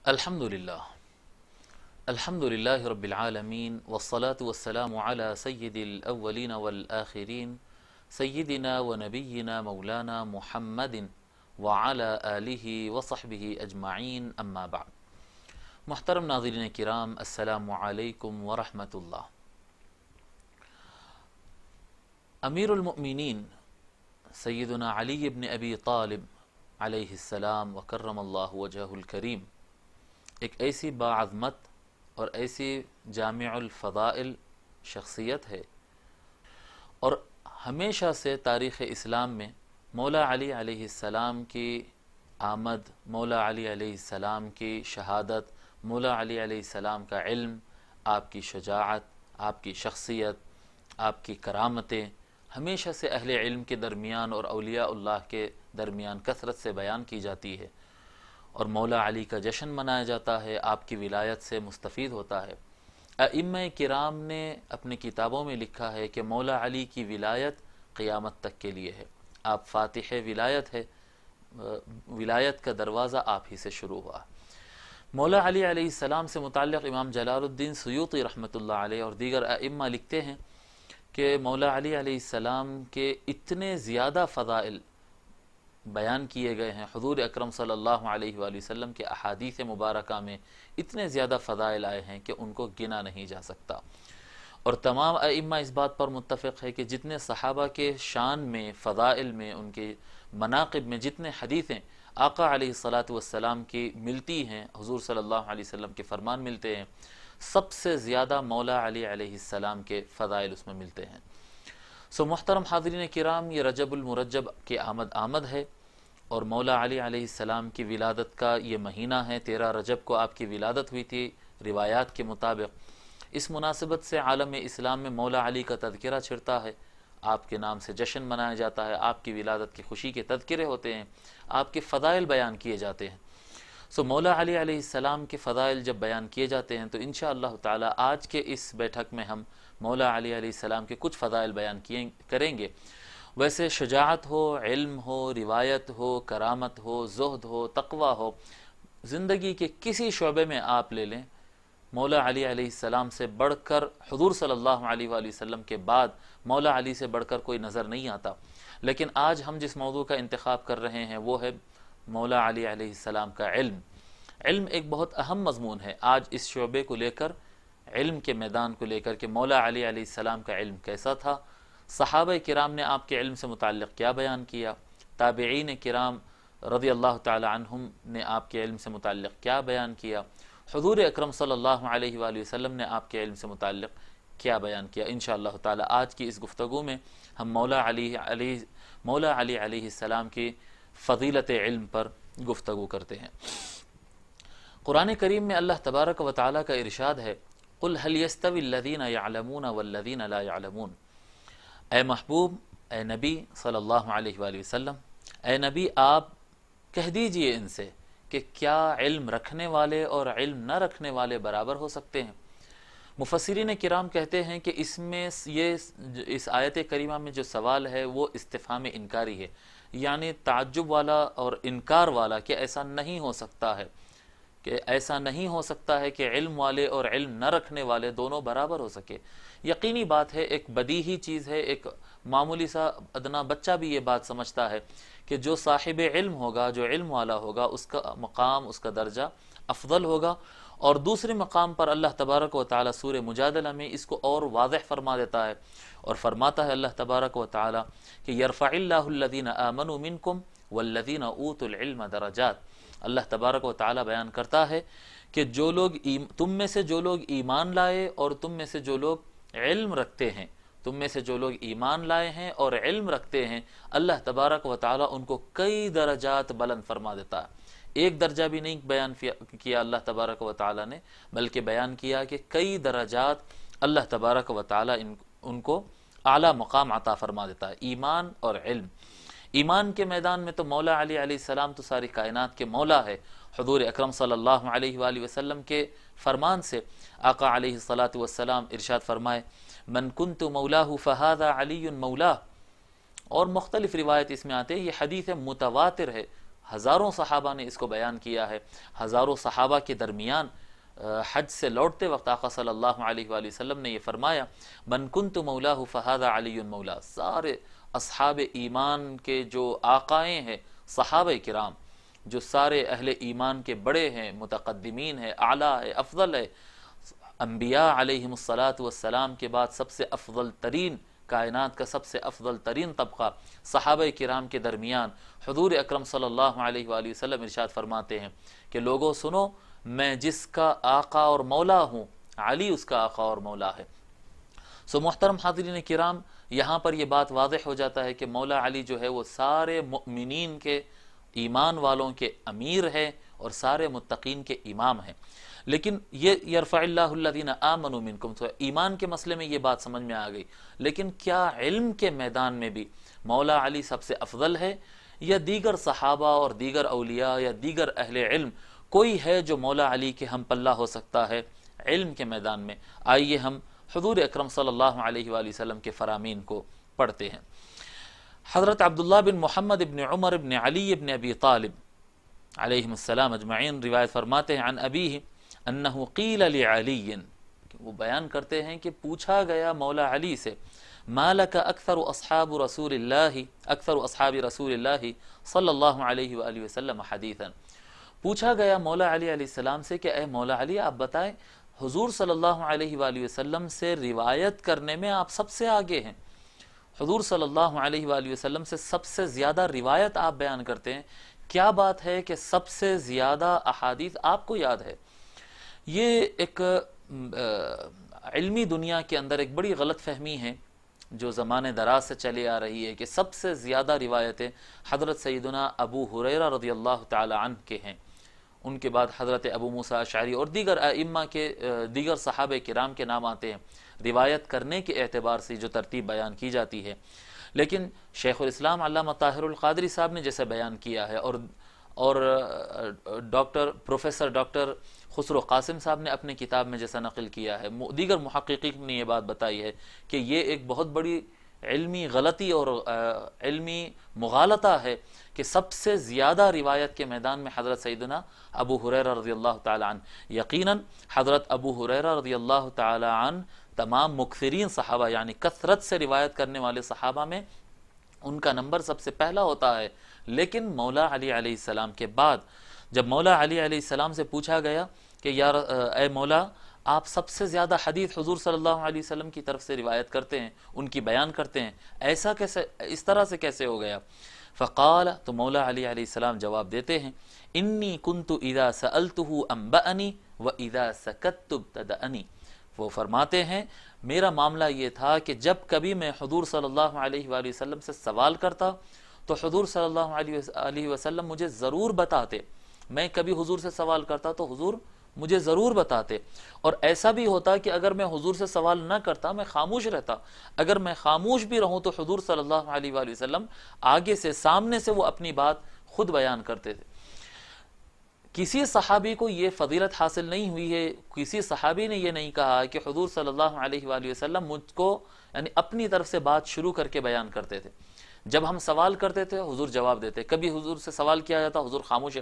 الحمدللہ الحمدللہ رب العالمین والصلاة والسلام علی سید الاولین والآخرین سیدنا و نبینا مولانا محمد وعلی آلہ وصحبہ اجمعین اما بعد۔ محترم ناظرین کرام، السلام علیکم ورحمۃ اللہ۔ امیر المؤمنین سیدنا علی بن ابی طالب علیہ السلام وکرم اللہ وجہہ الکریم ایک ایسی باعظمت اور ایسی جامع الفضائل شخصیت ہے، اور ہمیشہ سے تاریخ اسلام میں مولا علی علیہ السلام کی آمد، مولا علی علیہ السلام کی شہادت، مولا علی علیہ السلام کا علم، آپ کی شجاعت، آپ کی شخصیت، آپ کی کرامتیں ہمیشہ سے اہل علم کے درمیان اور اولیاء اللہ کے درمیان کثرت سے بیان کی جاتی ہے، اور مولا علی کا جشن منایا جاتا ہے، آپ کی ولایت سے مستفید ہوتا ہے۔ ائمہ کرام نے اپنی کتابوں میں لکھا ہے کہ مولا علی کی ولایت قیامت تک کے لیے ہے، آپ فاتح ولایت ہے، ولایت کا دروازہ آپ ہی سے شروع ہوا۔ مولا علی علیہ السلام سے متعلق امام جلال الدین سیوطی رحمۃ اللہ علیہ اور دیگر ائمہ لکھتے ہیں کہ مولا علی علیہ السلام کے اتنے زیادہ فضائل بیان کیے گئے ہیں، حضور اکرم صلی اللہ علیہ وآلہ وسلم کے احادیث مبارکہ میں اتنے زیادہ فضائل آئے ہیں کہ ان کو گنا نہیں جا سکتا، اور تمام ائمہ اس بات پر متفق ہے کہ جتنے صحابہ کے شان میں، فضائل میں، ان کے مناقب میں جتنے حدیثیں آقا علیہ الصلاۃ والسلام کی ملتی ہیں، حضور صلی اللہ علیہ وسلم کے فرمان ملتے ہیں، سب سے زیادہ مولا علی علیہ السلام کے فضائل اس میں ملتے ہیں۔ محترم حاضرین کرام، یہ رجب المرجب کی آمد ہے، اور مولا علی علیہ السلام کی ولادت کا یہ مہینہ ہے۔ 13 رجب کو آپ کی ولادت ہوئی تھی روایات کے مطابق۔ اس مناسبت سے عالم اسلام میں مولا علی کا تذکرہ چھڑتا ہے، آپ کے نام سے جشن منایا جاتا ہے، آپ کی ولادت کی خوشی کے تذکرے ہوتے ہیں، آپ کے فضائل بیان کیے جاتے ہیں۔ مولا علی علیہ السلام کے فضائل جب بیان کیے جاتے ہیں تو انشاءاللہ تعالی آج کے اس بیٹھک میں ہم مولا علی علیہ السلام کے کچھ فضائل بیان کریں گے۔ ویسے شجاعت ہو، علم ہو، روایت ہو، کرامت ہو، زہد ہو، تقوی ہو، زندگی کے کسی شعبے میں آپ لے لیں، مولا علی علیہ السلام سے بڑھ کر، حضور صلی اللہ علیہ وآلہ وسلم کے بعد مولا علی سے بڑھ کر کوئی نظر نہیں آتا۔ لیکن آج ہم جس موضوع کا انتخاب کر رہے ہیں وہ ہے مولا علی علیہ السلام کا علم۔ علم ایک بہت اہم مضمون ہے آج اس شعبے کو لے کر، علم کے میدان کو لے کر، کہ مولا علی علیہ السلام کا علم کیسا تھا، صحابہ کرام نے آپ کے علم سے متعلق کیا بیان کیا، تابعین کرام رضی اللہ تعالی عنہم نے آپ کے علم سے متعلق کیا بیان کیا، حضور اکرم صلی اللہ علیہ وآلہ وسلم نے آپ کے علم سے متعلق کیا بیان کیا۔ انشاءاللہ تعالی آج کی اس گفتگو میں ہم مولا علی علیہ السلام کی فضیلت علم پر گفتگو کرتے ہیں۔ قرآن کریم میں اللہ تبارک و تعالی کا ارشاد ہے، قُلْ هَلْ يَسْتَوِي الَّذِينَ يَعْلَمُونَ وَالَّذِينَ لَا يَعْلَمُونَ۔ اے محبوب، اے نبی صلی اللہ علیہ وآلہ وسلم، اے نبی آپ کہہ دیجئے ان سے کہ کیا علم رکھنے والے اور علم نہ رکھنے والے برابر ہو سکتے ہیں؟ مفسرین کرام کہتے ہیں کہ اس آیت کریمہ میں جو سوال ہے وہ استفہام انکاری ہے، یعنی تعجب والا اور انکار والا، کہ ایسا نہیں ہو سکتا ہے، کہ ایسا نہیں ہو سکتا ہے کہ علم والے اور علم نہ رکھنے والے دونوں برابر ہو سکے۔ یقینی بات ہے، ایک بدیہی چیز ہے، ایک معمولی سا ادنا بچہ بھی یہ بات سمجھتا ہے کہ جو صاحب علم ہوگا، جو علم والا ہوگا، اس کا مقام، اس کا درجہ افضل ہوگا۔ اور دوسرے مقام پر اللہ تبارک و تعالی سورہ مجادلہ میں اس کو اور واضح فرما دیتا ہے، اور فرماتا ہے اللہ تبارک و تعالی کہ یرفع اللہ الذین آمنوا منکم والذین اوتوا العلم درجات۔ اللہ تبارک و تعالی بیان کرتا ہے کہ جو لوگ تم میں سے جو لوگ ایمان لائے اور تم میں سے جو لوگ علم رکھتے ہیں، تم میں سے جو لوگ ایمان لائے ہیں اور علم رکھتے ہیں، اللہ تبارک و تعالی ان کو کئی درجات بلند فرما دیتا ہے۔ ایک درجہ بھی نہیں بیان کیا اللہ تبارک و تعالی نے، بلکہ بیان کیا کہ کئی درجات اللہ تبارک و تعالی ان کو اعلیٰ مقام عطا فرما دیتا ہے، ایمان اور علم۔ ایمان کے میدان میں تو مولا علی علیہ السلام تو ساری کائنات کے مولا ہے۔ حضور اکرم صلی اللہ علیہ وآلہ وسلم کے فرمان سے آقا علیہ الصلاۃ والسلام ارشاد فرمائے، من کنت مولاہ فہذا علی مولاہ، اور مختلف روایت اس میں آتے ہیں، یہ حدیث متواتر ہے، ہزاروں صحابہ نے اس کو بیان کیا ہے. ہزاروں صحابہ کے درمیان حج سے لوٹتے وقت آقا صلی اللہ علیہ وآلہ وسلم نے یہ فرمایا من کنت مولاہ فہذا علی مولا. سارے اصحاب ایمان کے جو آقائیں ہیں صحابہ کرام، جو سارے اہل ایمان کے بڑے ہیں، متقدمین ہیں، اعلیٰ ہے، افضل ہے، انبیاء علیہم الصلاۃ والسلام کے بعد سب سے افضل ترین، کائنات کا سب سے افضل ترین طبقہ صحابہ کرام کے درمیان حضور اکرم صلی اللہ علیہ وآلہ وسلم ارشاد فرماتے ہیں کہ لوگوں سنو، میں جس کا آقا اور مولا ہوں، علی اس کا آقا اور مولا ہے. سو محترم حاضرین کرام، یہاں پر یہ بات واضح ہو جاتا ہے کہ مولا علی جو ہے وہ سارے مؤمنین کے، ایمان والوں کے امیر ہے اور سارے متقین کے امام ہیں. لیکن یہ یرفع اللہ الذین آمنوا منکم، تو ایمان کے مسئلے میں یہ بات سمجھ میں آ گئی. لیکن کیا علم کے میدان میں بھی مولا علی سب سے افضل ہے، یا دیگر صحابہ اور دیگر اولیاء یا دیگر اہل علم کوئی ہے جو مولا علی کے ہم پلہ ہو سکتا ہے علم کے میدان میں؟ آئیے ہم حضور اکرم صلی اللہ علیہ وآلہ وسلم کے فرامین کو پڑھتے ہیں. حضرت عبداللہ بن محمد بن عمر بن علی بن ابی طالب علیہم السلام اجمعین روایت فرماتے ہیں عن ابیہ انہ قیل لعلی، وہ بیان کرتے ہیں کہ پوچھا گیا مولا علی سے ما لک اکثر اصحاب رسول اللہ صلی اللہ علیہ وآلہ وسلم حدیثا. پوچھا گیا مولا علی علیہ السلام سے کہ اے مولا علی آپ بتائیں حضور صلی اللہ علیہ وآلہ وسلم سے روایت کرنے میں آپ سب سے آگے ہیں، حضور صلی اللہ علیہ وآلہ وسلم سے سب سے زیادہ روایت آپ بیان کرتے ہیں، کیا بات ہے کہ سب سے زیادہ احادیث آپ کو یاد ہے؟ یہ ایک علمی دنیا کے اندر ایک بڑی غلط فہمی ہے جو زمانے دراز سے چلی آ رہی ہے کہ سب سے زیادہ روایتیں حضرت سیدنا ابو ہریرہ رضی اللہ تعالی عنہ کے ہیں، ان کے بعد حضرت ابو موسیٰ اشعری اور دیگر ائمہ کے دیگر صحابہ کرام کے نام آتے ہیں روایت کرنے کے اعتبار سے جو ترتیب بیان کی جاتی ہے. لیکن شیخ الاسلام علامہ طاہر القادری صاحب نے جیسے بیان کیا ہے اور پروفیسر ڈاکٹر خسرو قاسم صاحب نے اپنے کتاب میں جیسا نقل کیا ہے، دیگر محققین نے یہ بات بتائی ہے کہ یہ ایک بہت بڑی علمی غلطی اور علمی مغالطہ ہے کہ سب سے زیادہ روایت کے میدان میں حضرت سیدنا ابو ہریرہ رضی اللہ تعالی عنہ. یقیناً حضرت ابو ہریرہ رضی اللہ تعالی عنہ تمام مکثرین صحابہ یعنی کثرت سے روایت کرنے والے صحابہ میں ان کا نمبر سب سے پہلا ہوتا ہے. لیکن مولا علی علیہ السلام کے بعد جب مولا علی علیہ السلام سے پوچھا گیا کہ یار اے مولا آپ سب سے زیادہ حدیث حضور صلی اللہ علیہ وسلم کی طرف سے روایت کرتے ہیں، ان کی بیان کرتے ہیں، ایسا کیسے، اس طرح سے کیسے ہو گیا؟ فقال، تو مولا علی علیہ السلام جواب دیتے ہیں انی کنت اذا سألته انبأنی واذا سکت ابتدأنی. وہ فرماتے ہیں میرا معاملہ یہ تھا کہ جب کبھی میں حضور صلی اللہ علیہ وآلہ وسلم سے سوال کرتا تو حضور صلی اللہ علیہ وسلم مجھے ضرور بتاتے. میں کبھی حضور سے سوال کرتا تو حضور مجھے ضرور بتاتے، اور ایسا بھی ہوتا کہ اگر میں حضور سے سوال نہ کرتا میں خاموش رہتا، اگر میں خاموش بھی رہوں تو حضور صلی اللہ علیہ وآلہ وسلم آگے سے سامنے سے وہ اپنی بات خود بیان کرتے تھے. کسی صحابی کو یہ فضیلت حاصل نہیں ہوئی ہے، کسی صحابی نے یہ نہیں کہا کہ حضور صلی اللہ علیہ وآلہ وسلم مجھ کو یعنی اپنی طرف سے بات شروع کر کے بیان کرتے تھے. جب ہم سوال کرتے تھے حضور جواب دیتے، کبھی حضور سے سوال کیا جاتا حضور خاموشی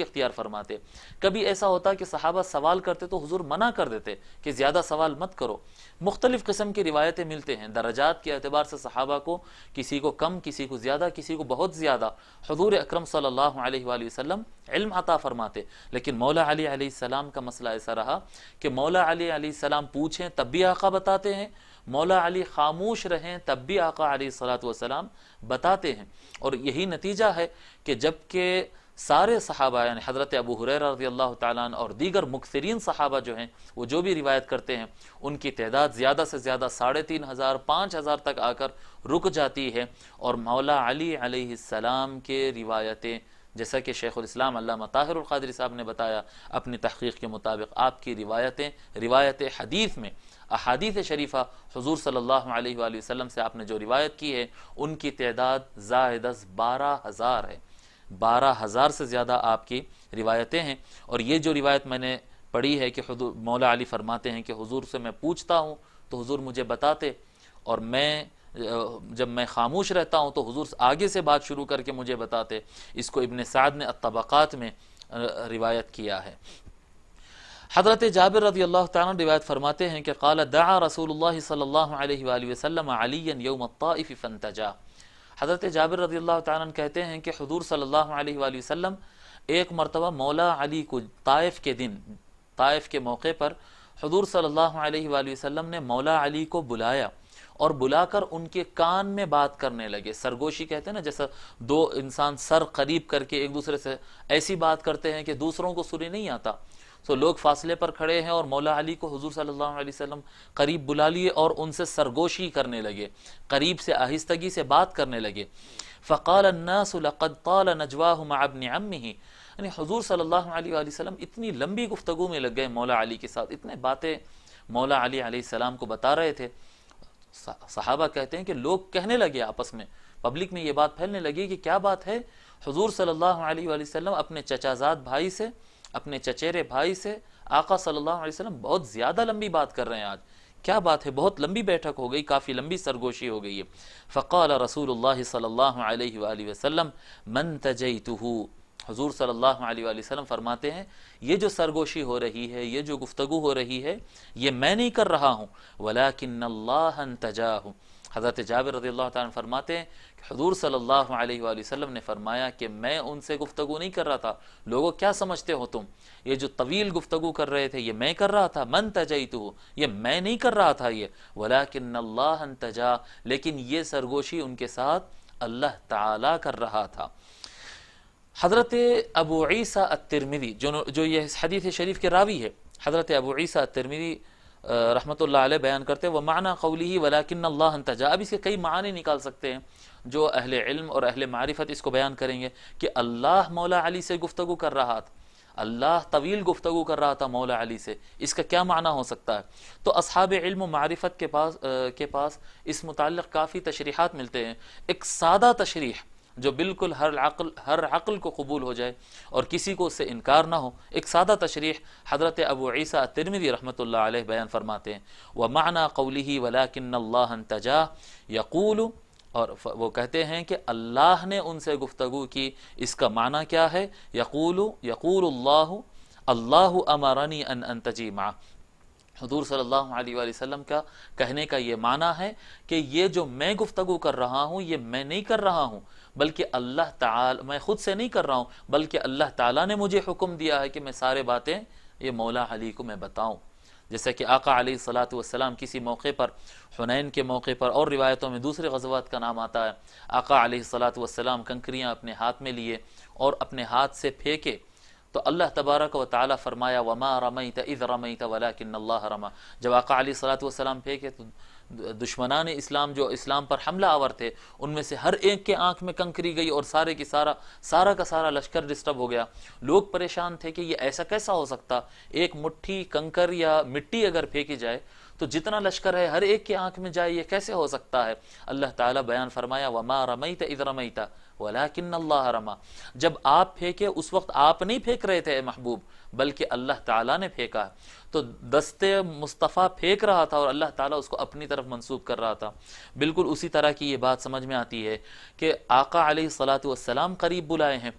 اختیار فرماتے. کبھی ایسا ہوتا کہ صحابہ سوال کرتے تو حضور منع کر دیتے کہ زیادہ سوال مت کرو. مختلف قسم کی روایتیں ملتے ہیں درجات کے اعتبار سے صحابہ کو، کسی کو کم، کسی کو زیادہ، کسی کو بہت زیادہ حضور اکرم صلی اللہ علیہ وآلہ وسلم علم عطا فرماتے. لیکن مولا علی علیہ السلام کا مسئلہ ایسا رہا کہ مولا علی علیہ السلام پوچھیں تب بھی آقا بتاتے ہیں، مولا علی خاموش رہیں تب بھی آقا علیہ الصلوۃ والسلام بتاتے ہیں. اور یہی نتیجہ ہے کہ جب کہ سارے صحابہ یعنی حضرت ابو ہریرہ رضی اللہ تعالیٰ عنہ اور دیگر مکثرین صحابہ جو ہیں وہ جو بھی روایت کرتے ہیں ان کی تعداد زیادہ سے زیادہ 3500 5000 تک آ کر رک جاتی ہے. اور مولا علی علیہ السلام کے روایتیں جیسا کہ شیخ الاسلام علامہ طاہر القادری صاحب نے بتایا اپنی تحقیق کے مطابق، آپ کی روایت حدیث میں احادیث شریفہ حضور صلی اللہ علیہ وآلہ وسلم سے آپ نے جو روایت کی ہے ان کی تعداد زائد از 12000 ہے. 12000 سے زیادہ آپ کی روایتیں ہیں. اور یہ جو روایت میں نے پڑھی ہے کہ مولا علی فرماتے ہیں کہ حضور سے میں پوچھتا ہوں تو حضور مجھے بتاتے، اور میں جب میں خاموش رہتا ہوں تو حضور آگے سے بات شروع کر کے مجھے بتاتے۔ اس کو ابن سعد نے الطبقات میں روایت کیا ہے۔ حضرت جابر رضی اللہ تعالیٰ روایت فرماتے ہیں کہ قال دعا رسول اللہ صلی اللہ علیہ وآلہ وسلم علیًا یوم الطائف فانتجا۔ حضرت جابر رضی اللہ تعالیٰ کہتے ہیں کہ حضور صلی اللہ علیہ وآلہ وسلم ایک مرتبہ مولا علی کو طائف کے دن، طائف کے موقع پر حضور صلی اللہ علیہ وآلہ وسلم نے مولا علی کو بلایا اور بلا کر ان کے کان میں بات کرنے لگے۔ سرگوشی کہتے ہیں نا، جیسا دو انسان سر قریب کر کے ایک دوسرے سے ایسی بات کرتے ہیں کہ دوسروں کو سنی نہیں آتا، تو لوگ فاصلے پر کھڑے ہیں اور مولا علی کو حضور صلی اللہ علیہ وسلم قریب بلا لیے اور ان سے سرگوشی کرنے لگے، قریب سے آہستگی سے بات کرنے لگے۔ فقال الناس لقد طال نجواه مع ابن عمه، یعنی حضور صلی اللہ علیہ وآلہ وسلم اتنی لمبی گفتگو میں لگ گئے مولا علی کے ساتھ، اتنے باتیں مولا علی علیہ السلام کو بتا رہے تھے۔ صحابہ کہتے ہیں کہ لوگ کہنے لگے آپس میں، پبلک میں یہ بات پھیلنے لگی کہ کیا بات ہے، حضور صلی اللہ علیہ وآلہ وسلم اپنے چچازاد بھائی سے، اپنے چچیرے بھائی سے آقا صلی اللہ علیہ وسلم بہت زیادہ لمبی بات کر رہے ہیں، آج کیا بات ہے، بہت لمبی بیٹھک ہو گئی، کافی لمبی سرگوشی ہو گئی ہے۔ فقال رسول اللہ صلی اللہ علیہ وآلہ وسلم من تجیتہ، حضور صلی اللہ علیہ وآلہ وسلم فرماتے ہیں یہ جو سرگوشی ہو رہی ہے، یہ جو گفتگو ہو رہی ہے، یہ میں نہیں کر رہا ہوں، ولیکن اللہ انتجاہ۔ حضرت جابر رضی اللہ تعالیٰ فرماتے ہیں کہ حضور صلی اللہ علیہ وآلہ وسلم نے فرمایا کہ میں ان سے گفتگو نہیں کر رہا تھا، لوگوں کیا سمجھتے ہو تم، یہ جو طویل گفتگو کر رہے تھے یہ میں کر رہا تھا، من تجیتہ، یہ میں نہیں کر رہا تھا، یہ ولیکن اللہ انتجا، لیکن یہ سرگوشی ان کے ساتھ اللہ تعالیٰ کر رہا تھا۔ حضرت ابو عیسیٰ الترمذی جو یہ حدیث شریف کے راوی ہے، حضرت ابو عیسیٰ الترمذی رحمۃ اللہ علیہ بیان کرتے ہیں وَمَعْنَى قَوْلِهِ وَلَكِنَّ اللَّهَ انْتَجَا۔ اب اس کے کئی معنی نکال سکتے ہیں جو اہل علم اور اہل معرفت اس کو بیان کریں گے کہ اللہ مولا علی سے گفتگو کر رہا تھا، اللہ طویل گفتگو کر رہا تھا مولا علی سے، اس کا کیا معنی ہو سکتا ہے؟ تو اصحاب علم و معرفت کے پاس اس متعلق کافی تشریحات ملتے ہیں۔ ایک سادہ تشریح جو بالکل ہر عقل کو قبول ہو جائے اور کسی کو اس سے انکار نہ ہو، ایک سادہ تشریح حضرت ابو عیسیٰ الترمذی رحمۃ اللہ علیہ بیان فرماتے ہیں وَمَعْنَى قَوْلِهِ وَلَكِنَّ اللَّهَ انْتَجَا يَقُولُ، اور وہ کہتے ہیں کہ اللہ نے ان سے گفتگو کی، اس کا معنی کیا ہے؟ یقول اللہ امرنی ان انتجی معہ، حضور صلی اللہ علیہ وآلہ وسلم کا کہنے کا یہ معنی ہے کہ یہ جو میں گفتگو کر رہا ہوں یہ میں نہیں کر رہا ہوں، بلکہ اللہ تعالی، میں خود سے نہیں کر رہا ہوں، بلکہ اللہ تعالیٰ نے مجھے حکم دیا ہے کہ میں سارے باتیں یہ مولا علی کو میں بتاؤں۔ جیسا کہ آقا علیہ الصلاۃ والسلام کسی موقع پر، حنین کے موقع پر، اور روایتوں میں دوسرے غزوات کا نام آتا ہے، آقا علیہ الصلاۃ والسلام کنکریاں اپنے ہاتھ میں لیے اور اپنے ہاتھ سے پھینکے تو اللہ تبارک و تعالیٰ فرمایا وما رمیت اذ رمیت ولکن اللہ رما۔ جب آقا علیہ الصلاۃ والسلام پھینکے تو دشمنان اسلام جو اسلام پر حملہ آور تھے ان میں سے ہر ایک کے آنکھ میں کنکری گئی اور سارے کی سارا کا سارا لشکر ڈسٹرب ہو گیا۔ لوگ پریشان تھے کہ یہ ایسا کیسا ہو سکتا، ایک مٹھی کنکر یا مٹی اگر پھینکی جائے تو جتنا لشکر ہے ہر ایک کے آنکھ میں جائے، یہ کیسے ہو سکتا ہے؟ اللہ تعالیٰ بیان فرمایا وما رمیت اذ رمیت ولیکن اللہ رما۔ جب آپ پھینکے اس وقت آپ نہیں پھینک رہے تھے اے محبوب، بلکہ اللہ تعالیٰ نے پھینکا۔ تو دستے مصطفیٰ پھینک رہا تھا اور اللہ تعالیٰ اس کو اپنی طرف منسوب کر رہا تھا۔ بالکل اسی طرح کی یہ بات سمجھ میں آتی ہے کہ آقا علیہ الصلاۃ والسلام قریب بلائے ہیں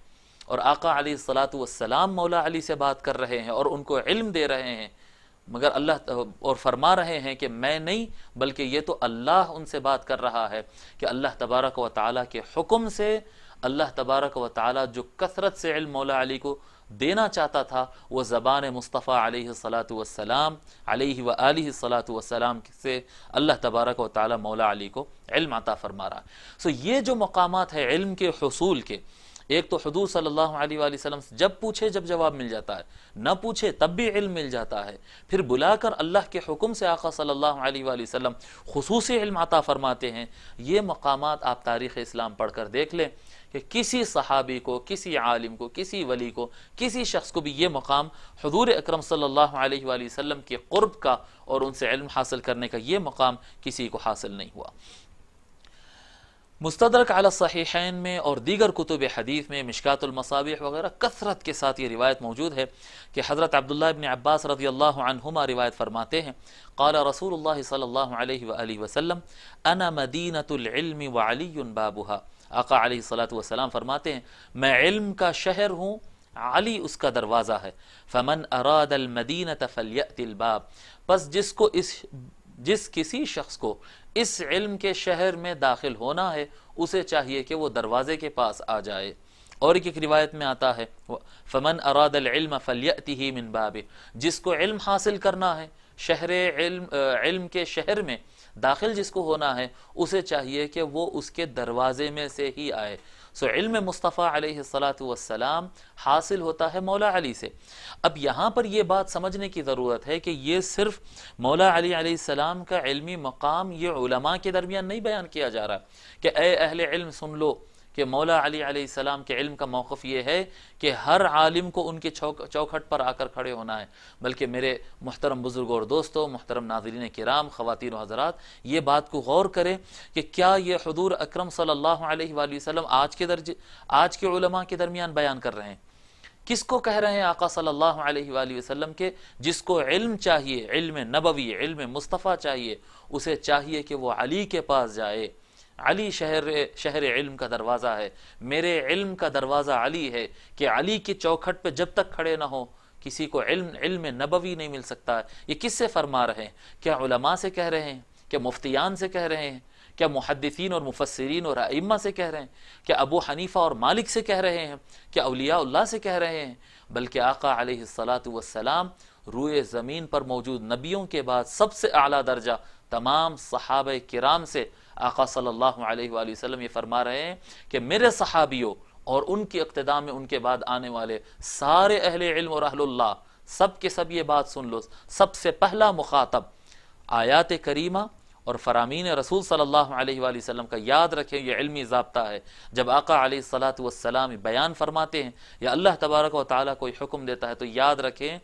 اور آقا علیہ الصلاۃ والسلام مولا علی سے بات کر رہے ہیں اور ان کو علم دے رہے ہیں، مگر اللہ اور فرما رہے ہیں کہ میں نہیں، بلکہ یہ تو اللہ ان سے بات کر رہا ہے کہ اللہ تبارک و تعالیٰ کے حکم سے اللہ تبارک و تعالیٰ جو کثرت سے علم مولا علی کو دینا چاہتا تھا وہ زبان مصطفیٰ علیہ الصلاۃ والسلام علیہ وآلہ الصلاۃ والسلام سے اللہ تبارک و تعالیٰ مولا علی کو علم عطا فرما رہا ہے۔ یہ جو مقامات ہے علم کے حصول کے، ایک تو حضور صلی اللہ علیہ وآلہ وسلم سے جب پوچھے جب جواب مل جاتا ہے، نہ پوچھے تب بھی علم مل جاتا ہے، پھر بلا کر اللہ کے حکم سے آقا صلی اللہ علیہ وآلہ وسلم خصوصی علم عطا فرماتے ہیں۔ یہ مقامات آپ تاریخ اسلام پڑھ کر دیکھ لیں کہ کسی صحابی کو، کسی عالم کو، کسی ولی کو، کسی شخص کو بھی یہ مقام حضور اکرم صلی اللہ علیہ وآلہ وسلم کے قرب کا اور ان سے علم حاصل کرنے کا یہ مقام کسی کو حاصل نہیں ہوا۔ مستدرک علی الصحیحین میں اور دیگر کتب حدیث میں مشکات المصابیح وغیرہ کثرت کے ساتھ یہ روایت موجود ہے کہ حضرت عبداللہ ابن عباس رضی اللہ عنہما روایت فرماتے ہیں قال رسول اللہ صلی اللہ علیہ وآلہ وسلم انا مدینۃ العلم وعلی بابها، آقا علیہ الصلوۃ والسلام فرماتے ہیں میں علم کا شہر ہوں، علی اس کا دروازہ ہے، فمن اراد المدینۃ فلیأت الباب، پس جس کسی شخص کو اس علم کے شہر میں داخل ہونا ہے اسے چاہیے کہ وہ دروازے کے پاس آ جائے۔ اور ایک روایت میں آتا ہے فمن اراد العلم فلیأتہ من بابہ، جس کو علم حاصل کرنا ہے شہر علم کے شہر میں داخل جس کو ہونا ہے اسے چاہیے کہ وہ اس کے دروازے میں سے ہی آئے۔ سو علم مصطفیٰ علیہ الصلاۃ والسلام حاصل ہوتا ہے مولا علی سے۔ اب یہاں پر یہ بات سمجھنے کی ضرورت ہے کہ یہ صرف مولا علی علیہ السلام کا علمی مقام یہ علماء کے درمیان نہیں بیان کیا جا رہا کہ اے اہل علم سن لو کہ مولا علی علیہ السلام کے علم کا موقف یہ ہے کہ ہر عالم کو ان کے چوکھٹ پر آ کر کھڑے ہونا ہے، بلکہ میرے محترم بزرگوں اور دوستوں، محترم ناظرین کرام، خواتین و حضرات، یہ بات کو غور کریں کہ کیا یہ حضور اکرم صلی اللہ علیہ وآلہ وسلم آج کے علماء کے درمیان بیان کر رہے ہیں؟ کس کو کہہ رہے ہیں آقا صلی اللہ علیہ وآلہ وسلم کے جس کو علم چاہیے، علم نبوی، علم مصطفیٰ چاہیے، اسے چاہیے کہ وہ علی کے پاس جائے۔ علی شہر علم کا دروازہ ہے، میرے علم کا دروازہ علی ہے کہ علی کی چوکھٹ پہ جب تک کھڑے نہ ہو کسی کو علم نبوی نہیں مل سکتا ہے۔ یہ کس سے فرما رہے ہیں؟ کیا علماء سے کہہ رہے ہیں؟ کیا مفتیان سے کہہ رہے ہیں؟ کیا محدثین اور مفسرین اور ائمہ سے کہہ رہے ہیں؟ کیا ابو حنیفہ اور مالک سے کہہ رہے ہیں؟ کیا اولیاء اللہ سے کہہ رہے ہیں؟ بلکہ آقا علیہ الصلاۃ والسلام روئے زمین پر موجود نبیوں کے بعد سب سے اعلیٰ درجہ تمام صحابہ کرام سے آقا صلی اللہ علیہ وآلہ وسلم یہ فرما رہے ہیں کہ میرے صحابیوں اور ان کی اقتداء میں ان کے بعد آنے والے سارے اہل علم اور اہل اللہ سب کے سب یہ بات سن لو، سب سے پہلا مخاطب آیات کریمہ اور فرامین رسول صلی اللہ علیہ وآلہ وسلم کا یاد رکھیں، یہ علمی ضابطہ ہے۔ جب آقا علیہ الصلاۃ والسلام بیان فرماتے ہیں یا اللہ تبارک و تعالیٰ کوئی حکم دیتا ہے تو یاد رکھیں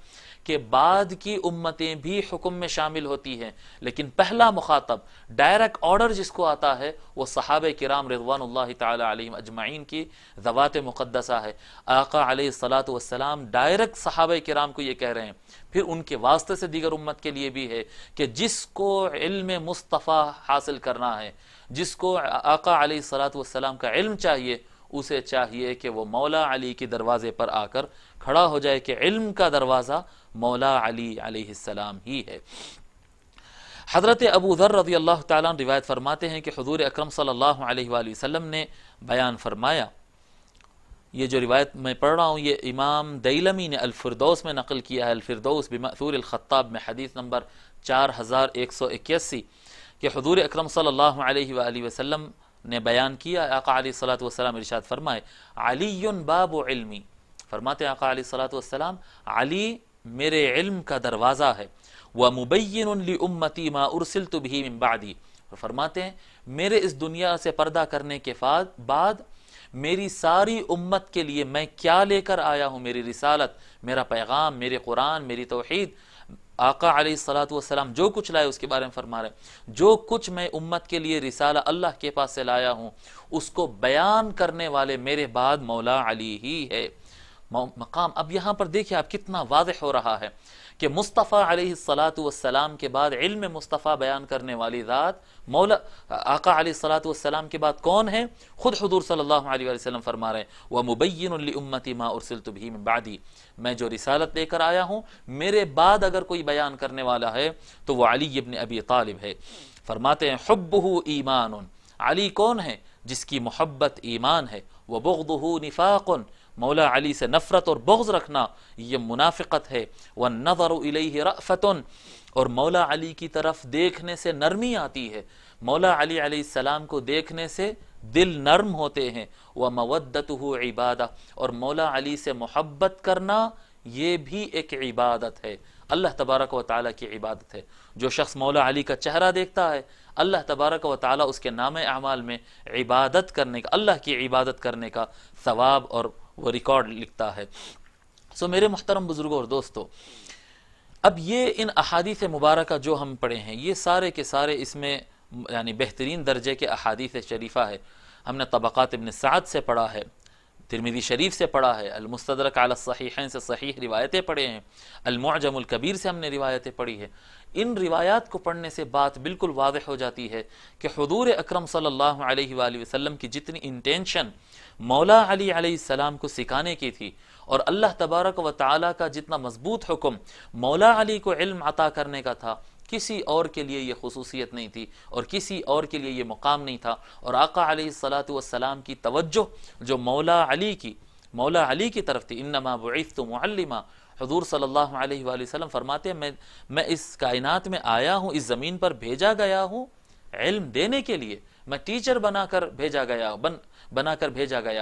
کہ بعد کی امتیں بھی حکم میں شامل ہوتی ہیں، لیکن پہلا مخاطب ڈائریکٹ آرڈر جس کو آتا ہے وہ صحابہ کرام رضوان اللہ تعالی علیہم اجمعین کی ذوات مقدسہ ہے۔ آقا علیہ الصلاۃ والسلام ڈائریکٹ صحابہ کرام کو یہ کہہ رہے ہیں، پھر ان کے واسطے سے دیگر امت کے لیے بھی ہے کہ جس کو علم مصطفیٰ حاصل کرنا ہے، جس کو آقا علیہ الصلاۃ والسلام کا علم چاہیے، اسے چاہیے کہ وہ مولا علی کے دروازے پر آ کر کھڑا ہو جائے کہ علم کا دروازہ مولا علی علیہ السلام ہی ہے۔ حضرت ابو ذر رضی اللہ تعالیٰ عنہ روایت فرماتے ہیں کہ حضور اکرم صلی اللہ علیہ وآلہ وسلم نے بیان فرمایا، یہ جو روایت میں پڑھ رہا ہوں یہ امام دیلمی نے الفردوس میں نقل کیا ہے، الفردوس بمأثور الخطاب میں حدیث نمبر 4181، کہ حضور اکرم صلی اللہ علیہ وآلہ وسلم نے بیان کیا، آقا علیہ الصلاۃ والسلام ارشاد فرمائے علی باب علمی، فرماتے ہیں آقا علیہ الصلاۃ والسلام علی میرے علم کا دروازہ ہے، وَمُبَيِّنٌ لِأُمَّتِي مَا أُرْسِلْتُ بِهِ مِن بَعْدِي، اور فرماتے ہیں میرے اس دنیا سے پردہ کرنے کے بعد میری ساری امت کے لیے میں کیا لے کر آیا ہوں، میری رسالت، میرا پیغام، میرے قرآن، میری توحید، آقا علیہ الصلاۃ والسلام جو کچھ لائے اس کے بارے میں فرما رہے ہیں جو کچھ میں امت کے لیے رسالہ اللہ کے پاس سے لایا ہوں اس کو بیان کرنے والے میرے بعد مولا علی ہی ہے۔ مقام اب یہاں پر دیکھیں آپ کتنا واضح ہو رہا ہے کہ مصطفیٰ علیہ الصلاۃ والسلام کے بعد علم مصطفیٰ بیان کرنے والی ذات مولا آقا علیہ الصلاۃ والسلام کے بعد کون ہے؟ خود حضور صلی اللہ علیہ وسلم فرما رہے ہیں وَمُبَيِّنٌ لِأُمَّتِي مَا أُرْسِلْتُ بِهِ مِن بَعْدِي، میں جو رسالت لے کر آیا ہوں میرے بعد اگر کوئی بیان کرنے والا ہے تو وہ علی ابن ابی طالب ہے۔ فرماتے ہیں حُبُّهُ ایمان، علی کون ہے؟ جس کی محبت ایمان ہے، وَبُغْضُهُ نِفَاقٌ، مولا علی سے نفرت اور بغض رکھنا یہ منافقت ہے، وَالنَّظَرُ إِلَيْهِ رَأْفَةٌ، اور مولا علی کی طرف دیکھنے سے نرمی آتی ہے، مولا علی علیہ السلام کو دیکھنے سے دل نرم ہوتے ہیں، وَمَوَدَّتُهُ عِبَادَةٌ، اور مولا علی سے محبت کرنا یہ بھی ایک عبادت ہے، اللہ تبارک و تعالیٰ کی عبادت ہے۔ جو شخص مولا علی کا چہرہ دیکھتا ہے اللہ تبارک و تعالیٰ اس کے نام اعمال میں عبادت کرنے کا، اللہ کی عبادت کرنے کا ثواب اور وہ ریکارڈ لکھتا ہے۔ سو میرے محترم بزرگوں اور دوستو، اب یہ ان احادیث مبارکہ جو ہم پڑھے ہیں یہ سارے کے سارے اس میں یعنی بہترین درجے کے احادیث شریفہ ہے۔ ہم نے طبقات ابن سعد سے پڑھا ہے، ترمذی شریف سے پڑھا ہے، المستدرک علی الصحیحین سے صحیح روایتیں پڑھے ہیں، المعجم الکبیر سے ہم نے روایتیں پڑھی ہے۔ ان روایات کو پڑھنے سے بات بالکل واضح ہو جاتی ہے کہ حضور اکرم صلی اللہ علیہ وآلہ وسلم کی جتنی انٹینشن مولا علی علیہ السلام کو سکھانے کی تھی، اور اللہ تبارک و تعالی کا جتنا مضبوط حکم مولا علی کو علم عطا کرنے کا تھا، کسی اور کے لیے یہ خصوصیت نہیں تھی اور کسی اور کے لیے یہ مقام نہیں تھا۔ اور آقا علیہ الصلاۃ والسلام کی توجہ جو مولا علی کی طرف تھی، انما بعثت معلما، حضور صلی اللہ علیہ وآلہ وسلم فرماتے ہیں میں اس کائنات میں آیا ہوں، اس زمین پر بھیجا گیا ہوں علم دینے کے لیے، میں ٹیچر بنا کر بھیجا گیا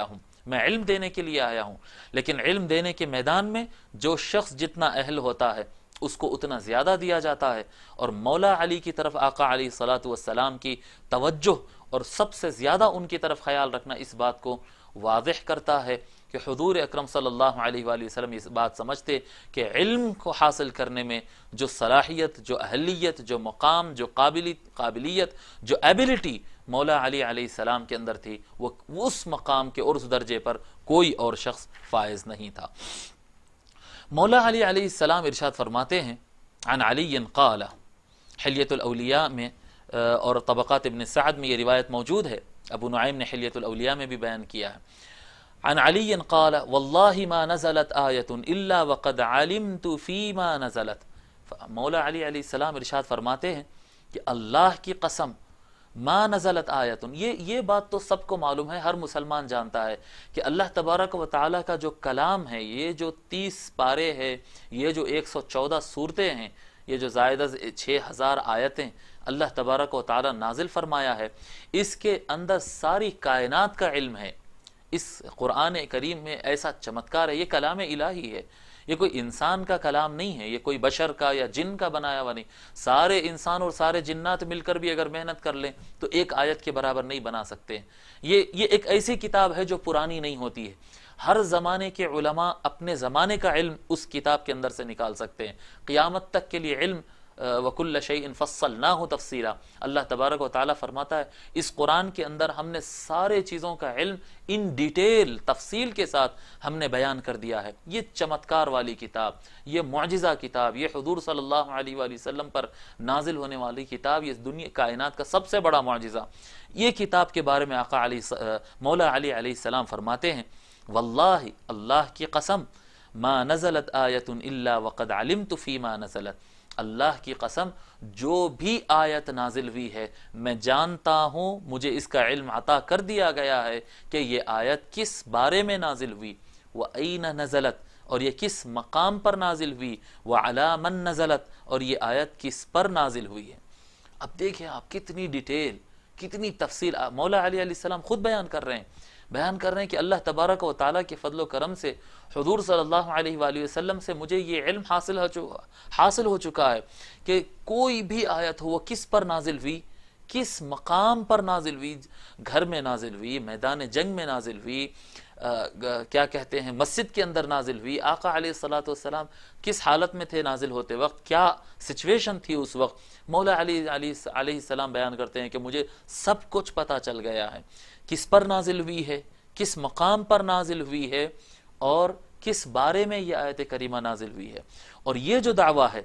ہوں، میں علم دینے کے لیے آیا ہوں۔ لیکن علم دینے کے میدان میں جو شخص جتنا اہل ہوتا ہے اس کو اتنا زیادہ دیا جاتا ہے، اور مولا علی کی طرف آقا علیہ الصلاۃ والسلام کی توجہ اور سب سے زیادہ ان کی طرف خیال رکھنا اس بات کو واضح کرتا ہے کہ حضور اکرم صلی اللہ علیہ وآلہ وسلم اس بات سمجھتے کہ علم کو حاصل کرنے میں جو صلاحیت، جو اہلیت، جو مقام، جو قابلیت، جو ایبلٹی مولا علی علیہ السلام کے اندر تھی، وہ اس مقام کے اور اس درجے پر کوئی اور شخص فائز نہیں تھا۔ مولا علی علیہ السلام ارشاد فرماتے ہیں، عن علی قال، حلیۃ الاولیاء میں اور طبقات ابن سعد میں یہ روایت موجود ہے، ابو نعیم نے حلیۃ الاولیاء میں بھی بیان کیا ہے، عن علی قال واللہ ما نزلت آیت الا وقد علمت فیما نزلت۔ مولا علی علیہ السلام ارشاد فرماتے ہیں کہ اللہ کی قسم، ما نزلت آیت، یہ بات تو سب کو معلوم ہے، ہر مسلمان جانتا ہے کہ اللہ تبارک و تعالیٰ کا جو کلام ہے، یہ جو 30 پارے ہے، یہ جو 114 صورتیں ہیں، یہ جو زائد از 6000 آیتیں اللہ تبارک و تعالیٰ نازل فرمایا ہے، اس کے اندر ساری کائنات کا علم ہے۔ اس قرآن کریم میں ایسا چمتکار ہے، یہ کلام الہی ہے، یہ کوئی انسان کا کلام نہیں ہے، یہ کوئی بشر کا یا جن کا بنایا ہوا نہیں۔ سارے انسان اور سارے جنات مل کر بھی اگر محنت کر لیں تو ایک آیت کے برابر نہیں بنا سکتے۔ یہ ایک ایسی کتاب ہے جو پرانی نہیں ہوتی ہے، ہر زمانے کے علماء اپنے زمانے کا علم اس کتاب کے اندر سے نکال سکتے ہیں، قیامت تک کے لیے علم وَكُلَّ شَيْءٍ فَصَّلْنَاهُ تَفْصِيلًا۔ اللہ تبارک و تعالیٰ فرماتا ہے اس قرآن کے اندر ہم نے سارے چیزوں کا علم ان ڈیٹیل تفصیل کے ساتھ ہم نے بیان کر دیا ہے۔ یہ چمتکار والی کتاب، یہ معجزہ کتاب، یہ حضور صلی اللہ علیہ وآلہ وسلم پر نازل ہونے والی کتاب، یہ دنیا کائنات کا سب سے بڑا معجزہ، یہ کتاب کے بارے میں آقا مولا علی علیہ السلام فرماتے ہیں، واللہ، اللہ کی قسم، ما نزلت آیت الا وقد علمت فیما نزلت، اللہ کی قسم جو بھی آیت نازل ہوئی ہے میں جانتا ہوں، مجھے اس کا علم عطا کر دیا گیا ہے کہ یہ آیت کس بارے میں نازل ہوئی، وَأَيْنَ نَزَلَتْ، اور یہ کس مقام پر نازل ہوئی، وَعَلَى مَنْ نَزَلَتْ، اور یہ آیت کس پر نازل ہوئی ہے۔ اب دیکھیں آپ کتنی ڈیٹیل، کتنی تفصیل مولا علی علیہ السلام خود بیان کر رہے ہیں کہ اللہ تبارک و تعالیٰ کے فضل و کرم سے حضور صلی اللہ علیہ وآلہ وسلم سے مجھے یہ علم حاصل ہو چکا ہے کہ کوئی بھی آیت ہو وہ کس پر نازل ہوئی، کس مقام پر نازل ہوئی، گھر میں نازل ہوئی، میدان جنگ میں نازل ہوئی، کیا کہتے ہیں مسجد کے اندر نازل ہوئی، آقا علیہ الصلاۃ والسلام کس حالت میں تھے نازل ہوتے وقت، کیا سچویشن تھی اس وقت۔ مولا علی علیہ السلام بیان کرتے ہیں کہ مجھے سب کچھ پتہ چل گیا ہے، کس پر نازل ہوئی ہے، کس مقام پر نازل ہوئی ہے، اور کس بارے میں یہ آیت کریمہ نازل ہوئی ہے۔ اور یہ جو دعویٰ ہے،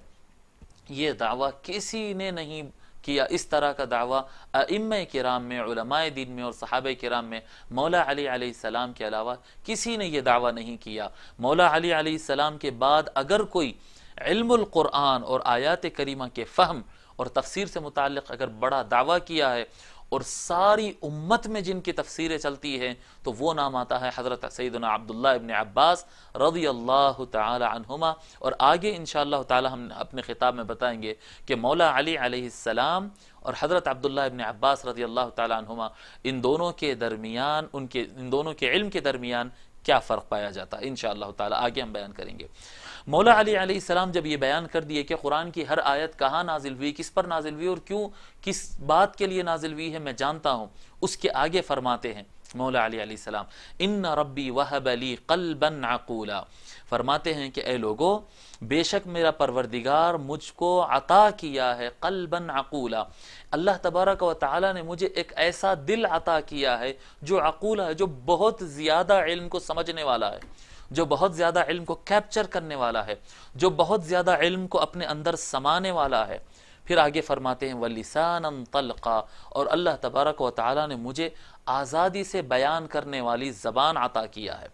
یہ دعویٰ کسی نے نہیں کیا، اس طرح کا دعویٰ ائمہ کرام میں، علماء دین میں اور صحابہ کرام میں مولا علی علیہ السلام کے علاوہ کسی نے یہ دعویٰ نہیں کیا۔ مولا علی علیہ السلام کے بعد اگر کوئی علم القرآن اور آیات کریمہ کے فہم اور تفسیر سے متعلق اگر بڑا دعویٰ کیا ہے اور ساری امت میں جن کی تفسیریں چلتی ہیں، تو وہ نام آتا ہے حضرت سیدنا عبداللہ ابن عباس رضی اللہ تعالی عنہما۔ اور آگے انشاءاللہ تعالی ہم اپنے خطاب میں بتائیں گے کہ مولا علی علیہ السلام اور حضرت عبداللہ ابن عباس رضی اللہ تعالی عنہما ان دونوں کے درمیان، ان دونوں کے علم کے درمیان کیا فرق پایا جاتا ہے، انشاءاللہ تعالی آگے ہم بیان کریں گے۔ مولا علی علیہ السلام جب یہ بیان کر دیے کہ قرآن کی ہر آیت کہاں نازل ہوئی، کس پر نازل ہوئی اور کیوں، کس بات کے لیے نازل ہوئی ہے میں جانتا ہوں، اس کے آگے فرماتے ہیں مولا علی علیہ السلام، ان ربی وہب لی قلبا عقولا فرماتے ہیں کہ اے لوگو، بے شک میرا پروردگار مجھ کو عطا کیا ہے قلباً عقولا، اللہ تبارک و تعالی نے مجھے ایک ایسا دل عطا کیا ہے جو عقولا ہے، جو بہت زیادہ علم کو سمجھنے والا ہے، جو بہت زیادہ علم کو کیپچر کرنے والا ہے، جو بہت زیادہ علم کو اپنے اندر سمانے والا ہے۔ پھر آگے فرماتے ہیں وَلِسَانًا طَلْقًا، اور اللہ تبارک و تعالی نے مجھے آزادی سے بیان کرنے والی زبان عطا کیا ہے۔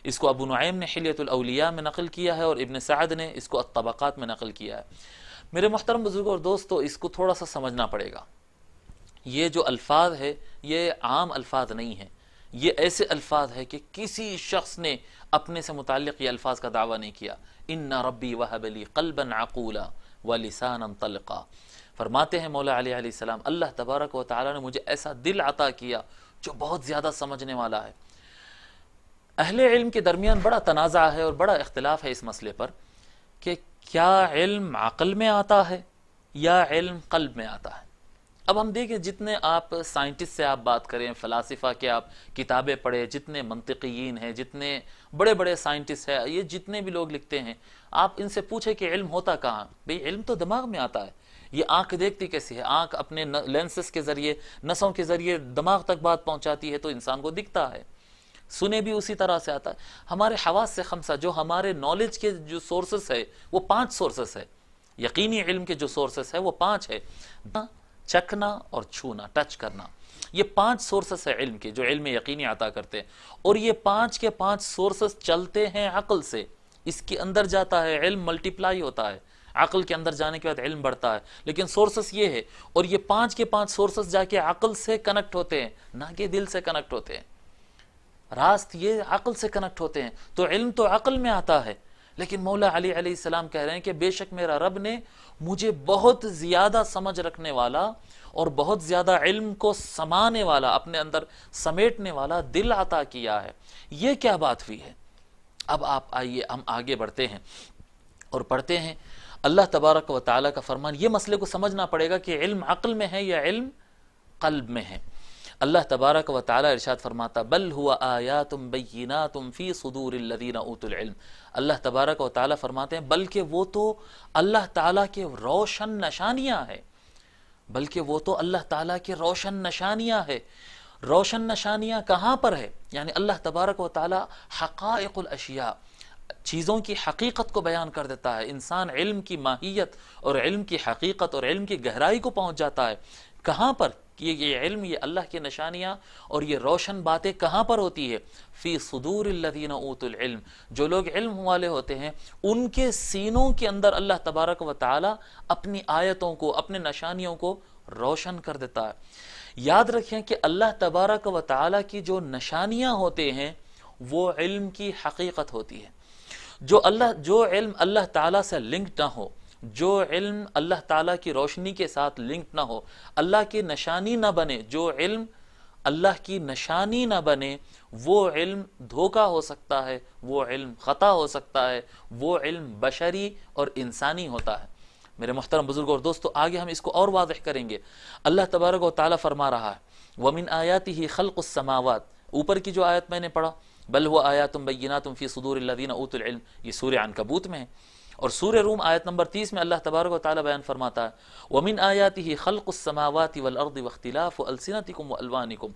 اس کو ابو نعیم نے حلیۃ الاولیاء میں نقل کیا ہے اور ابن سعد نے اس کو الطبقات میں نقل کیا ہے۔ میرے محترم بزرگوں اور دوستو، اس کو تھوڑا سا سمجھنا پڑے گا۔ یہ جو الفاظ ہے یہ عام الفاظ نہیں ہیں، یہ ایسے الفاظ ہے کہ کسی شخص نے اپنے سے متعلق یہ الفاظ کا دعویٰ نہیں کیا۔ ان ربی وہب لی قلبا عقولا ولسانا طلقا، فرماتے ہیں مولا علی علیہ السلام، اللہ تبارک و تعالی نے مجھے ایسا دل عطا کیا جو بہت زیادہ سمجھنے والا ہے۔ اہل علم کے درمیان بڑا تنازع ہے اور بڑا اختلاف ہے اس مسئلے پر کہ کیا علم عقل میں آتا ہے یا علم قلب میں آتا ہے۔ اب ہم دیکھیں، جتنے آپ سائنٹسٹ سے آپ بات کریں، فلاسفہ کے آپ کتابیں پڑھیں، جتنے منطقیین ہیں، جتنے بڑے بڑے سائنٹسٹ ہیں، یہ جتنے بھی لوگ لکھتے ہیں، آپ ان سے پوچھیں کہ علم ہوتا کہاں؟ بھئی علم تو دماغ میں آتا ہے۔ یہ آنکھ دیکھتی کیسی ہے؟ آنکھ اپنے لینسز کے ذریعے، نسوں کے ذریعے دماغ تک بات پہنچاتی ہے تو انسان کو دکھتا ہے۔ سنے بھی اسی طرح سے آتا ہے۔ ہمارے حواس سے خمسہ، جو ہمارے نالج کے جو سورسز ہے وہ 5 سورسز ہے، یقینی علم کے جو سورسز ہے وہ 5 ہے، چکھنا اور چھونا، ٹچ کرنا، یہ 5 سورسز ہے علم کے جو علم یقینی عطا کرتے ہیں، اور یہ 5 کے 5 سورسز چلتے ہیں عقل سے۔ اس کے اندر جاتا ہے علم، ملٹیپلائی ہوتا ہے، عقل کے اندر جانے کے بعد علم بڑھتا ہے، لیکن سورسز یہ ہے، اور یہ 5 کے 5 سورسز جا کے عقل سے کنیکٹ ہوتے ہیں، نہ کہ دل سے کنیکٹ ہوتے ہیں، راست یہ عقل سے کنیکٹ ہوتے ہیں۔ تو علم تو عقل میں آتا ہے، لیکن مولا علی علیہ السلام کہہ رہے ہیں کہ بے شک میرا رب نے مجھے بہت زیادہ سمجھ رکھنے والا اور بہت زیادہ علم کو سمانے والا، اپنے اندر سمیٹنے والا دل عطا کیا ہے۔ یہ کیا بات ہوئی ہے؟ اب آپ آئیے ہم آگے بڑھتے ہیں اور پڑھتے ہیں اللہ تبارک و تعالیٰ کا فرمان۔ یہ مسئلے کو سمجھنا پڑے گا کہ علم عقل میں ہے یا علم قلب میں ہے۔ اللہ تبارک و تعالیٰ ارشاد فرماتا بل ہوا آیات بینات فی صدور الذین اوتوا العلم، اللہ تبارک و تعالیٰ فرماتے ہیں بلکہ وہ تو اللہ تعالیٰ کے روشن نشانیاں ہیں، بلکہ وہ تو اللہ تعالیٰ کے روشن نشانیاں ہے۔ روشن نشانیاں کہاں پر ہے؟ یعنی اللہ تبارک و تعالیٰ حقائق الاشیاء، چیزوں کی حقیقت کو بیان کر دیتا ہے۔ انسان علم کی ماہیت اور علم کی حقیقت اور علم کی گہرائی کو پہنچ جاتا ہے۔ کہاں پر؟ یہ علم، یہ اللہ کی نشانیاں اور یہ روشن باتیں کہاں پر ہوتی ہے؟ فی صدور الذین اوتوا العلم، جو لوگ علم والے ہوتے ہیں ان کے سینوں کے اندر اللہ تبارک و تعالی اپنی آیتوں کو، اپنے نشانیوں کو روشن کر دیتا ہے۔ یاد رکھیں کہ اللہ تبارک و تعالی کی جو نشانیاں ہوتے ہیں وہ علم کی حقیقت ہوتی ہے۔ جو علم اللہ تعالیٰ سے لنک نہ ہو، جو علم اللہ تعالیٰ کی روشنی کے ساتھ لنک نہ ہو، اللہ کی نشانی نہ بنے، جو علم اللہ کی نشانی نہ بنے، وہ علم دھوکہ ہو سکتا ہے، وہ علم خطا ہو سکتا ہے، وہ علم بشری اور انسانی ہوتا ہے۔ میرے محترم بزرگوں اور دوستو، آگے ہم اس کو اور واضح کریں گے۔ اللہ تبارک و تعالیٰ فرما رہا ہے وَمِنْ آيَاتِهِ خَلْقُ السَّمَاوَاتِ، اوپر کی جو آیت میں نے پڑھا بل هو آیات بینات فی صدور الذین اوتوا العلم، یہ سورہ عنکبوت میں ہے، اور سورہ روم آیت نمبر 30 میں اللہ تبارک و تعالیٰ بیان فرماتا ہے وَمِنْ آیَاتِهِ خَلْقُ السَّمَاوَاتِ وَالْأَرْضِ وَاخْتِلَافُ أَلْسِنَتِكُمْ وَأَلْوَانِكُمْ،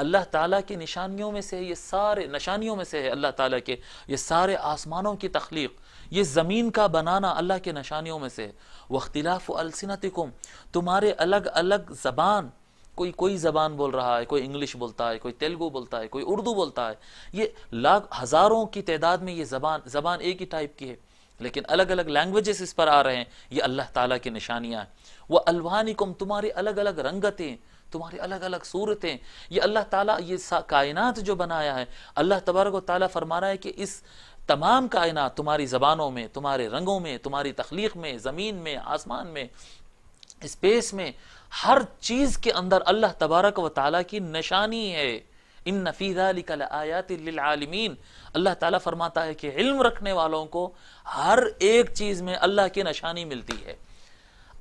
اللہ تعالیٰ کی نشانیوں میں سے، یہ سارے نشانیوں میں سے ہے اللہ تعالیٰ کے یہ سارے آسمانوں کی تخلیق، یہ زمین کا بنانا اللہ کے نشانیوں میں سے ہے۔ وَاخْتِلَافُ أَلْسِنَتِكُمْ، تمہارے الگ الگ زبان، کوئی زبان بول رہا ہے، کوئی انگلش بولتا ہے، کوئی تیلگو بولتا ہے، کوئی اردو بولتا ہے، یہ ہزاروں کی تعداد میں یہ زبان ایک ہی ٹائپ کی ہے، لیکن الگ الگ لینگویجز اس پر آ رہے ہیں، یہ اللہ تعالیٰ کی نشانیاں ہیں۔ وَأَلْوَانِكُمْ، تمہاری الگ الگ رنگتیں، تمہاری الگ الگ صورتیں، یہ اللہ تعالیٰ یہ کائنات جو بنایا ہے، اللہ تبارک و تعالیٰ فرما رہا ہے کہ اس تمام کائنات تمہاری زبانوں میں، تمہارے رنگوں میں، تمہاری تخلیق میں، زمین میں، آسمان میں، اسپیس میں، ہر چیز کے اندر اللہ تبارک و تعالیٰ کی نشانی ہے۔ ان فی ذلک لآیات للعالمین، اللہ تعالیٰ فرماتا ہے کہ علم رکھنے والوں کو ہر ایک چیز میں اللہ کی نشانی ملتی ہے۔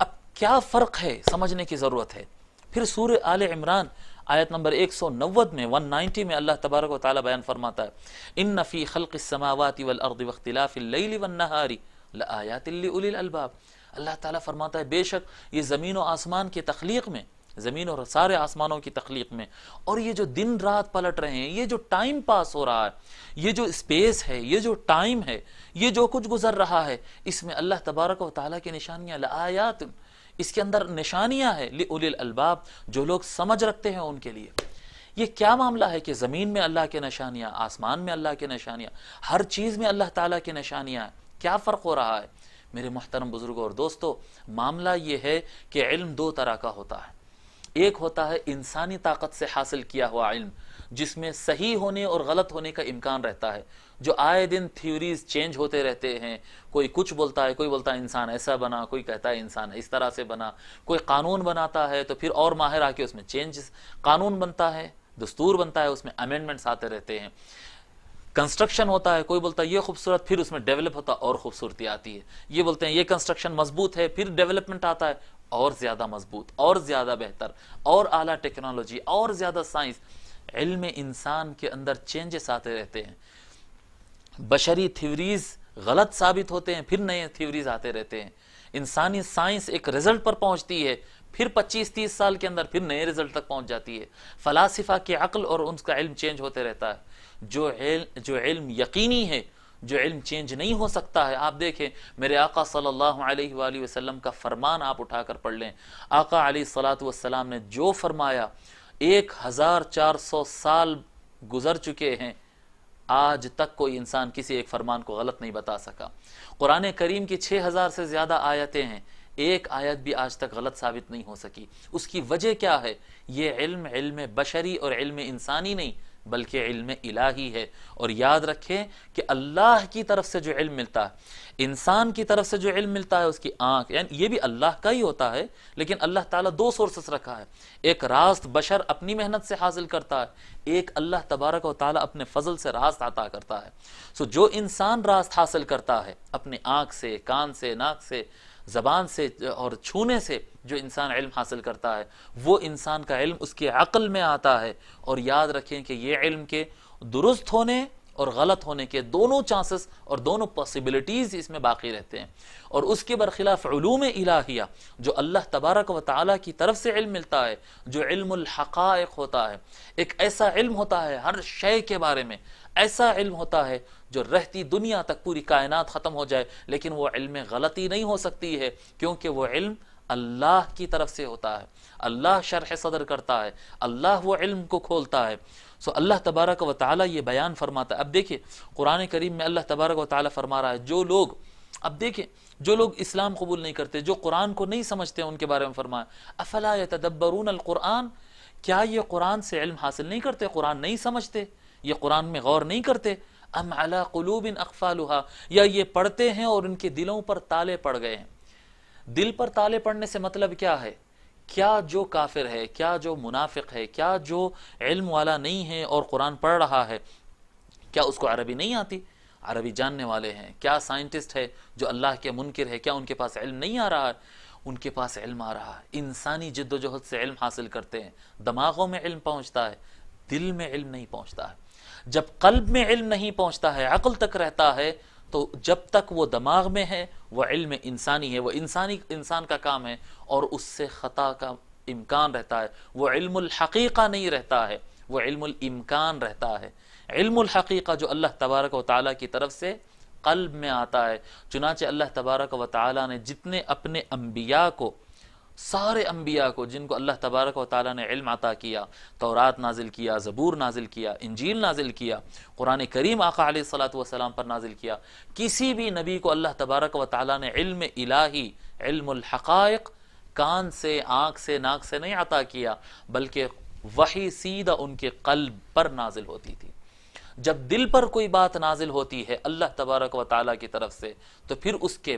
اب کیا فرق ہے سمجھنے کی ضرورت ہے۔ پھر سورہ آل عمران آیت نمبر 190 میں 190 میں اللہ تبارک و تعالی بیان فرماتا ہے ان فی خلق السماوات والارض واختلاف اللیل والنہار لآیات لأولی الالباب. اللہ تعالیٰ فرماتا ہے بے شک یہ زمین و آسمان کی تخلیق میں، زمین اور سارے آسمانوں کی تخلیق میں، اور یہ جو دن رات پلٹ رہے ہیں، یہ جو ٹائم پاس ہو رہا ہے، یہ جو اسپیس ہے، یہ جو ٹائم ہے، یہ جو کچھ گزر رہا ہے، اس میں اللہ تبارک و تعالیٰ کی نشانیاں، لآیات، اس کے اندر نشانیاں ہیں، لأولی الالباب، جو لوگ سمجھ رکھتے ہیں ان کے لیے. یہ کیا معاملہ ہے کہ زمین میں اللہ کے نشانیاں، آسمان میں اللہ کے نشانیاں، ہر چیز میں اللہ تعالیٰ کی نشانیاں ہیں. کیا فرق ہو رہا ہے؟ میرے محترم بزرگوں اور دوستو، معاملہ یہ ہے کہ علم دو طرح کا ہوتا ہے. ایک ہوتا ہے انسانی طاقت سے حاصل کیا ہوا علم، جس میں صحیح ہونے اور غلط ہونے کا امکان رہتا ہے، جو آئے دن تھیوریز چینج ہوتے رہتے ہیں. کوئی کچھ بولتا ہے، کوئی بولتا ہے انسان ایسا بنا، کوئی کہتا ہے انسان اس طرح سے بنا، کوئی قانون بناتا ہے تو پھر اور ماہر آ کے اس میں چینجز، قانون بنتا ہے، دستور بنتا ہے، اس میں امینڈمنٹس آتے رہتے ہیں. کنسٹرکشن ہوتا ہے، کوئی بولتا ہے یہ خوبصورت، پھر اس میں ڈیولپ ہوتا اور خوبصورتی آتی ہے. یہ بولتے ہیں یہ کنسٹرکشن مضبوط ہے، پھر ڈیولپمنٹ آتا ہے اور زیادہ مضبوط، اور زیادہ بہتر، اور اعلیٰ ٹیکنالوجی، اور زیادہ سائنس. علم انسان کے اندر چینجز آتے رہتے ہیں. بشری تھیوریز غلط ثابت ہوتے ہیں، پھر نئے تھیوریز آتے رہتے ہیں. انسانی سائنس ایک رزلٹ پر پہنچتی ہے، پھر 25-30 سال کے اندر پھر نئے رزلٹ تک پہنچ جاتی ہے. فلاسفہ کی عقل اور ان کا علم چینج ہوتے رہتا ہے. جو علم یقینی ہے، جو علم چینج نہیں ہو سکتا ہے. آپ دیکھیں میرے آقا صلی اللہ علیہ وآلہ وسلم کا فرمان آپ اٹھا کر پڑھ لیں. آقا علیہ الصلاۃ والسلام نے جو فرمایا، 1400 سال گزر چکے ہیں، آج تک کوئی انسان کسی ایک فرمان کو غلط نہیں بتا سکا. قرآن کریم کی 6000 سے زیادہ آیتیں ہیں، ایک آیت بھی آج تک غلط ثابت نہیں ہو سکی. اس کی وجہ کیا ہے؟ یہ علم بشری اور علم انسانی نہیں بلکہ علم الہی ہے. اور یاد رکھیں کہ اللہ کی طرف سے جو علم ملتا ہے، انسان کی طرف سے جو علم ملتا ہے، اس کی آنکھ، یعنی یہ بھی اللہ کا ہی ہوتا ہے، لیکن اللہ تعالیٰ دو سورسز رکھا ہے. ایک راست بشر اپنی محنت سے حاصل کرتا ہے، ایک اللہ تبارک و تعالیٰ اپنے فضل سے راست عطا کرتا ہے. جو انسان راست حاصل کرتا ہے اپنے آنکھ سے، کان سے، ناک سے، زبان سے اور چھونے سے، جو انسان علم حاصل کرتا ہے، وہ انسان کا علم اس کی عقل میں آتا ہے. اور یاد رکھیں کہ یہ علم کے درست ہونے اور غلط ہونے کے دونوں چانسز اور دونوں پاسبلٹیز اس میں باقی رہتے ہیں. اور اس کے برخلاف علوم الہیہ، جو اللہ تبارک و تعالیٰ کی طرف سے علم ملتا ہے، جو علم الحقائق ہوتا ہے، ایک ایسا علم ہوتا ہے ہر شے کے بارے میں، ایسا علم ہوتا ہے جو رہتی دنیا تک پوری کائنات ختم ہو جائے لیکن وہ علم غلطی نہیں ہو سکتی ہے، کیونکہ وہ علم اللہ کی طرف سے ہوتا ہے. اللہ شرح صدر کرتا ہے، اللہ وہ علم کو کھولتا ہے. اللہ تبارک و تعالیٰ یہ بیان فرماتا ہے. اب دیکھیں قرآن کریم میں اللہ تبارک و تعالیٰ فرما رہا ہے، جو لوگ، اب دیکھیں جو لوگ اسلام قبول نہیں کرتے، جو قرآن کو نہیں سمجھتے، ان کے بارے میں فرمایا افلا یتدبرون القرآن، کیا یہ قرآن سے علم حاصل نہیں کرتے، قرآن نہیں سمجھتے، یہ قرآن میں غور نہیں کرتے؟ ام علی قلوب اقفالها، یا یہ پڑھتے ہیں اور ان کے دلوں پر تالے پڑ گئے ہیں. دل پر تالے پڑنے سے مطلب کیا ہے؟ کیا جو کافر ہے، کیا جو منافق ہے، کیا جو علم والا نہیں ہے اور قرآن پڑھ رہا ہے، کیا اس کو عربی نہیں آتی؟ عربی جاننے والے ہیں. کیا سائنٹسٹ ہے جو اللہ کے منکر ہے، کیا ان کے پاس علم نہیں آ رہا ہے؟ ان کے پاس علم آ رہا ہے. انسانی جد و جہد سے علم حاصل کرتے ہیں، دماغوں میں علم پہنچتا ہے، دل میں علم نہیں پہنچتا ہے. جب قلب میں علم نہیں پہنچتا ہے، عقل تک رہتا ہے، تو جب تک وہ دماغ میں ہے وہ علم انسانی ہے، وہ انسان کا کام ہے، اور اس سے خطا کا امکان رہتا ہے. وہ علم الحقیقہ نہیں رہتا ہے، وہ علم الامکان رہتا ہے. علم الحقیقہ جو اللہ تبارک و تعالیٰ کی طرف سے قلب میں آتا ہے. چنانچہ اللہ تبارک و تعالیٰ نے جتنے اپنے انبیاء کو، سارے انبیاء کو جن کو اللہ تبارک و تعالیٰ نے علم عطا کیا، تورات نازل کیا، زبور نازل کیا، انجیل نازل کیا، قرآن کریم آقا علیہ الصلاۃ والسلام پر نازل کیا، کسی بھی نبی کو اللہ تبارک و تعالیٰ نے علم الہی، علم الحقائق کان سے، آنکھ سے، ناک سے نہیں عطا کیا، بلکہ وحی سیدھا ان کے قلب پر نازل ہوتی تھی. جب دل پر کوئی بات نازل ہوتی ہے اللہ تبارک و تعالیٰ کی طرف سے، تو پھر اس کے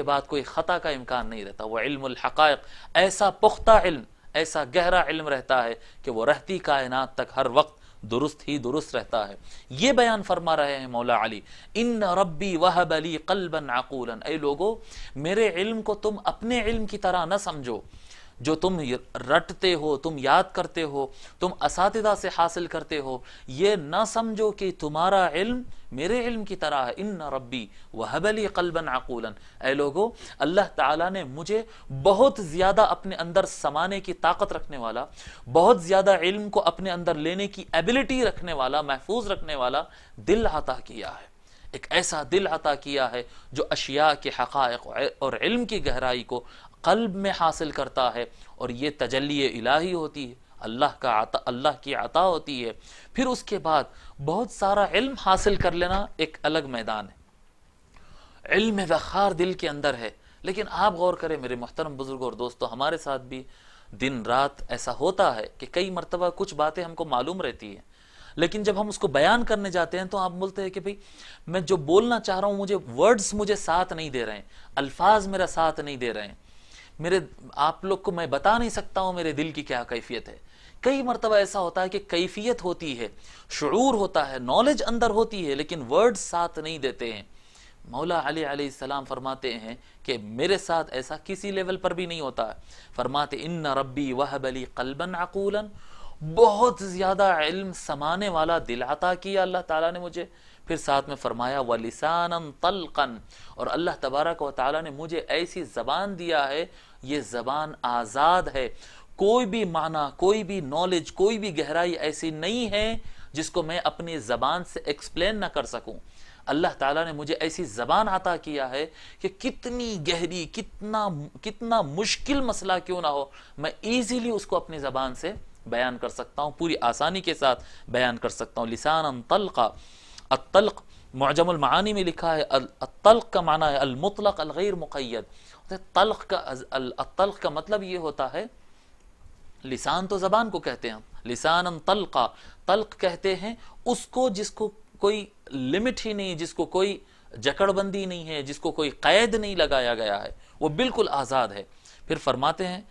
بعد کوئی خطا کا امکان نہیں رہتا. وہ علم الحقائق ایسا پختہ علم، ایسا گہرا علم رہتا ہے کہ وہ رہتی کائنات تک ہر وقت درست ہی درست رہتا ہے. یہ بیان فرما رہے ہیں مولا علی، ان ربی وہب لی قلبا عقولا، اے لوگو میرے علم کو تم اپنے علم کی طرح نہ سمجھو. جو تم رٹتے ہو، تم یاد کرتے ہو، تم اساتذہ سے حاصل کرتے ہو، یہ نہ سمجھو کہ تمہارا علم میرے علم کی طرح ہے۔ ان ربی وہب لی قلبا عقولا، اے لوگو اللہ تعالیٰ نے مجھے بہت زیادہ اپنے اندر سمانے کی طاقت رکھنے والا، بہت زیادہ علم کو اپنے اندر لینے کی ایبلٹی رکھنے والا، محفوظ رکھنے والا دل عطا کیا ہے۔ ایک ایسا دل عطا کیا ہے جو اشیاء کے حقائق اور علم کی گہرائی کو قلب میں حاصل کرتا ہے، اور یہ تجلی الہی ہوتی ہے، اللہ کی عطا ہوتی ہے۔ پھر اس کے بعد بہت سارا علم حاصل کر لینا ایک الگ میدان ہے، علم وقار دل کے اندر ہے۔ لیکن آپ غور کریں میرے محترم بزرگوں اور دوستو، ہمارے ساتھ بھی دن رات ایسا ہوتا ہے کہ کئی مرتبہ کچھ باتیں ہم کو معلوم رہتی ہیں، لیکن جب ہم اس کو بیان کرنے جاتے ہیں تو آپ بولتے ہیں کہ بھئی میں جو بولنا چاہ رہا ہوں مجھے ورڈز مجھے ساتھ نہیں دے رہے ہیں، الفاظ میرا ساتھ نہیں دے رہے ہیں، آپ لوگ کو میں بتا نہیں سکتا ہوں میرے دل کی کیا کیفیت ہے۔ کئی مرتبہ ایسا ہوتا ہے کہ کیفیت ہوتی ہے، شعور ہوتا ہے، نالج اندر ہوتی ہے، لیکن ورڈز ساتھ نہیں دیتے ہیں۔ مولا علی علیہ السلام فرماتے ہیں کہ میرے ساتھ ایسا کسی لیول پر بھی نہیں ہوتا ہے۔ فرماتے ان ربی وہب لی قلبا عقولا، بہت زیادہ علم سمانے والا دل عطا کیا اللہ تعالیٰ نے مجھے۔ پھر ساتھ میں فرمایا وَلِسَانًا طَلْقًا، اور اللہ تبارک و تعالیٰ نے مجھے ایسی زبان دیا ہے، یہ زبان آزاد ہے، کوئی بھی معنی، کوئی بھی نالج، کوئی بھی گہرائی ایسی نہیں ہے جس کو میں اپنی زبان سے ایکسپلین نہ کر سکوں۔ اللہ تعالیٰ نے مجھے ایسی زبان عطا کیا ہے کہ کتنی گہری، کتنا مشکل مسئلہ کیوں نہ ہو، میں ایزیلی اس کو اپنی زبان سے بیان کر سکتا ہوں، پوری آسانی کے ساتھ بیان کر سکتا ہوں۔ لسانا طلقا، الطلق معجم المعانی میں لکھا ہے الطلق کا معنی ہے المطلق الغیر مقید۔ الطلق کا مطلب یہ ہوتا ہے، لسان تو زبان کو کہتے ہیں، لسانا طلقا، طلق کہتے ہیں اس کو جس کو کوئی لمٹ ہی نہیں، جس کو کوئی جکڑ بندی نہیں ہے، جس کو کوئی قید نہیں لگایا گیا ہے، وہ بالکل آزاد ہے۔ پھر فرماتے ہیں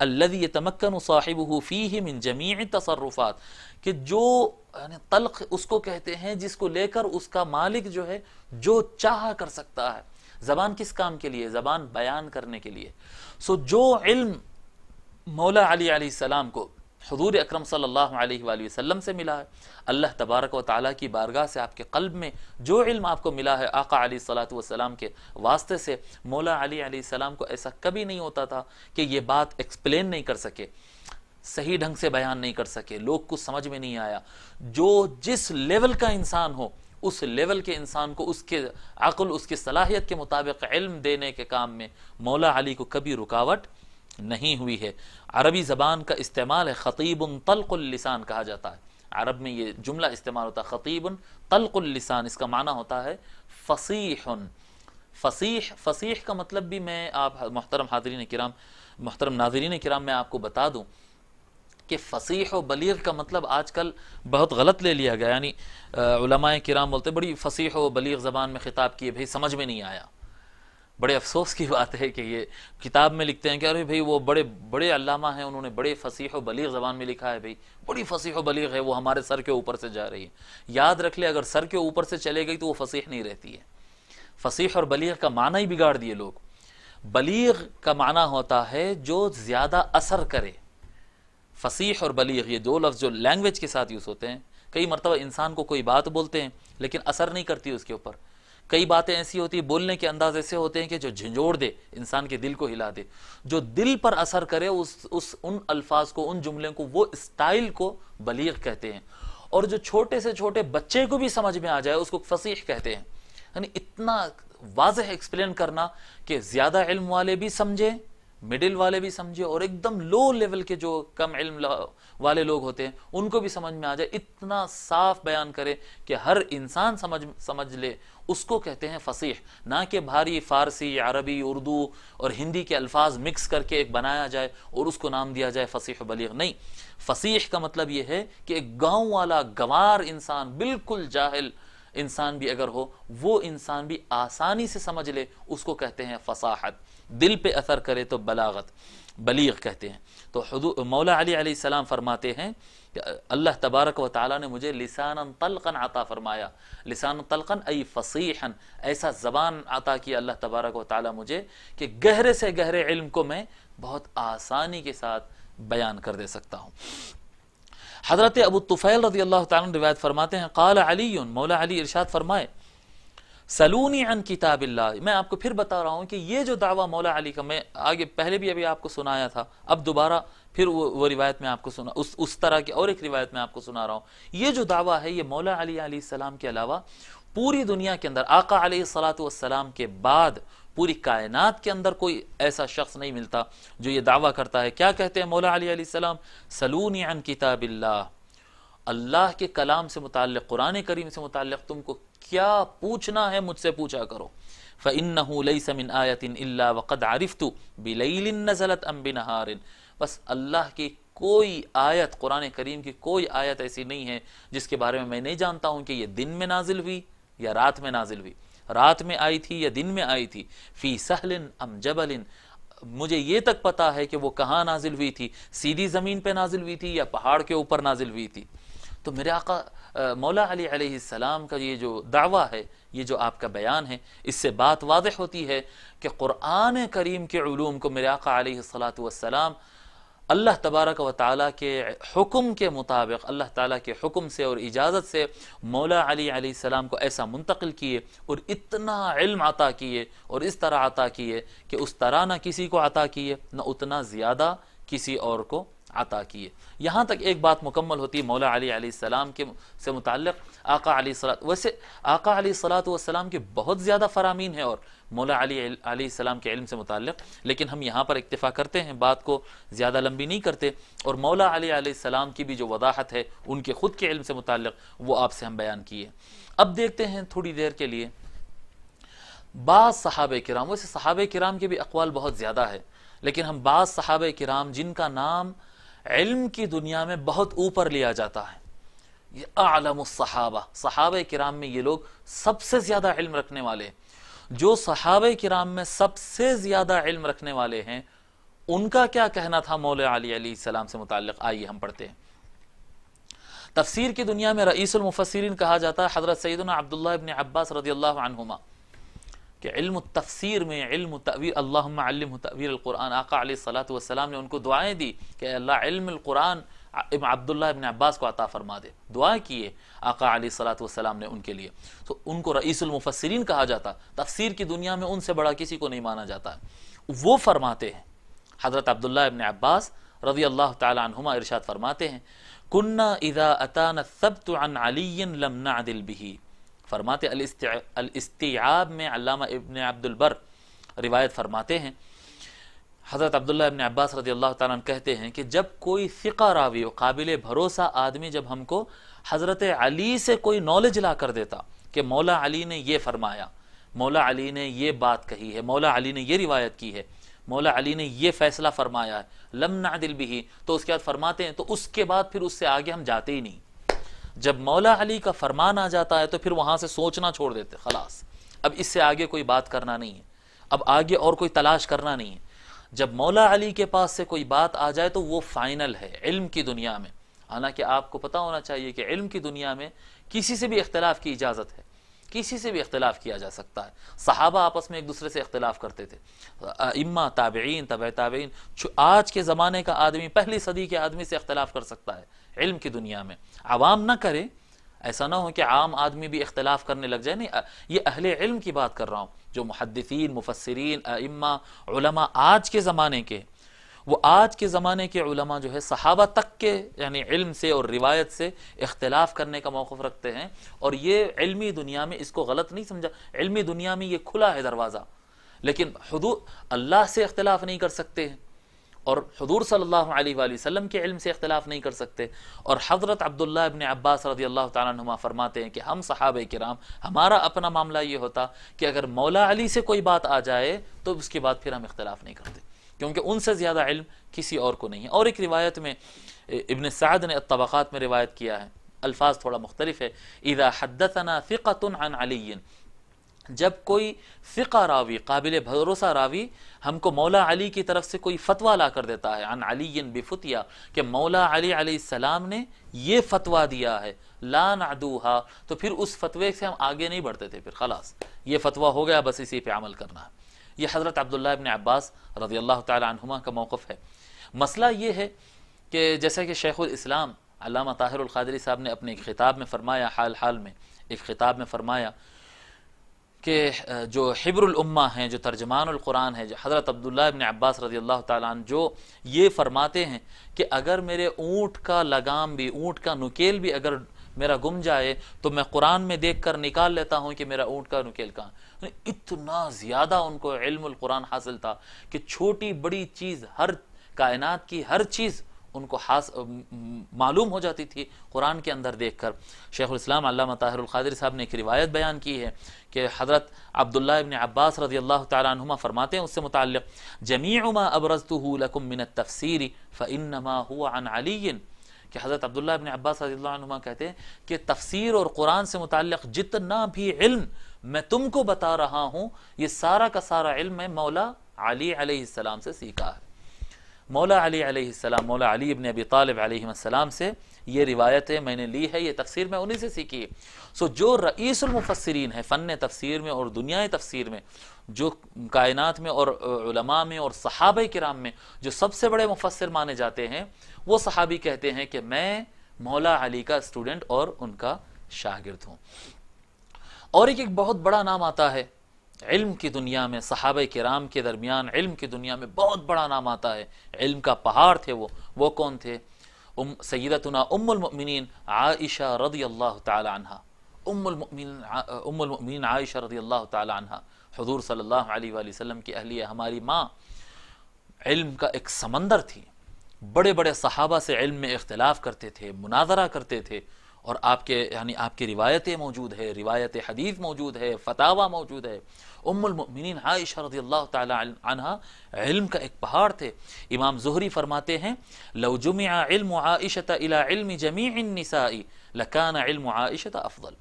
الذی یتمکن صاحبہ فیہ من جمیع تصرفات، کہ جو طلق اس کو کہتے ہیں جس کو لے کر اس کا مالک جو ہے جو چاہا کر سکتا ہے۔ زبان کس کام کے لیے؟ زبان بیان کرنے کے لیے۔ جو علم مولا علی علیہ السلام کو حضور اکرم صلی اللہ علیہ وآلہ وسلم سے ملا ہے، اللہ تبارک و تعالیٰ کی بارگاہ سے آپ کے قلب میں جو علم آپ کو ملا ہے آقا علیہ الصلوۃ والسلام کے واسطے سے، مولا علی علیہ السلام کو ایسا کبھی نہیں ہوتا تھا کہ یہ بات ایکسپلین نہیں کر سکے، صحیح ڈھنگ سے بیان نہیں کر سکے، لوگ کو سمجھ میں نہیں آیا۔ جو جس لیول کا انسان ہو اس لیول کے انسان کو اس کے عقل، اس کی صلاحیت کے مطابق علم دینے کے کام میں مولا علی کو کبھی رکاوٹ نہیں ہوئی ہے۔ عربی زبان کا استعمال ہے خطیب طلق اللسان کہا جاتا ہے، عرب میں یہ جملہ استعمال ہوتا ہے خطیب طلق اللسان، اس کا معنی ہوتا ہے فصیح۔ فصیح کا مطلب بھی میں آپ محترم ناظرین کرام میں آپ کو بتا دوں کہ فصیح و بلیغ کا مطلب آج کل بہت غلط لے لیا گیا، یعنی علماء کرام بولتے بڑی فصیح و بلیغ زبان میں خطاب کیے، بھئی سمجھ میں نہیں آیا۔ بڑے افسوس کی بات ہے کہ یہ کتاب میں لکھتے ہیں کہ ارے بھئی وہ بڑے علامہ ہیں، انہوں نے بڑے فصیح و بلیغ زبان میں لکھا ہے، بھئی بڑی فصیح و بلیغ ہے، وہ ہمارے سر کے اوپر سے جا رہی ہے۔ یاد رکھ لے اگر سر کے اوپر سے چلے گئی تو وہ فصیح نہیں رہتی ہے۔ فصیح اور بلیغ کا معنی ہی بگاڑ دیے لوگ۔ بلیغ کا معنی ہوتا ہے جو زیادہ اثر کرے۔ فصیح اور بلیغ یہ دو لفظ جو لینگویج کے ساتھ یوز ہوتے ہیں، کئی مرتبہ انسان کو کوئی بات بولتے ہیں لیکن اثر نہیں کرتی اس کے اوپر۔ کئی باتیں ایسی ہوتی ہیں، بولنے کے انداز ایسے ہوتے ہیں کہ جو جھنجھوڑ دے، انسان کے دل کو ہلا دے۔ جو دل پر اثر کرے ان الفاظ کو، ان جملے کو، وہ اسٹائل کو بلیغ کہتے ہیں۔ اور جو چھوٹے سے چھوٹے بچے کو بھی سمجھ میں آ جائے اس کو فصیح کہتے ہیں۔ یعنی اتنا واضح ایکسپلین کرنا کہ زیادہ علم والے بھی سمجھے، مڈل والے بھی سمجھے، اور ایک دم لو لیول کے جو کم علم والے لوگ ہوتے ہیں ان کو بھی سمجھ میں آ جائے، اتنا صاف بیان کرے کہ ہر انسان سمجھ لے، اس کو کہتے ہیں فصیح۔ نہ کہ بھاری فارسی، عربی، اردو اور ہندی کے الفاظ مکس کر کے ایک بنایا جائے اور اس کو نام دیا جائے فصیح و بلیغ، نہیں۔ فصیح کا مطلب یہ ہے کہ ایک گاؤں والا گنوار انسان، بالکل جاہل انسان بھی اگر ہو وہ انسان بھی آسانی سے سمجھ لے، اس کو کہتے ہیں فصاحت، دل پہ اثر کرے تو بلاغت، بلیغ کہتے ہیں۔ تو مولا علی علیہ السلام فرماتے ہیں کہ اللہ تبارک و تعالیٰ نے مجھے لسانا طلقا عطا فرمایا، لسان طلقا ای فصیحا، ایسا زبان عطا کیا اللہ تبارک و تعالیٰ مجھے کہ گہرے سے گہرے علم کو میں بہت آسانی کے ساتھ بیان کر دے سکتا ہوں۔ حضرت ابو طفیل رضی اللہ تعالیٰ عنہ روایت فرماتے ہیں قال علی، مولا علی ارشاد فرمائے سلونی عن کتاب اللہ، میں آپ کو پھر بتا رہا ہوں کہ یہ جو دعویٰ مولا علی کا، میں آگے پہلے بھی ابھی آپ کو سنایا تھا، اب دوبارہ پھر وہ روایت میں آپ کو سنا، اس طرح کی اور ایک روایت میں آپ کو سنا رہا ہوں۔ یہ جو دعویٰ ہے یہ مولا علی علیہ السلام کے علاوہ پوری دنیا کے اندر آقا علیہ الصلوۃ والسلام کے بعد پوری کائنات کے اندر کوئی ایسا شخص نہیں ملتا جو یہ دعویٰ کرتا ہے۔ کیا کہتے ہیں مولا علی علیہ السلام؟ سلونی عن کتاب اللہ، اللہ کے کلام سے متعلق، قرآن کریم سے متعلق تم کو کیا پوچھنا ہے مجھ سے پوچھا کرو۔ فَإِنَّهُ لَيْسَ مِنْ آيَةٍ إِلَّا وَقَدْ عَرِفْتُ بِلَيْلٍ نَزَلَتْ أَمْ بِنَهَارٍ، بس اللہ کی کوئی آیت، قرآن کریم کی کوئی آیت ایسی نہیں ہے جس کے بارے میں نہیں جانتا ہوں کہ یہ دن میں نازل ہوئی یا رات میں نازل ہوئی، رات میں آئی تھی یا دن میں آئی تھی، فی سہل ام جبل، مجھے یہ تک پتا ہے کہ وہ کہاں نازل ہوئی تھی، سیدھی زمین پہ نازل ہوئی تھی یا پہاڑ کے اوپر نازل ہوئی تھی۔ تو میرے آقا مولا علی علیہ السلام کا یہ جو دعویٰ ہے، یہ جو آپ کا بیان ہے، اس سے بات واضح ہوتی ہے کہ قرآن کریم کے علوم کو میرے آقا علیہ الصلاۃ والسلام اللہ تبارک و تعالیٰ کے حکم کے مطابق، اللہ تعالیٰ کے حکم سے اور اجازت سے مولا علی علیہ السلام کو ایسا منتقل کیے اور اتنا علم عطا کیے اور اس طرح عطا کیے کہ اس طرح نہ کسی کو عطا کیے نہ اتنا زیادہ کسی اور کو عطا کیے۔ یہاں تک ایک بات مکمل ہوتی ہے مولا علی علیہ السلام کے سے متعلق۔ آقا علیہ الصلوۃ، ویسے آقا علیہ الصلوۃ والسلام کے بہت زیادہ فرامین ہیں اور مولا علی علیہ السلام کے علم سے متعلق، لیکن ہم یہاں پر اکتفا کرتے ہیں، بات کو زیادہ لمبی نہیں کرتے، اور مولا علی علیہ السلام کی بھی جو وضاحت ہے ان کے خود کے علم سے متعلق وہ آپ سے ہم بیان کیے۔ اب دیکھتے ہیں تھوڑی دیر کے لیے بعض صحابہ کرام، ویسے صحابہ کرام کے بھی اقوال بہت زیادہ ہے، لیکن ہم بعض صحابہ کرام جن کا نام علم کی دنیا میں بہت اوپر لیا جاتا ہے، یہ اعلم الصحابہ، صحابہ کرام میں یہ لوگ سب سے زیادہ علم رکھنے والے، جو صحابہ کرام میں سب سے زیادہ علم رکھنے والے ہیں ان کا کیا کہنا تھا مولا علی علیہ السلام سے متعلق، آئیے ہم پڑھتے ہیں۔ تفسیر کی دنیا میں رئیس المفسرین کہا جاتا ہے حضرت سیدنا عبداللہ ابن عباس رضی اللہ عنہما، کہ علم التفسیر میں، علم تأویل، اللہم علمہ تأویل القرآن، آقا علیہ الصلوۃ والسلام نے ان کو دعائیں دی کہ اللہ علم القرآن عبداللہ ابن عباس کو عطا فرما دے، دعائیں کیے آقا علیہ الصلوۃ والسلام نے ان کے لیے، تو ان کو رئیس المفسرین کہا جاتا، تفسیر کی دنیا میں ان سے بڑا کسی کو نہیں مانا جاتا ہے۔ وہ فرماتے ہیں، حضرت عبداللہ ابن عباس رضی اللہ تعالی عنہما ارشاد فرماتے ہیں کننا اذا اتانا الثبت عن علی لم نعدل به، فرماتے الاستیعاب میں علامہ ابن عبد البر روایت فرماتے ہیں، حضرت عبداللہ ابن عباس رضی اللہ تعالیٰ عنہ کہتے ہیں کہ جب کوئی ثقہ راوی و قابل بھروسہ آدمی جب ہم کو حضرت علی سے کوئی نالج لا کر دیتا کہ مولا علی نے یہ فرمایا، مولا علی نے یہ بات کہی ہے، مولا علی نے یہ روایت کی ہے، مولا علی نے یہ فیصلہ فرمایا ہے، لم نعدل به، تو اس کے بعد فرماتے ہیں تو اس کے بعد پھر اس سے آگے ہم جاتے ہی نہیں۔ جب مولا علی کا فرمان آ جاتا ہے تو پھر وہاں سے سوچنا چھوڑ دیتے، خلاص اب اس سے آگے کوئی بات کرنا نہیں ہے، اب آگے اور کوئی تلاش کرنا نہیں ہے۔ جب مولا علی کے پاس سے کوئی بات آ جائے تو وہ فائنل ہے علم کی دنیا میں۔ حالانکہ آپ کو پتہ ہونا چاہیے کہ علم کی دنیا میں کسی سے بھی اختلاف کی اجازت ہے، کسی سے بھی اختلاف کیا جا سکتا ہے۔ صحابہ آپس میں ایک دوسرے سے اختلاف کرتے تھے، ائمہ، تابعین، تبع تابعین، آج کے زمانے کا آدمی پہلی صدی کے آدمی سے اختلاف کر سکتا ہے علم کی دنیا میں۔ عوام نہ کرے، ایسا نہ ہو کہ عام آدمی بھی اختلاف کرنے لگ جائے، نہیں، یہ اہل علم کی بات کر رہا ہوں، جو محدثین، مفسرین، ائمہ، علماء آج کے زمانے کے، وہ آج کے زمانے کے علماء جو ہے صحابہ تک کے یعنی علم سے اور روایت سے اختلاف کرنے کا موقف رکھتے ہیں، اور یہ علمی دنیا میں اس کو غلط نہیں سمجھا، علمی دنیا میں یہ کھلا ہے دروازہ، لیکن حضور اللہ سے اختلاف نہیں کر سکتے ہیں اور حضور صلی اللہ علیہ وآلہ وسلم کے علم سے اختلاف نہیں کر سکتے۔ اور حضرت عبداللہ ابن عباس رضی اللہ تعالیٰ عنہما فرماتے ہیں کہ ہم صحابہ کرام، ہمارا اپنا معاملہ یہ ہوتا کہ اگر مولا علی سے کوئی بات آ جائے تو اس کے بعد پھر ہم اختلاف نہیں کرتے، کیونکہ ان سے زیادہ علم کسی اور کو نہیں ہے۔ اور ایک روایت میں ابن سعد نے الطبقات میں روایت کیا ہے، الفاظ تھوڑا مختلف ہے. اذا حدثنا ثقۃ عن علی، جب کوئی ثقہ راوی، قابل بھروسہ راوی ہم کو مولا علی کی طرف سے کوئی فتویٰ لا کر دیتا ہے، عن علی بفتیا، کہ مولا علی علیہ السلام نے یہ فتویٰ دیا ہے، لا نعدوہا، تو پھر اس فتوے سے ہم آگے نہیں بڑھتے تھے، پھر خلاص یہ فتویٰ ہو گیا، بس اسی پہ عمل کرنا ہے. یہ حضرت عبداللہ ابن عباس رضی اللہ تعالی عنہما کا موقف ہے. مسئلہ یہ ہے کہ جیسے کہ شیخ الاسلام علامہ طاہر القادری صاحب نے اپنے ایک خطاب میں فرمایا، حال میں ایک خطاب میں فرمایا کہ جو حبر الامہ ہیں، جو ترجمان القرآن ہیں، جو حضرت عبداللہ ابن عباس رضی اللہ تعالیٰ عنہ، جو یہ فرماتے ہیں کہ اگر میرے اونٹ کا لگام بھی، اونٹ کا نکیل بھی اگر میرا گم جائے تو میں قرآن میں دیکھ کر نکال لیتا ہوں کہ میرا اونٹ کا نکیل کہاں. اتنا زیادہ ان کو علم القرآن حاصل تھا کہ چھوٹی بڑی چیز، ہر کائنات کی ہر چیز ان کو معلوم ہو جاتی تھی قرآن کے اندر دیکھ کر. شیخ الاسلام علامہ طاہر القادری صاحب نے ایک روایت بیان کی ہے کہ حضرت عبداللہ ابن عباس رضی اللہ تعالی عنہما فرماتے ہیں اس سے متعلق، جمیع ما ابرزته لکم من التفسیر فانما هو عن علی، کہ حضرت عبداللہ ابن عباس رضی اللہ عنہما کہتے ہیں کہ تفسیر اور قرآن سے متعلق جتنا بھی علم میں تم کو بتا رہا ہوں، یہ سارا کا سارا علم میں مولا علی علیہ السلام سے سیکھا ہے. مولا علی علیہ السلام، مولا علی ابن ابی طالب علیہ السلام سے یہ روایتیں میں نے لی ہے، یہ تفسیر میں انہی سے سیکھی ہے. جو رئیس المفسرین ہے فن تفسیر میں اور دنیا تفسیر میں، جو کائنات میں اور علماء میں اور صحابہ کرام میں جو سب سے بڑے مفسر مانے جاتے ہیں، وہ صحابی کہتے ہیں کہ میں مولا علی کا اسٹوڈنٹ اور ان کا شاگرد ہوں. اور ایک بہت بڑا نام آتا ہے علم کی دنیا میں، صحابہ کرام کے درمیان علم کی دنیا میں بہت بڑا نام آتا ہے، علم کا پہاڑ تھے وہ کون تھے؟ سیدتنا ام المؤمنین عائشہ رضی اللہ تعالی عنہ. ام المؤمنین عائشہ رضی اللہ تعالی عنہ حضور صلی اللہ علیہ وآلہ وسلم کی اہلیہ، ہماری ماں، علم کا ایک سمندر تھی. بڑے بڑے صحابہ سے علم میں اختلاف کرتے تھے، مناظرہ کرتے تھے، اور آپ کی روایتیں موجود ہے، روایت حدیث موجود ہے، فتاوی موجود ہے. ام المؤمنین عائشہ رضی اللہ تعالی عنہ علم کا ایک پہاڑ تھے. امام زہری فرماتے ہیں، لو جمع علم عائشہ الى علم جمیع النساء لکان علم عائشہ افضل.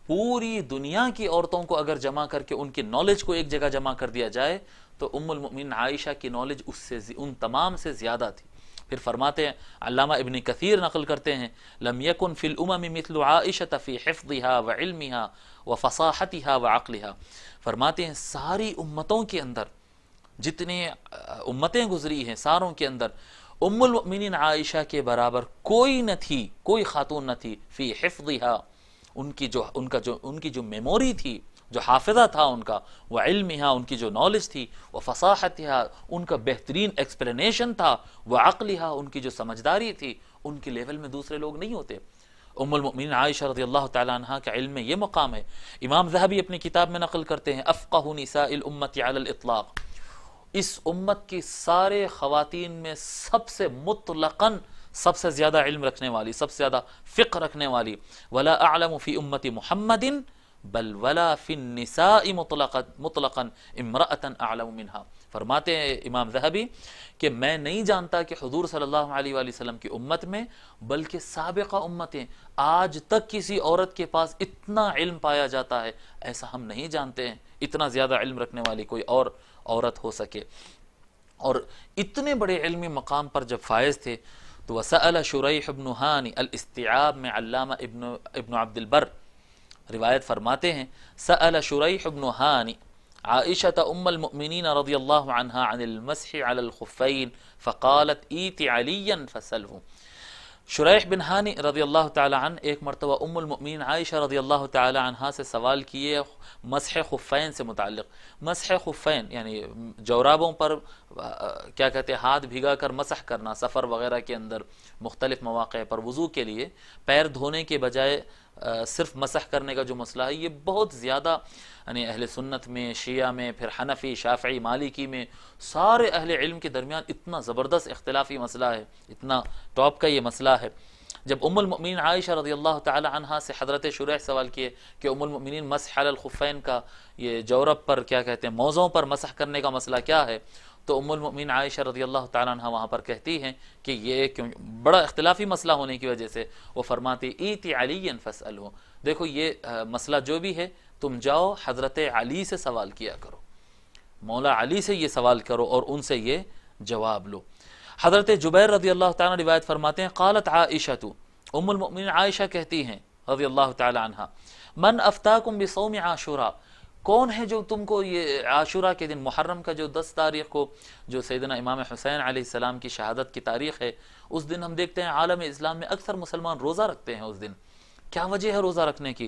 پوری دنیا کی عورتوں کو اگر جمع کر کے ان کی نالج کو ایک جگہ جمع کر دیا جائے تو ام المؤمنین عائشہ کی نالج اس سے ان تمام سے زیادہ تھی. پھر فرماتے ہیں، علامہ ابن کثیر نقل کرتے ہیں، لم یکن فی الامم مثل عائشہ فی حفظها وعلمها وفصاحتها وعقلها. فرماتے ہیں ساری امتوں کے اندر، جتنے امتیں گزری ہیں ساروں کے اندر، ام المؤمنین عائشہ کے برابر کوئی نہ تھی، کوئی خاتون نہ تھی. فی حفظها، ان کی جو میموری تھی، جو حافظہ تھا ان کا، وعلمها، ان کی جو نالج تھی، وفصاحتها، ان کا بہترین ایکسپلینیشن تھا، وعقلها، ان کی جو سمجھداری تھی، ان کے لیول میں دوسرے لوگ نہیں ہوتے. ام المؤمنین عائشہ رضی اللہ تعالی عنہا کا علم میں یہ مقام ہے. امام ذہبی اپنی کتاب میں نقل کرتے ہیں، افقہ نساء الامت علی الاطلاق، اس امت کی سارے خواتین میں سب سے مطلقاً سب سے زیادہ علم رکھنے والی، سب سے زیادہ فقہ رکھنے والی، ولا اعلم فی امت محمد بل ولا فی النساء مطلقا امرأة اعلم منها. فرماتے ہیں امام ذہبی کہ میں نہیں جانتا کہ حضور صلی اللہ علیہ وآلہ وسلم کی امت میں، بلکہ سابقہ امتیں، آج تک کسی عورت کے پاس اتنا علم پایا جاتا ہے، ایسا ہم نہیں جانتے ہیں اتنا زیادہ علم رکھنے والی کوئی اور عورت ہو سکے. اور اتنے بڑے علمی مقام پر جب فائز تھے تو وسأل شریح بن ہانی الاستیعاب میں علامہ ابن عبد البر روایت فرماتے ہیں، سأل شریح بن ہانی عائشة ام المؤمنین رضی اللہ عنہا عن المسح على الخفین فقالت ایت علیا فسلہ. شریح بن ہانی رضی اللہ تعالی عنہ ایک مرتبہ ام المؤمنین عائشہ رضی اللہ تعالی عنہا سے سوال کیے مسح خفین سے متعلق. مسح خفین یعنی جورابوں پر کیا کہتے ہیں، ہاتھ بھگا کر مسح کرنا، سفر وغیرہ کے اندر مختلف مواقع پر وضو کے لیے پیر دھونے کے بجائے صرف مسح کرنے کا جو مسئلہ ہے، یہ بہت زیادہ یعنی اہل سنت میں، شیعہ میں، پھر حنفی، شافعی، مالکی میں، سارے اہل علم کے درمیان اتنا زبردست اختلافی مسئلہ ہے، اتنا ٹاپ کا یہ مسئلہ ہے. جب ام المؤمنین عائشہ رضی اللہ تعالی عنہا سے حضرت شریح سوال کیے کہ ام المؤمنین مسح علی الخفین کا، یہ جورب پر کیا کہتے ہیں، موزوں پر مسح کرنے کا مسئلہ کیا ہے، تو ام المؤمنین عائشہ رضی اللہ تعالی عنہا وہاں پر کہتی ہیں کہ یہ کیوں بڑا اختلافی مسئلہ ہونے کی وجہ سے وہ فرماتی ایتی علی فاسألہ، دیکھو یہ مسئلہ جو بھی ہے تم جاؤ حضرت علی سے سوال کیا کرو، مولا علی سے یہ سوال کرو اور ان سے یہ جواب لو۔ حضرت جبیر رضی اللہ تعالیٰ روایت فرماتے ہیں قالت عائشہ، ام المؤمنین عائشہ کہتی ہیں رضی اللہ تعالی عنہا، من افتاکم بصوم عاشوراء، کون ہے جو تم کو یہ عاشوراء کے دن، محرم کا جو 10 تاریخ کو جو سیدنا امام حسین علیہ السلام کی شہادت کی تاریخ ہے، اس دن ہم دیکھتے ہیں عالم اسلام میں اکثر مسلمان روزہ رکھتے ہیں اس دن، کیا وجہ ہے روزہ رکھنے کی؟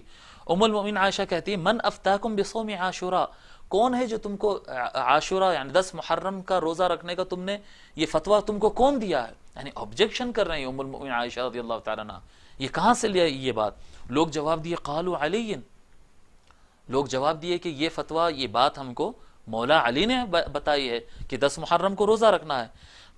ام المؤمنین عائشہ کہتی ہے من افتاکم بصوم عاشوراء، کون ہے جو تم کو عاشوراء یعنی 10 محرم کا روزہ رکھنے کا تم نے یہ فتویٰ تم کو کون دیا ہے؟ یعنی آبجیکشن کر رہے ہیں ام المؤمنین عائشہ رضی اللہ تعالیٰ عنہ، یہ کہاں سے لیا یہ بات؟ لوگ جواب دیے قالوا علی، لوگ جواب دیے کہ یہ فتویٰ یہ بات ہم کو مولا علی نے بتائی ہے کہ 10 محرم کو روزہ رکھنا ہے۔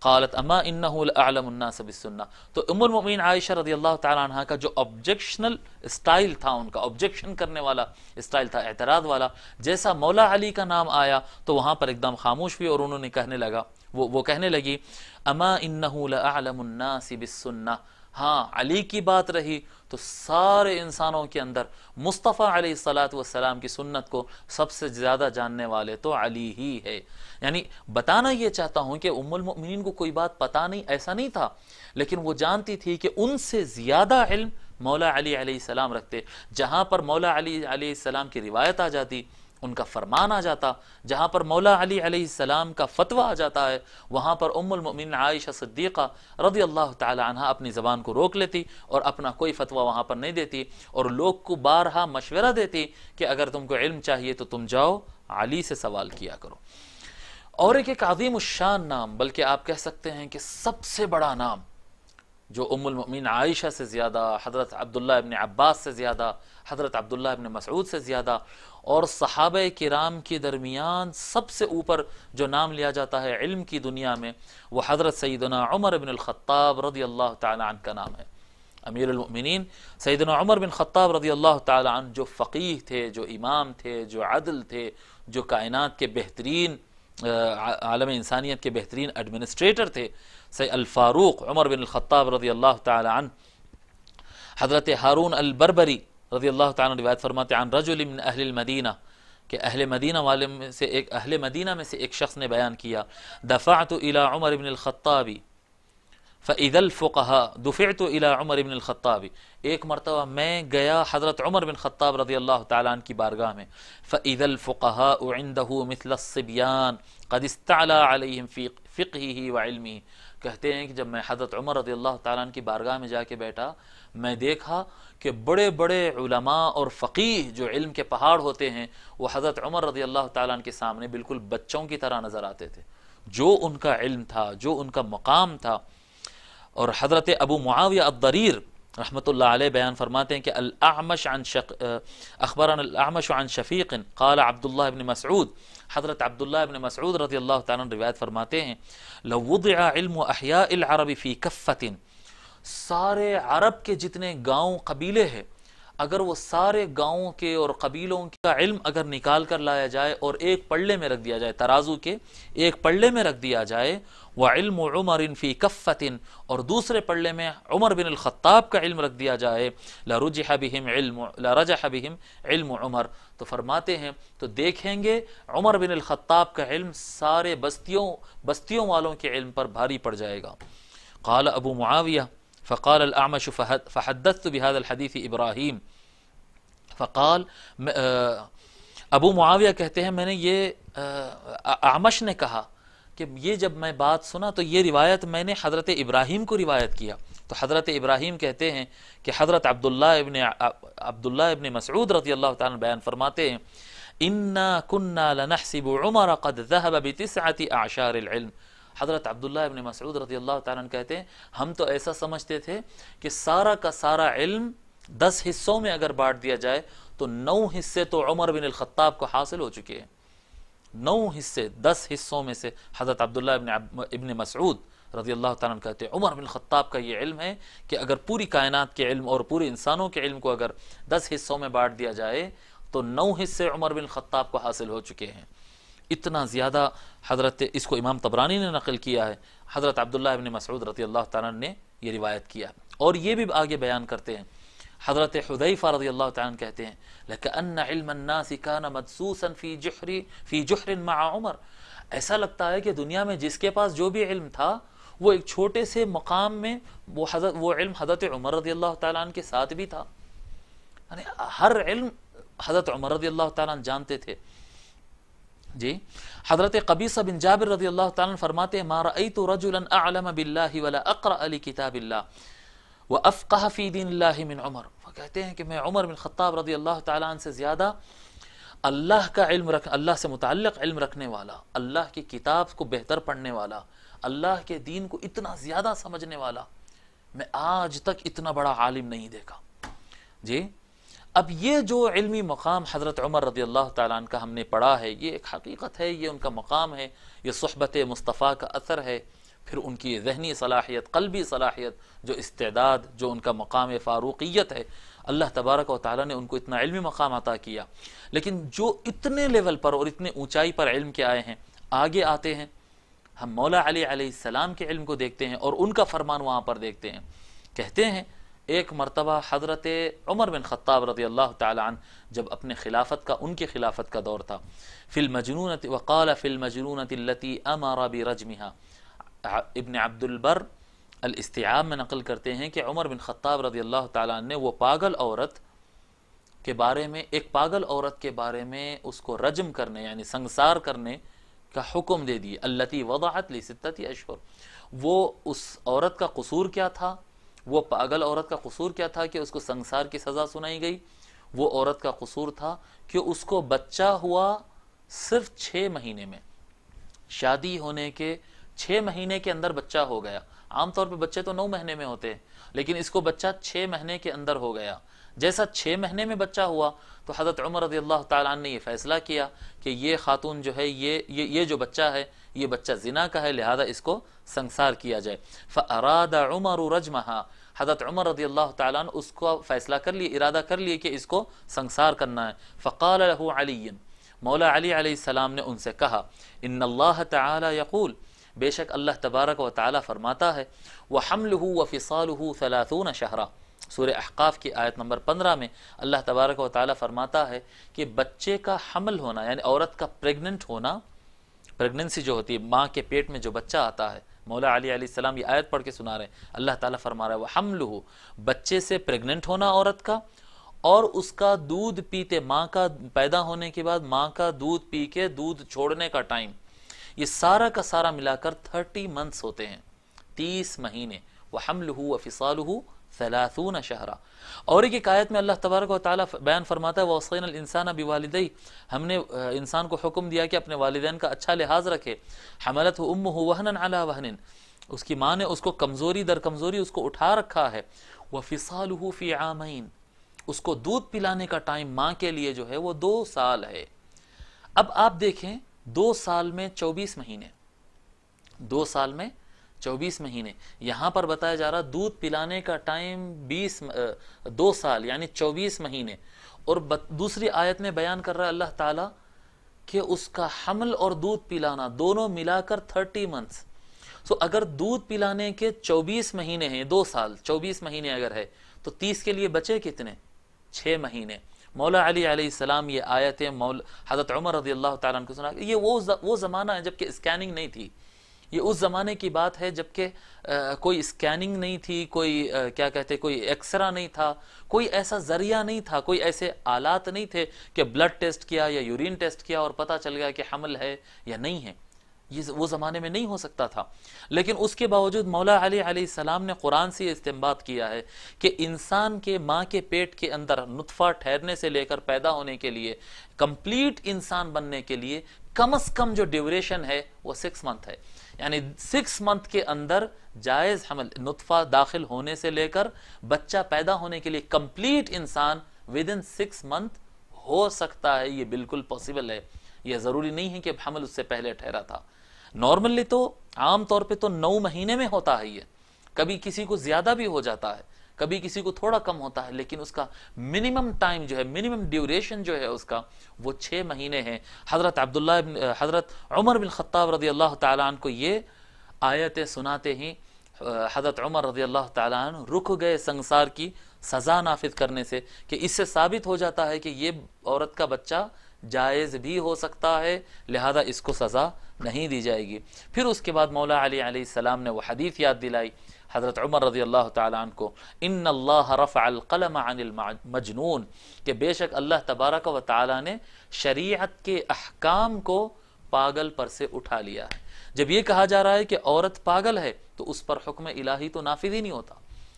قالت اما انہ لاعلم الناس بالسنہ، تو ام المؤمنین عائشہ رضی اللہ تعالیٰ عنہ کا جو آبجیکشنل اسٹائل تھا، ان کا آبجیکشن کرنے والا اسٹائل تھا، اعتراض والا، جیسا مولا علی کا نام آیا تو وہاں پر ایک دم خاموش ہوئی اور انہوں نے کہنے لگا، وہ کہنے لگی اما انہ لاعلم الناس بالسنہ، ہاں علی کی بات رہی تو سارے انسانوں کے اندر مصطفیٰ علیہ السلام کی سنت کو سب سے زیادہ جاننے والے تو علی ہی ہے۔ یعنی بتانا یہ چاہتا ہوں کہ ام المؤمنین کو کوئی بات پتہ نہیں ایسا نہیں تھا، لیکن وہ جانتی تھی کہ ان سے زیادہ علم مولا علی علیہ السلام رکھتے، جہاں پر مولا علی علیہ السلام کی روایت آ جاتی، ان کا فرمان آ جاتا، جہاں پر مولا علی علیہ السلام کا فتویٰ آ جاتا ہے، وہاں پر ام المؤمنین عائشہ صدیقہ رضی اللہ تعالی عنہ اپنی زبان کو روک لیتی اور اپنا کوئی فتویٰ وہاں پر نہیں دیتی، اور لوگ کو بارہا مشورہ دیتی کہ اگر تم کو علم چاہیے تو تم جاؤ علی سے سوال کیا کرو۔ اور ایک عظیم الشان نام، بلکہ آپ کہہ سکتے ہیں کہ سب سے بڑا نام، جو ام المؤمنین عائشہ سے زیادہ، حضرت عبداللہ ابن عباس سے زیادہ، حضرت عبداللہ ابن مسعود سے زیادہ، اور صحابہ کرام کے درمیان سب سے اوپر جو نام لیا جاتا ہے علم کی دنیا میں، وہ حضرت سیدنا عمر بن الخطاب رضی اللہ تعالی عنہ کا نام ہے۔ امیر المؤمنین سیدنا عمر بن خطاب رضی اللہ تعالی عنہ جو فقیہ تھے، جو امام تھے، جو عدل تھے، جو کائنات کے بہترین، عالم انسانیت کے بہترین ایڈمنسٹریٹر تھے، الفاروق عمر بن الخطاب رضی اللہ تعالی عنہ۔ حضرت ہارون البربری رضی اللہ تعالی عنہ روایت فرماتے عن رجل من اہل المدینہ، کہ اہل مدینہ والے میں سے ایک شخص نے بیان کیا، دفعت الى عمر بن الخطاب فاذا الفقهاء، دفعت الى عمر بن الخطاب، ایک مرتبہ میں گیا حضرت عمر بن خطاب رضی اللہ تعالی عنہ کی بارگاہ میں، فاذا الفقهاء عنده مثل الصبيان قد استعلى عليهم في فقهه وعلمه، کہتے ہیں کہ جب میں حضرت عمر رضی اللہ تعالیٰ عنہ کی بارگاہ میں جا کے بیٹھا، میں دیکھا کہ بڑے بڑے علماء اور فقیہ جو علم کے پہاڑ ہوتے ہیں، وہ حضرت عمر رضی اللہ تعالیٰ عنہ کے سامنے بالکل بچوں کی طرح نظر آتے تھے، جو ان کا علم تھا، جو ان کا مقام تھا۔ اور حضرت ابو معاویہ الضریر رحمۃ اللہ علیہ بیان فرماتے ہیں کہ اخبرنا الاعمش عن شفیق قال عبداللہ ابن مسعود، حضرت عبداللہ ابن مسعود رضی اللہ تعالیٰ عنہ روایت فرماتے ہیں لو وضع علم احیاء العرب فی کفۃ، سارے عرب کے جتنے گاؤں قبیلے ہیں، اگر وہ سارے گاؤں کے اور قبیلوں کا علم اگر نکال کر لایا جائے اور ایک پلڑے میں رکھ دیا جائے، ترازو کے ایک پلڑے میں رکھ دیا جائے، وعلم عمر فی کفۃ، اور دوسرے پلڑے میں عمر بن الخطاب کا علم رکھ دیا جائے، لرجح بہم علم عمر، تو فرماتے ہیں تو دیکھیں گے عمر بن الخطاب کا علم سارے بستیوں والوں کے علم پر بھاری پڑ جائے گا۔ قال ابو معاویہ فقال الاعمش فحدثت بهذا الحديث ابراہیم، فقال ابو معاویہ کہتے ہیں میں نے یہ اعمش نے کہا کہ یہ جب میں بات سنا تو یہ روایت میں نے حضرت ابراہیم کو روایت کیا، تو حضرت ابراہیم کہتے ہیں کہ حضرت عبداللہ ابن مسعود رضی اللہ تعالیٰ بیان فرماتے ہیں انا كنا لنحسب عمر قد ذهب بتسعة اعشار العلم، حضرت عبداللہ ابن مسعود رضی اللہ تعالیٰ عنہ کہتے ہیں ہم تو ایسا سمجھتے تھے کہ سارا کا سارا علم 10 حصوں میں اگر بانٹ دیا جائے تو 9 حصے تو عمر بن الخطاب کو حاصل ہو چکے ہیں، 9 حصے 10 حصوں میں سے حضرت عبداللہ ابن مسعود رضی اللہ تعالیٰ عنہ کہتے ہیں عمر بن خطاب کا یہ علم ہے کہ اگر پوری کائنات کے علم اور پورے انسانوں کے علم کو اگر 10 حصوں میں بانٹ دیا جائے تو 9 حصے عمر بن خطاب کو حاصل ہو چکے ہیں. اتنا زیادہ حضرت، اس کو امام طبرانی نے نقل کیا ہے، حضرت عبداللہ ابن مسعود رضی اللہ تعالیٰ نے یہ روایت کیا. اور یہ بھی آگے بیان کرتے ہیں، حضرت حذیفہ رضی اللہ تعالیٰ عنہ کہتے ہیں لَكَأَنَّ عِلْمَ النَّاسِ كَانَ مَدْسُوسًا فِي جُحْرٍ مَعَ عمر. ایسا لگتا ہے کہ دنیا میں جس کے پاس جو بھی علم تھا وہ ایک چھوٹے سے مقام میں وہ علم حضرت عمر رضی اللہ تعالیٰ عنہ کے ساتھ بھی تھا. یعنی ہر علم حضرت عمر رضی اللہ تعالیٰ عنہ جانتے تھے. جی حضرت قبیصہ بن جابر رضی اللہ تعالیٰ عنہ فرماتے ہیں ما رأیت رجلا اعلم باللہ ولا اقرأ لکتاب اللہ وافقہ فی دین اللہ من عمر. وہ کہتے ہیں کہ میں عمر بن خطاب رضی اللہ تعالیٰ عنہ سے زیادہ اللہ کا علم اللہ سے متعلق علم رکھنے والا، اللہ کی کتاب کو بہتر پڑھنے والا، اللہ کے دین کو اتنا زیادہ سمجھنے والا میں آج تک اتنا بڑا عالم نہیں دیکھا. جی اب یہ جو علمی مقام حضرت عمر رضی اللہ تعالیٰ عنہ کا ہم نے پڑھا ہے، یہ ایک حقیقت ہے، یہ ان کا مقام ہے، یہ صحبت مصطفیٰ کا اثر ہے. پھر ان کی ذہنی صلاحیت، قلبی صلاحیت، جو استعداد، جو ان کا مقام فاروقیت ہے، اللہ تبارک و تعالیٰ نے ان کو اتنا علمی مقام عطا کیا. لیکن جو اتنے لیول پر اور اتنے اونچائی پر علم کے آئے ہیں، آگے آتے ہیں ہم مولا علی علیہ السلام کے علم کو دیکھتے ہیں اور ان کا فرمان وہاں پر دیکھتے ہیں. کہتے ہیں ایک مرتبہ حضرت عمر بن خطاب رضی اللہ تعالی عنہ جب اپنے خلافت کا، ان کی خلافت کا دور تھا، فی المجنونۃ وقال فی المجنونۃ التي امر برجمها، ابن عبد البر الاستیعاب میں نقل کرتے ہیں کہ عمر بن خطاب رضی اللہ تعالیٰ عنہ نے وہ پاگل عورت کے بارے میں، ایک پاگل عورت کے بارے میں اس کو رجم کرنے یعنی سنگسار کرنے کا حکم دے دیے. التی وضعت لستۃ اشہر. وہ اس عورت کا قصور کیا تھا؟ وہ پاگل عورت کا قصور کیا تھا کہ اس کو سنگسار کی سزا سنائی گئی؟ وہ عورت کا قصور تھا کہ اس کو بچہ ہوا صرف 6 مہینے میں، شادی ہونے کے 6 مہینے کے اندر بچہ ہو گیا. عام طور پہ بچے تو 9 مہینے میں ہوتے ہیں، لیکن اس کو بچہ 6 مہینے کے اندر ہو گیا. جیسا 6 مہینے میں بچہ ہوا تو حضرت عمر رضی اللہ تعالیٰ عنہ نے یہ فیصلہ کیا کہ یہ خاتون جو ہے، یہ جو بچہ ہے یہ بچہ زنا کا ہے، لہذا اس کو سنگسار کیا جائے. فاراد عمر رجمها. حضرت عمر رضی اللہ تعالیٰ عنہ اس کو فیصلہ کر لیے، ارادہ کر لیے کہ اس کو سنگسار کرنا ہے. فقال له علی، مولا علی علیہ السلام نے ان سے کہا ان اللہ تعالی یقول، بے شک اللہ تبارک و تعالی فرماتا ہے وحملہ وفصالہ 30 شہرا. سورہ احقاف کی آیت نمبر 15 میں اللہ تبارک و تعالی فرماتا ہے کہ بچے کا حمل ہونا یعنی عورت کا پریگننٹ ہونا، پریگننسی جو ہوتی ہے، ماں کے پیٹ میں جو بچہ آتا ہے، مولا علی علیہ السلام یہ آیت پڑھ کے سنا رہے ہیں. اللہ تعالیٰ فرما رہا ہے وحملہ، بچے سے پریگننٹ ہونا عورت کا، اور اس کا دودھ پیتے، ماں کا پیدا ہونے کے بعد ماں کا دودھ پی کے دودھ چھوڑنے کا ٹائم، یہ سارا کا سارا ملا کر 30 منتھس ہوتے ہیں، 30 مہینے. وحملہ وفصالہ 30 شہرا. اور ایک آیت میں اللہ تبارک و تعالیٰ بیان فرماتا ہے وَوَصَّيْنَا الْإِنسَانَ بِوَالِدَيْهِ، ہم نے انسان کو حکم دیا کہ اپنے والدین کا اچھا لحاظ رکھے. حملتہ امہ وہنا علی وہن، اس کی ماں نے اس کو کمزوری در کمزوری اس کو اٹھا رکھا ہے. وفصالہ فی عامین، اس کو دودھ پلانے کا ٹائم ماں کے لیے جو ہے وہ 2 سال ہے. اب آپ دیکھیں 2 سال میں 24 مہینے، 2 سال میں 24 مہینے، یہاں پر بتایا جا رہا دودھ پلانے کا ٹائم 2 سال یعنی 24 مہینے. اور دوسری آیت میں بیان کر رہا ہے اللہ تعالیٰ کہ اس کا حمل اور دودھ پلانا دونوں ملا کر 30 منتھس. سو اگر دودھ پلانے کے 24 مہینے ہیں، 2 سال 24 مہینے اگر ہے تو 30 کے لیے بچے کتنے؟ 6 مہینے. مولا علی علیہ السلام یہ آیتیں حضرت عمر رضی اللہ تعالیٰ عنہ کو سنا. یہ وہ زمانہ ہے جب کہ اسکیننگ نہیں تھی. یہ اس زمانے کی بات ہے جب کہ کوئی اسکیننگ نہیں تھی، کوئی کیا کہتے کوئی ایکسرا نہیں تھا، کوئی ایسا ذریعہ نہیں تھا، کوئی ایسے آلات نہیں تھے کہ بلڈ ٹیسٹ کیا یا یورین ٹیسٹ کیا اور پتہ چل گیا کہ حمل ہے یا نہیں ہے. یہ وہ زمانے میں نہیں ہو سکتا تھا. لیکن اس کے باوجود مولا علی علیہ السلام نے قرآن سے یہ استنباط کیا ہے کہ انسان کے ماں کے پیٹ کے اندر نطفہ ٹھہرنے سے لے کر پیدا ہونے کے لیے، کمپلیٹ انسان بننے کے لیے کم از کم جو ڈیوریشن ہے وہ 6 منتھ ہے. یعنی 6 منتھ کے اندر جائز حمل، نطفہ داخل ہونے سے لے کر بچہ پیدا ہونے کے لیے کمپلیٹ انسان ودن 6 منتھ ہو سکتا ہے. یہ بالکل پاسبل ہے. یہ ضروری نہیں ہے کہ حمل اس سے پہلے ٹھہرا تھا. نارملی تو عام طور پہ تو 9 مہینے میں ہوتا ہے یہ، کبھی کسی کو زیادہ بھی ہو جاتا ہے، کبھی کسی کو تھوڑا کم ہوتا ہے، لیکن اس کا منیمم ٹائم جو ہے، منیمم ڈیوریشن جو ہے اس کا، وہ 6 مہینے ہیں۔ حضرت عمر بن خطاب رضی اللہ تعالیٰ عنہ کو یہ آیتیں سناتے ہی حضرت عمر رضی اللہ تعالیٰ عنہ رک گئے سنگسار کی سزا نافذ کرنے سے، کہ اس سے ثابت ہو جاتا ہے کہ یہ عورت کا بچہ جائز بھی ہو سکتا ہے، لہذا اس کو سزا نہیں دی جائے گی۔ پھر اس کے بعد مولا علی علیہ السلام نے وہ حدیث یاد دلائی حضرت عمر رضی اللہ تعالیٰ عنہ کو، ان اللہ رفع القلم عن المجنون، کہ بے شک اللہ تبارک و تعالیٰ نے شریعت کے احکام کو پاگل پر سے اٹھا لیا ہے۔ جب یہ کہا جا رہا ہے کہ عورت پاگل ہے تو اس پر حکم الہی تو نافذ ہی نہیں ہوتا،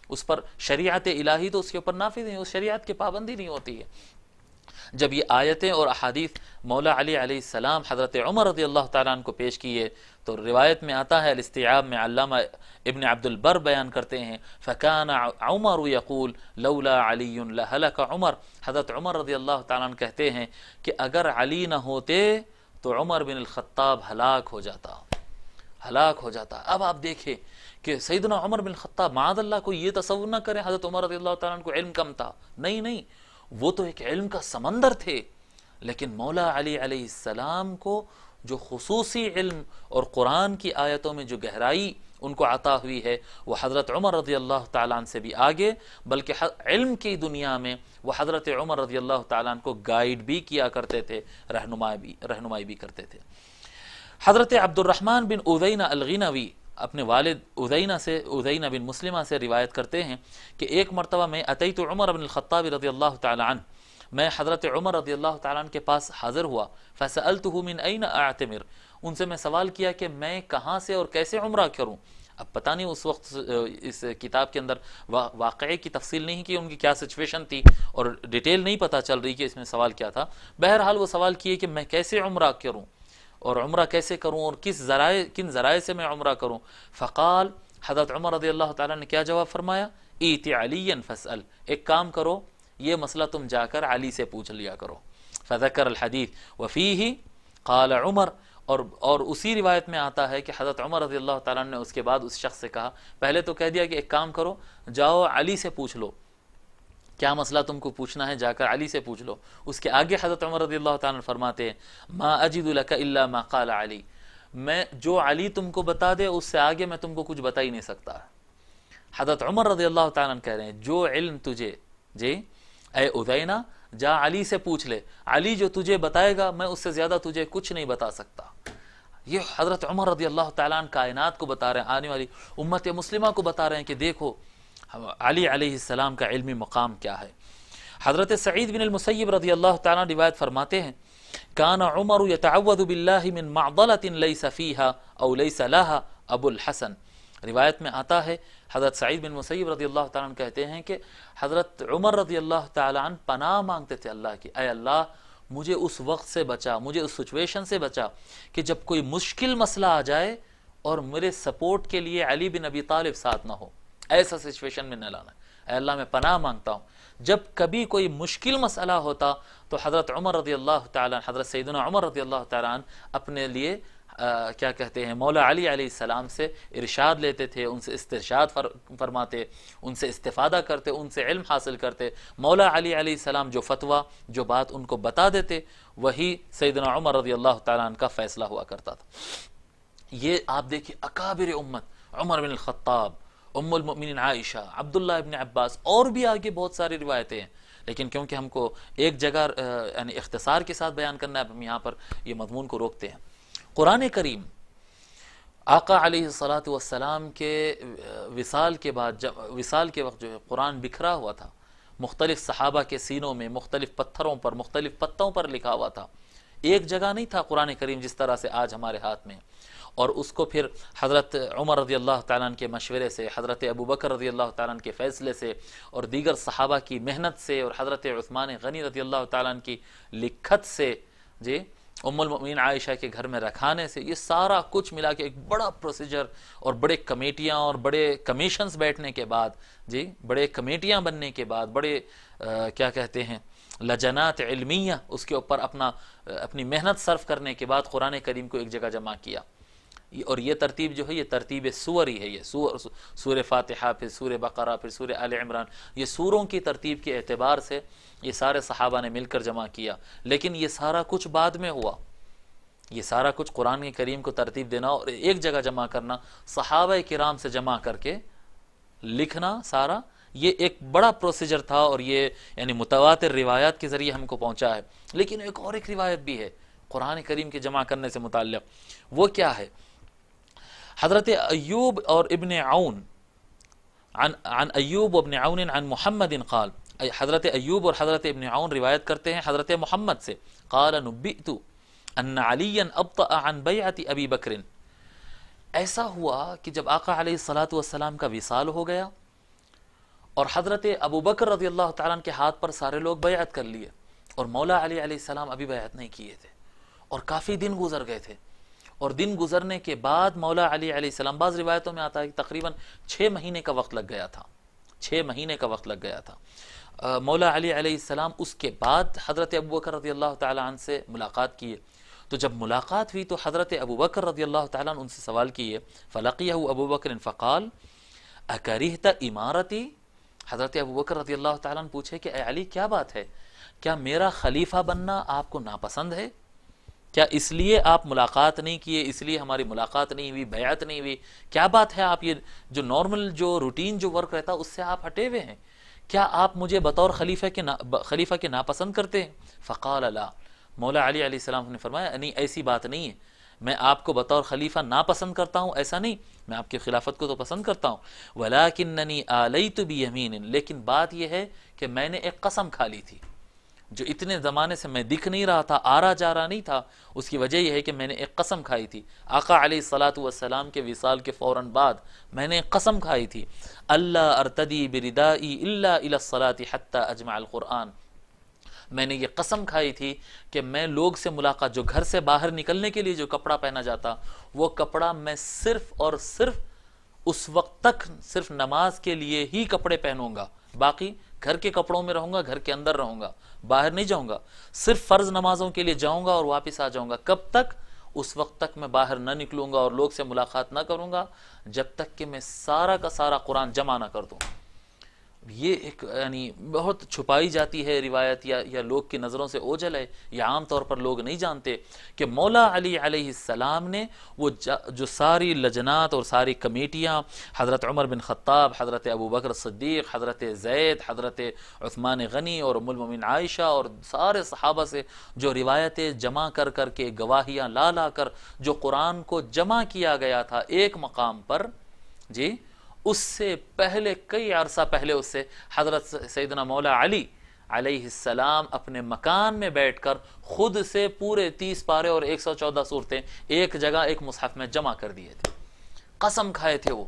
اس پر شریعت الہی تو اس کے اوپر نافذ نہیں، اس شریعت کی پابندی نہیں ہوتی ہے۔ جب یہ آیتیں اور احادیث مولا علی علیہ السلام حضرت عمر رضی اللہ تعالیٰ عنہ کو پیش کیے تو روایت میں آتا ہے، الاستیعاب میں علامہ ابن عبد البر بیان کرتے ہیں، فکان عمر یقول لولا علی لہلک عمر، حضرت عمر رضی اللہ تعالیٰ عنہ کہتے ہیں کہ اگر علی نہ ہوتے تو عمر بن الخطاب ہلاک ہو جاتا، ہلاک ہو جاتا۔ اب آپ دیکھیں کہ سیدنا عمر بن الخطاب معاذ اللہ کو یہ تصور نہ کریں حضرت عمر رضی اللہ تعالیٰ عنہ کو علم کم تھا، نہیں، وہ تو ایک علم کا سمندر تھے، لیکن مولا علی علیہ السلام کو جو خصوصی علم اور قرآن کی آیتوں میں جو گہرائی ان کو عطا ہوئی ہے، وہ حضرت عمر رضی اللہ تعالیٰ عنہ سے بھی آگے، بلکہ علم کی دنیا میں وہ حضرت عمر رضی اللہ تعالیٰ عنہ کو گائیڈ بھی کیا کرتے تھے، رہنمائی بھی کرتے تھے۔ حضرت عبد الرحمن بن عذینہ الغنوی اپنے والد عذینہ بن مسلمہ سے روایت کرتے ہیں کہ ایک مرتبہ میں اتیت عمر بن الخطاب رضی اللہ تعالی عنہ، میں حضرت عمر رضی اللہ تعالیٰ عنہ کے پاس حاضر ہوا، فسألته من این اعتمر، ان سے میں سوال کیا کہ میں کہاں سے اور کیسے عمرہ کروں۔ اب پتہ نہیں اس وقت اس کتاب کے اندر واقعے کی تفصیل نہیں کہ ان کی کیا سچویشن تھی اور ڈیٹیل نہیں پتہ چل رہی کہ اس میں سوال کیا تھا، بہرحال وہ سوال کیے کہ میں کیسے عمرہ کروں اور عمرہ کیسے کروں اور کن ذرائع سے میں عمرہ کروں۔ فقال، حضرت عمر رضی اللہ تعالیٰ نے کیا جواب فرمایا، ایت علی فاسأل، ایک کام کرو یہ مسئلہ تم جا کر علی سے پوچھ لیا کرو۔ فذکر الحدیث وفیہ قال عمر، اور اسی روایت میں آتا ہے کہ حضرت عمر رضی اللہ تعالیٰ نے اس کے بعد اس شخص سے کہا، پہلے تو کہہ دیا کہ ایک کام کرو جاؤ علی سے پوچھ لو، کیا مسئلہ تم کو پوچھنا ہے جا کر علی سے پوچھ لو۔ اس کے آگے حضرت عمر رضی اللہ تعالیٰ فرماتے ہیں، ما اجد لک الا ما قال علی، میں جو علی تم کو بتا دے اس سے آگے میں تم کو کچھ بتا ہی نہیں سکتا۔ حضرت عمر رضی اللہ تعالیٰ کہہ رہے ہیں جو علم تجھے، جی اے عذینہ جا علی سے پوچھ لے، علی جو تجھے بتائے گا میں اس سے زیادہ تجھے کچھ نہیں بتا سکتا۔ یہ حضرت عمر رضی اللہ تعالیٰ کائنات کو بتا رہے ہیں، آنے والی امت مسلمہ کو بتا رہے ہیں کہ دیکھو علی علیہ السلام کا علمی مقام کیا ہے۔ حضرت سعید بن المسیب رضی اللہ تعالیٰ روایت فرماتے ہیں، کان عمر یتعوذ باللہ من معضلۃ لیس فیہا او لیس لہا ابو الحسن، روایت میں آتا ہے حضرت سعید بن مسیب رضی اللہ تعالیٰ کہتے ہیں کہ حضرت عمر رضی اللہ تعالیٰ عنہ پناہ مانگتے تھے اللہ کی، اے اللہ مجھے اس وقت سے بچا، مجھے اس سچویشن سے بچا کہ جب کوئی مشکل مسئلہ آ جائے اور میرے سپورٹ کے لیے علی بن ابی طالب ساتھ نہ ہو، ایسا سچویشن میں نہ لانا، اے اللہ میں پناہ مانگتا ہوں۔ جب کبھی کوئی مشکل مسئلہ ہوتا تو حضرت عمر رضی اللہ تعالیٰ حضرت سیدنا عمر رضی اللہ تعالیٰ عنہ اپنے لیے کیا کہتے ہیں مولا علی علیہ السلام سے ارشاد لیتے تھے، ان سے استرشاد فرماتے، ان سے استفادہ کرتے، ان سے علم حاصل کرتے۔ مولا علی علیہ السلام جو فتویٰ جو بات ان کو بتا دیتے وہی سیدنا عمر رضی اللہ تعالیٰ عنہ کا فیصلہ ہوا کرتا تھا۔ یہ آپ دیکھیں اکابر امت، عمر بن الخطاب، ام المؤمنین عائشہ، عبداللہ ابن عباس، اور بھی آگے بہت ساری روایتیں ہیں، لیکن کیونکہ ہم کو ایک جگہ یعنی اختصار کے ساتھ بیان کرنا ہے، ہم یہاں پر یہ مضمون کو روکتے ہیں۔ قرآن کریم آقا علیہ الصلاۃ والسلام کے وصال کے بعد، وصال کے وقت جو ہے قرآن بکھرا ہوا تھا، مختلف صحابہ کے سینوں میں مختلف پتھروں پر مختلف پتوں پر لکھا ہوا تھا، ایک جگہ نہیں تھا قرآن کریم جس طرح سے آج ہمارے ہاتھ میں۔ اور اس کو پھر حضرت عمر رضی اللہ تعالیٰ عنہ کے مشورے سے، حضرت ابو بکر رضی اللہ تعالیٰ عنہ کے فیصلے سے اور دیگر صحابہ کی محنت سے اور حضرت عثمان غنی رضی اللہ تعالیٰ عنہ کی لکھت سے، جی ام المؤمنین عائشہ کے گھر میں رکھانے سے، یہ سارا کچھ ملا کے ایک بڑا پروسیجر اور بڑے کمیٹیاں اور بڑے کمیشنز بیٹھنے کے بعد، جی بڑے کمیٹیاں بننے کے بعد، بڑے کیا کہتے ہیں لجنات علمیہ اس کے اوپر اپنی محنت صرف کرنے کے بعد قرآن کریم کو ایک جگہ جمع کیا۔ اور یہ ترتیب جو ہے یہ ترتیب سوری ہے، یہ سورہ فاتحہ، پھر سورہ بقرہ، پھر سورہ آل عمران، یہ سوروں کی ترتیب کے اعتبار سے یہ سارے صحابہ نے مل کر جمع کیا. لیکن یہ سارا کچھ بعد میں ہوا، یہ سارا کچھ قرآن کریم کو ترتیب دینا اور ایک جگہ جمع کرنا، صحابہ کرام سے جمع کر کے لکھنا سارا، یہ ایک بڑا پروسیجر تھا، اور یہ یعنی متواتر روایات کے ذریعے ہم کو پہنچا ہے. لیکن ایک روایت بھی ہے قرآن کریم کے جمع کرنے سے متعلق. وہ کیا ہے؟ حضرت ایوب اور ابن عون عن ایوب وابن عون عن محمد قال، حضرت ایوب اور حضرت ابن عون روایت کرتے ہیں حضرت محمد سے، قال نبئت ان علیا ابطأ عن بیعت ابی بکر، ایسا ہوا کہ جب آقا علیہ الصلوۃ والسلام کا وصال ہو گیا اور حضرت ابو بکر رضی اللہ تعالیٰ عنہ کے ہاتھ پر سارے لوگ بیعت کر لیے، اور مولا علی علیہ السلام ابھی بیعت نہیں کیے تھے، اور کافی دن گزر گئے تھے. اور دن گزرنے کے بعد مولا علی علیہ السلام، بعض روایتوں میں آتا ہے کہ تقریباً 6 مہینے کا وقت لگ گیا تھا، 6 مہینے کا وقت لگ گیا تھا. مولا علی علیہ السلام اس کے بعد حضرت ابو بکر رضی اللہ تعالیٰ عنہ سے ملاقات کیے. تو جب ملاقات ہوئی تو حضرت ابو بکر رضی اللہ تعالیٰ عنہ ان سے سوال کیے، فلقیہ ابو بکر فقال اکرہت امارتی، حضرت ابو بکر رضی اللہ تعالیٰ عنہ پوچھے کہ اے علی کیا بات ہے، کیا میرا خلیفہ بننا آپ کو ناپسند ہے؟ کیا اس لیے آپ ملاقات نہیں کیے، اس لیے ہماری ملاقات نہیں ہوئی، بیعت نہیں ہوئی؟ کیا بات ہے، آپ یہ جو نارمل جو روٹین جو ورک رہتا اس سے آپ ہٹے ہوئے ہیں؟ کیا آپ مجھے بطور خلیفہ کے ناپسند کرتے ہیں؟ فقال لا، مولا علی علیہ السلام نے فرمایا نہیں، ایسی بات نہیں ہے، میں آپ کو بطور خلیفہ ناپسند کرتا ہوں ایسا نہیں، میں آپ کی خلافت کو تو پسند کرتا ہوں. ولکننی آلیت بیمین، لیکن بات یہ ہے کہ میں نے ایک قسم کھا لی تھی جو اتنے زمانے سے میں دکھ نہیں رہا تھا، آ رہا جا رہا نہیں تھا. اس کی وجہ یہ ہے کہ میں نے ایک قسم کھائی تھی آقا علیہ الصلوۃ والسلام کے وصال کے فوراً بعد میں نے ایک قسم کھائی تھی، اللہ ارتدی بردائی الا الی الصلاۃ حتی اجمع القرآن. میں نے یہ قسم کھائی تھی کہ میں لوگ سے ملاقات، جو گھر سے باہر نکلنے کے لیے جو کپڑا پہنا جاتا، وہ کپڑا میں صرف اور صرف اس وقت تک صرف نماز کے لیے ہی کپڑے پہنوں گا، باقی گھر کے کپڑوں میں رہوں گا، گھر کے اندر رہوں گا، باہر نہیں جاؤں گا. صرف فرض نمازوں کے لیے جاؤں گا اور واپس آ جاؤں گا. کب تک؟ اس وقت تک میں باہر نہ نکلوں گا اور لوگ سے ملاقات نہ کروں گا جب تک کہ میں سارا کا سارا قرآن جمع نہ کر دوں. یہ ایک یعنی بہت چھپائی جاتی ہے روایت، یا لوگ کی نظروں سے اوجھل ہے، یہ عام طور پر لوگ نہیں جانتے کہ مولا علی علیہ السلام نے وہ جو ساری لجنات اور ساری کمیٹیاں، حضرت عمر بن خطاب، حضرت ابو بکر صدیق، حضرت زید، حضرت عثمان غنی اور ام المؤمنین عائشہ اور سارے صحابہ سے جو روایتیں جمع کر کر کے گواہیاں لا کر جو قرآن کو جمع کیا گیا تھا ایک مقام پر، جی اس سے پہلے کئی عرصہ پہلے اس سے حضرت سیدنا مولا علی علیہ السلام اپنے مکان میں بیٹھ کر خود سے پورے 30 پارے اور 114 صورتیں ایک جگہ ایک مصحف میں جمع کر دیے تھے. قسم کھائے تھے وہ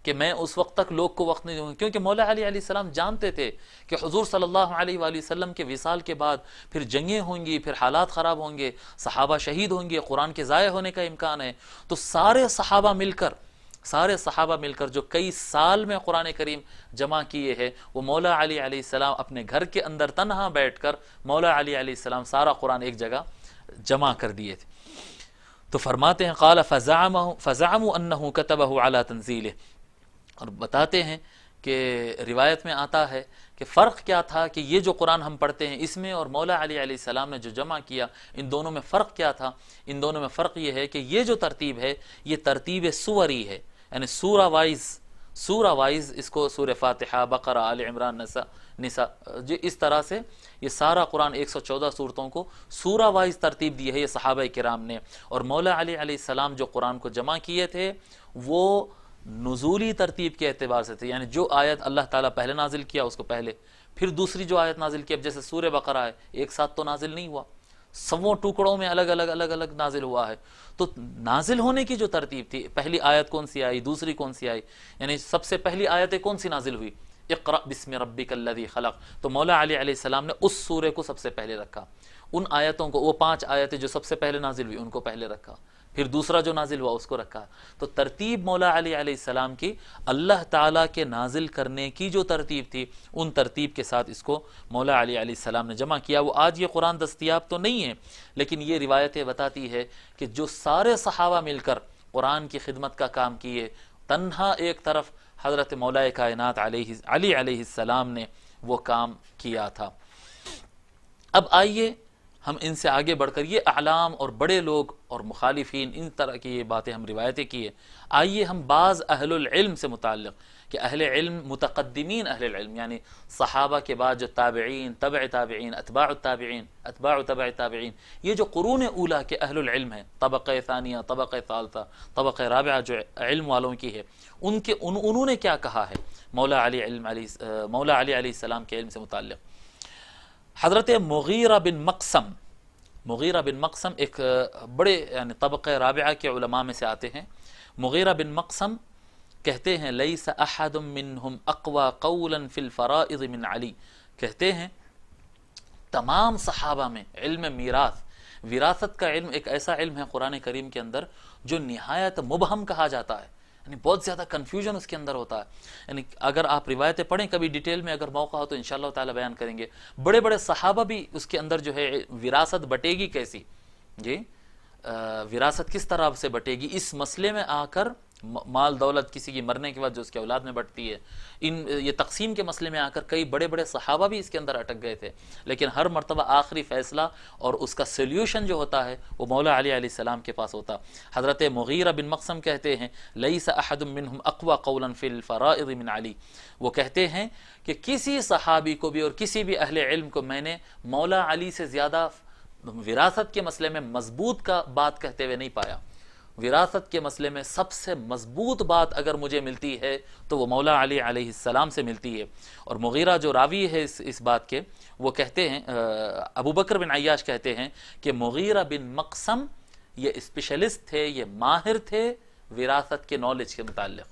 کہ میں اس وقت تک لوگ کو وقت نہیں دوں گا، کیونکہ مولا علی علیہ السلام جانتے تھے کہ حضور صلی اللہ علیہ وآلہ وسلم کے وصال کے بعد پھر جنگیں ہوں گی، پھر حالات خراب ہوں گے، صحابہ شہید ہوں گے، قرآن کے ضائع ہونے کا امکان ہے. تو سارے صحابہ مل کر جو کئی سال میں قرآن کریم جمع کیے ہیں، وہ مولا علی علیہ السلام اپنے گھر کے اندر تنہا بیٹھ کر مولا علی علیہ السلام سارا قرآن ایک جگہ جمع کر دیے تھے. تو فرماتے ہیں قال فزعموا انه كتبه على تنزيله، اور بتاتے ہیں کہ روایت میں آتا ہے کہ فرق کیا تھا کہ یہ جو قرآن ہم پڑھتے ہیں اس میں اور مولا علی علیہ السلام نے جو جمع کیا، ان دونوں میں فرق کیا تھا؟ ان دونوں میں فرق یہ ہے کہ یہ جو ترتیب ہے یہ ترتیب سوری ہے، یعنی سورہ وائز اس کو سورہ فاتحہ، بقرہ، آل عمران، نساء جو اس طرح سے یہ سارا قرآن 114 صورتوں کو سورہ وائز ترتیب دی ہے یہ صحابہ کرام نے. اور مولا علی علیہ السلام جو قرآن کو جمع کیے تھے وہ نزولی ترتیب کے اعتبار سے تھے، یعنی جو آیت اللہ تعالیٰ پہلے نازل کیا اس کو پہلے، پھر دوسری جو آیت نازل کی، اب جیسے سورہ بقرہ ہے ایک ساتھ تو نازل نہیں ہوا، سووں ٹکڑوں میں الگ الگ نازل ہوا ہے. تو نازل ہونے کی جو ترتیب تھی، پہلی آیت کون سی آئی، دوسری کون سی آئی، یعنی سب سے پہلی آیت کون سی نازل ہوئی، اقرأ بسم ربک الذی خلق. تو مولا علی علیہ السلام نے اس سورے کو سب سے پہلے رکھا، ان آیتوں کو، وہ 5 آیتیں جو سب سے پہلے نازل ہوئی ان کو پہلے رکھا، پھر دوسرا جو نازل ہوا اس کو رکھا. تو ترتیب مولا علی علیہ السلام کی اللہ تعالیٰ کے نازل کرنے کی جو ترتیب تھی، ان ترتیب کے ساتھ اس کو مولا علی علیہ السلام نے جمع کیا. وہ آج یہ قرآن دستیاب تو نہیں ہے، لیکن یہ روایتیں بتاتی ہے کہ جو سارے صحابہ مل کر قرآن کی خدمت کا کام کیے، تنہا ایک طرف حضرت مولا کائنات علی علیہ السلام نے وہ کام کیا تھا۔ اب آئیے ہم ان سے آگے بڑھ کر، یہ اعلام اور بڑے لوگ اور مخالفین ان طرح کی یہ باتیں ہم روایتیں کیے، آئیے ہم بعض اہل العلم سے متعلق کہ اہل علم، متقدمین اہل العلم یعنی صحابہ کے بعد جو تابعین، تبع تابعین، اتباع التابعین، اتباع تبع تابعین، یہ جو قرون اولیٰ کے اہل العلم ہیں، طبقہ ثانیہ، طبقہ ثالثہ، طبقہ رابعہ جو علم والوں کی ہے، انہوں نے کیا کہا ہے مولا علی علیہ السلام کے علم سے متعلق۔ حضرت مغیرہ بن مقسم ایک بڑے یعنی طبقہ رابعہ کے علماء میں سے آتے ہیں۔ مغیرہ بن مقسم کہتے ہیں لیس احد منہم اقوى قولا فی الفرائض من علی، کہتے ہیں تمام صحابہ میں علم میراث، وراثت کا علم ایک ایسا علم ہے قرآن کریم کے اندر جو نہایت مبہم کہا جاتا ہے، یعنی بہت زیادہ کنفیوژن اس کے اندر ہوتا ہے۔ یعنی اگر آپ روایتیں پڑھیں کبھی ڈیٹیل میں، اگر موقع ہو تو انشاءاللہ تعالی بیان کریں گے، بڑے بڑے صحابہ بھی اس کے اندر جو ہے وراثت بٹے گی کیسی، جی وراثت کس طرح سے بٹے گی، اس مسئلے میں آ کر مال دولت کسی کی مرنے کے بعد جو اس کے اولاد میں بٹتی ہے، یہ تقسیم کے مسئلے میں آ کر کئی بڑے بڑے صحابہ بھی اس کے اندر اٹک گئے تھے، لیکن ہر مرتبہ آخری فیصلہ اور اس کا سلیوشن جو ہوتا ہے وہ مولا علی علیہ السلام کے پاس ہوتا۔ حضرت مغیرہ بن مقسم کہتے ہیں لیس احد منہم اقوى قولا فی الفرائض من علی، وہ کہتے ہیں کہ کسی صحابی کو بھی اور کسی بھی اہل علم کو میں نے مولا علی سے زیادہ وراثت کے مسئلے میں مضبوط کا بات کہتے ہوئے نہیں پایا۔ وراثت کے مسئلے میں سب سے مضبوط بات اگر مجھے ملتی ہے تو وہ مولا علی علیہ السلام سے ملتی ہے۔ اور مغیرہ جو راوی ہے اس بات کے، وہ کہتے ہیں، ابو بکر بن عیاش کہتے ہیں کہ مغیرہ بن مقسم یہ اسپیشلسٹ تھے، یہ ماہر تھے وراثت کے نالج کے متعلق۔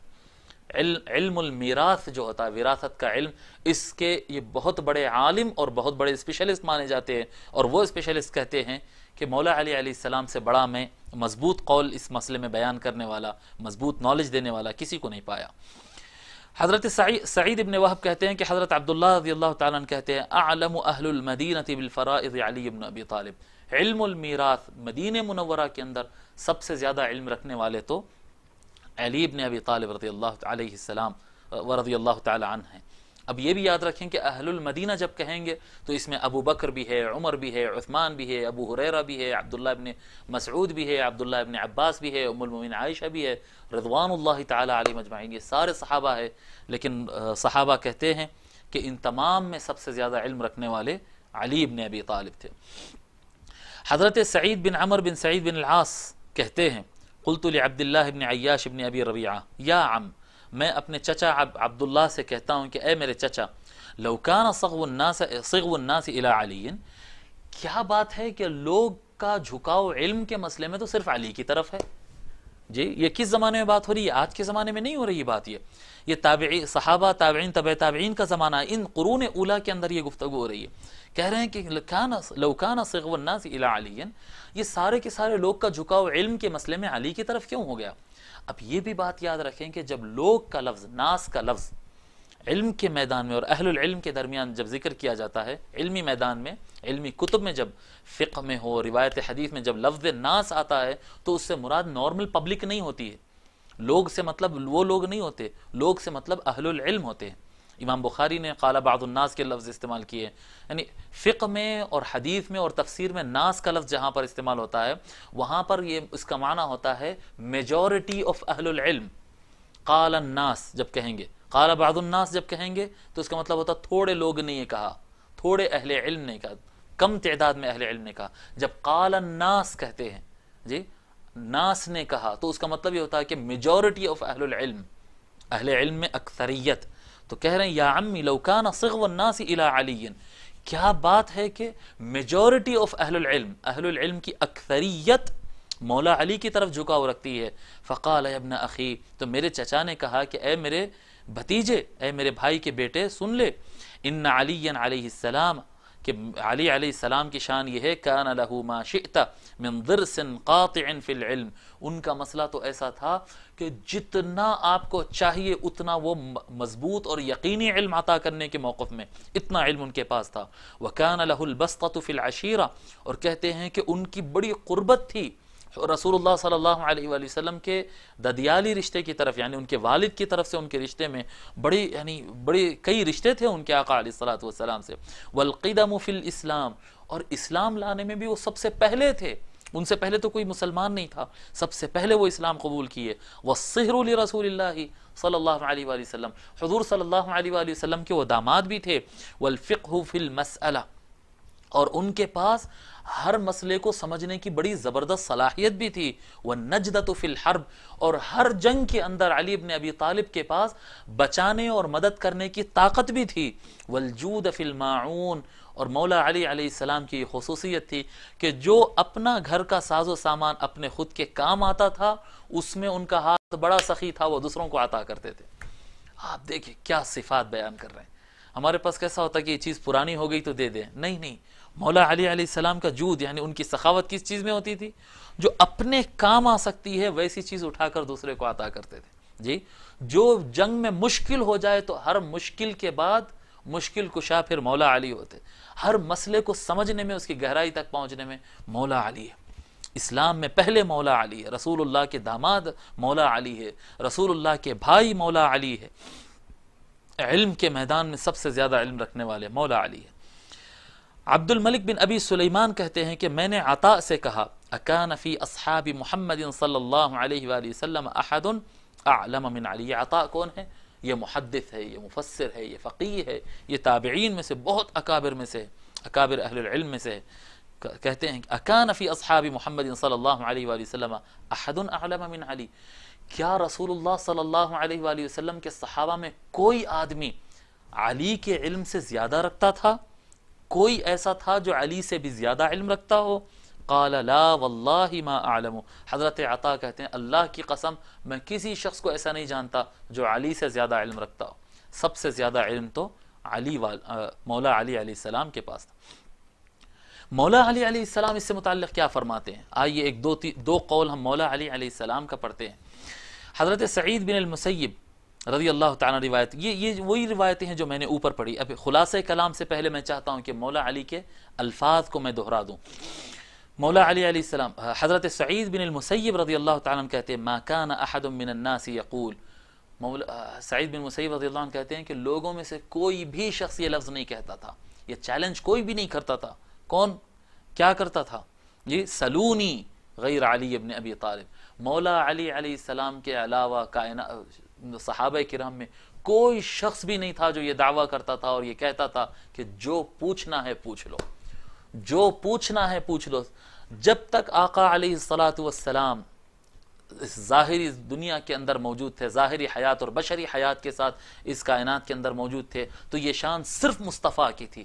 علم المیراث جو ہوتا ہے، وراثت کا علم، اس کے یہ بہت بڑے عالم اور بہت بڑے اسپیشلسٹ مانے جاتے ہیں، اور وہ اسپیشلسٹ کہتے ہیں کہ مولا علی علیہ السلام سے بڑا میں مضبوط قول اس مسئلے میں بیان کرنے والا، مضبوط نالج دینے والا کسی کو نہیں پایا۔ حضرت سعید ابن وہب کہتے ہیں کہ حضرت عبداللہ رضی اللہ تعالیٰ عنہ کہتے ہیں اعلم اہل المدینہ بالفرائض علی بن ابی طالب، علم المیراث مدینہ منورہ کے اندر سب سے زیادہ علم رکھنے والے تو علی بن ابی طالب رضی اللہ علیہ السلام ورضی اللہ تعالی عنہ ہیں۔ اب یہ بھی یاد رکھیں کہ اہل المدینہ جب کہیں گے تو اس میں ابو بکر بھی ہے، عمر بھی ہے، عثمان بھی ہے، ابو ہریرہ بھی ہے، عبداللہ ابن مسعود بھی ہے، عبداللہ ابن عباس بھی ہے، ام المؤمنین عائشہ بھی ہے، رضوان اللہ تعالی علیہم اجمعین، یہ سارے صحابہ ہے۔ لیکن صحابہ کہتے ہیں کہ ان تمام میں سب سے زیادہ علم رکھنے والے علی بن ابی طالب تھے۔ حضرت سعید بن عمر بن سعید بن العاص کہتے ہیں قلت لعبداللہ بن عیاش بن ابی ربیعہ یا عم، میں اپنے چچا عبداللہ سے کہتا ہوں کہ اے میرے چچا، لو کان صغو الناس الی علی، کیا بات ہے کہ لوگ کا جھکاؤ علم کے مسئلے میں تو صرف علی کی طرف ہے؟ جی یہ کس زمانے میں بات ہو رہی ہے؟ آج کے زمانے میں نہیں ہو رہی یہ بات، یہ تابعی صحابہ، تابعین، تبع تابعین کا زمانہ ہے، ان قرون اولیٰ کے اندر یہ گفتگو ہو رہی ہے۔ کہہ رہے ہیں کہ لو کان صغو الناس الی علی، یہ سارے کے سارے لوگ کا جھکاؤ علم کے مسئلے میں علی کی طرف کیوں ہو گیا؟ اب یہ بھی بات یاد رکھیں کہ جب لوگ کا لفظ، ناس کا لفظ علم کے میدان میں اور اہل العلم کے درمیان جب ذکر کیا جاتا ہے، علمی میدان میں، علمی کتب میں، جب فقہ میں ہو، روایت حدیث میں جب لفظ ناس آتا ہے تو اس سے مراد نارمل پبلک نہیں ہوتی ہے، لوگ سے مطلب وہ لوگ نہیں ہوتے، لوگ سے مطلب اہل العلم ہوتے ہیں۔ امام بخاری نے قال بعض الناس کے لفظ استعمال کیے، یعنی فقہ میں اور حدیث میں اور تفسیر میں ناس کا لفظ جہاں پر استعمال ہوتا ہے وہاں پر یہ اس کا معنی ہوتا ہے میجورٹی آف اہل العلم۔ قال الناس جب کہیں گے، قال بعض الناس جب کہیں گے تو اس کا مطلب ہوتا تھوڑے لوگ نے یہ کہا، تھوڑے اہل علم نے کہا، کم تعداد میں اہل علم نے کہا۔ جب قال الناس کہتے ہیں، جی ناس نے کہا، تو اس کا مطلب یہ ہوتا ہے کہ میجورٹی آف اہل العلم، اہل علم میں اکثریت۔ تو کہہ رہے ہیں یا عمی لو کان صغو الناس الی علی، کیا بات ہے کہ میجورٹی آف اہل العلم، اہل العلم کی اکثریت مولا علی کی طرف جھکاؤ رکھتی ہے۔ فقال یا ابن اخی، تو میرے چچا نے کہا کہ اے میرے بھتیجے، اے میرے بھائی کے بیٹے سن لے، ان علی علیہ السلام، کہ علی علیہ السلام کی شان یہ ہے کان لہ ما شئت من ضرس قاطع فی العلم، ان کا مسئلہ تو ایسا تھا کہ جتنا آپ کو چاہیے اتنا وہ مضبوط اور یقینی علم عطا کرنے کے موقف میں اتنا علم ان کے پاس تھا۔ وکان لہ البسطۃ فی العشیرہ، اور کہتے ہیں کہ ان کی بڑی قربت تھی رسول اللہ صلی اللہ علیہ وآلہ وسلم کے ددیالی رشتے کی طرف، یعنی ان کے والد کی طرف سے ان کے رشتے میں بڑی کئی رشتے تھے ان کے آقا علیہ الصلوۃ والسلام سے. والقدم فی الاسلام، اور اسلام لانے میں بھی وہ سب سے پہلے تھے، ان سے پہلے تو کوئی مسلمان نہیں تھا، سب سے پہلے وہ اسلام قبول کیے. والصہر لرسول اللہ صلی اللہ علیہ وآلہ وسلم، حضور صلی اللہ علیہ وآلہ وسلم کے وہ داماد بھی تھے. والفقہ فی المسئلہ، اور ان کے پاس ہر مسئلے کو سمجھنے کی بڑی زبردست صلاحیت بھی تھی. والنجدۃ فی الحرب، اور ہر جنگ کے اندر علی بن ابی طالب کے پاس بچانے اور مدد کرنے کی طاقت بھی تھی. والجود فی الماعون، اور مولا علی علیہ السلام کی یہ خصوصیت تھی کہ جو اپنا گھر کا ساز و سامان اپنے خود کے کام آتا تھا اس میں ان کا ہاتھ بڑا سخی تھا، وہ دوسروں کو عطا کرتے تھے. آپ دیکھیں کیا صفات بیان کر رہے ہیں. ہمارے پاس کیسا ہوتا ہے کہ یہ چیز پرانی ہو گئی تو دے دیں، نہیں، مولا علی علیہ السلام کا جود، یعنی ان کی سخاوت کس چیز میں ہوتی تھی؟ جو اپنے کام آ سکتی ہے ویسی چیز اٹھا کر دوسرے کو عطا کرتے تھے. جی، جو جنگ میں مشکل ہو جائے تو ہر مشکل کے بعد مشکل کشا پھر مولا علی ہوتے. ہر مسئلے کو سمجھنے میں، اس کی گہرائی تک پہنچنے میں مولا علی ہے. اسلام میں پہلے مولا علی ہے، رسول اللہ کے داماد مولا علی ہے، رسول اللہ کے بھائی مولا علی ہے، علم کے میدان میں سب سے زیادہ علم رکھنے والے مولا علی ہے. عبد الملک بن ابی سلیمان کہتے ہیں کہ میں نے عطاء سے کہا اکان فی اصحاب محمد صلی اللہ علیہ وآلہ وسلم احد اعلم من علی. عطاء کون ہے؟ یہ محدث ہے، یہ مفسر ہے، یہ فقیہ ہے، یہ تابعین میں سے بہت اکابر میں سے، اکابر اہل العلم میں سے. کہتے ہیں اکان فی اصحاب محمد صلی اللہ علیہ وآلہ وسلم احد اعلم من علی. کیا رسول اللہ صلی اللہ علیہ وآلہ وسلم کے صحابہ میں کوئی آدمی علی کے علم سے زیادہ رکھتا تھا؟ کوئی ایسا تھا جو علی سے بھی زیادہ علم رکھتا ہو؟ قال لا واللہ ما اعلم. حضرت عطا کہتے ہیں اللہ کی قسم میں کسی شخص کو ایسا نہیں جانتا جو علی سے زیادہ علم رکھتا ہو. سب سے زیادہ علم تو مولا علی علیہ السلام کے پاس تھا. مولا علی علیہ السلام اس سے متعلق کیا فرماتے ہیں؟ آئیے ایک دو قول ہم مولا علی علیہ السلام کا پڑھتے ہیں. حضرت سعید بن المسیب رضی اللہ تعالیٰ روایت، یہ وہی روایتیں ہیں جو میں نے اوپر پڑھی. اب خلاصہ کلام سے پہلے میں چاہتا ہوں کہ مولا علی کے الفاظ کو میں دہرا دوں. مولا علی علیہ السلام، حضرت سعید بن المسیب رضی اللہ تعالیٰ عنہ کہتے ہیں ما کان احد من الناس یقول. سعید بن مسیب رضی اللہ عنہ کہتے ہیں کہ لوگوں میں سے کوئی بھی شخص یہ لفظ نہیں کہتا تھا، یہ چیلنج کوئی بھی نہیں کرتا تھا. کون کیا کرتا تھا؟ یہ سلونی غیر علی ابن ابی طالب. مولا علی علیہ السلام کے علاوہ صحابہ کرام میں کوئی شخص بھی نہیں تھا جو یہ دعویٰ کرتا تھا اور یہ کہتا تھا کہ جو پوچھنا ہے پوچھ لو، جو پوچھنا ہے پوچھ لو. جب تک آقا علیہ الصلاۃ والسلام اس ظاہری دنیا کے اندر موجود تھے، ظاہری حیات اور بشری حیات کے ساتھ اس کائنات کے اندر موجود تھے، تو یہ شان صرف مصطفیٰ کی تھی.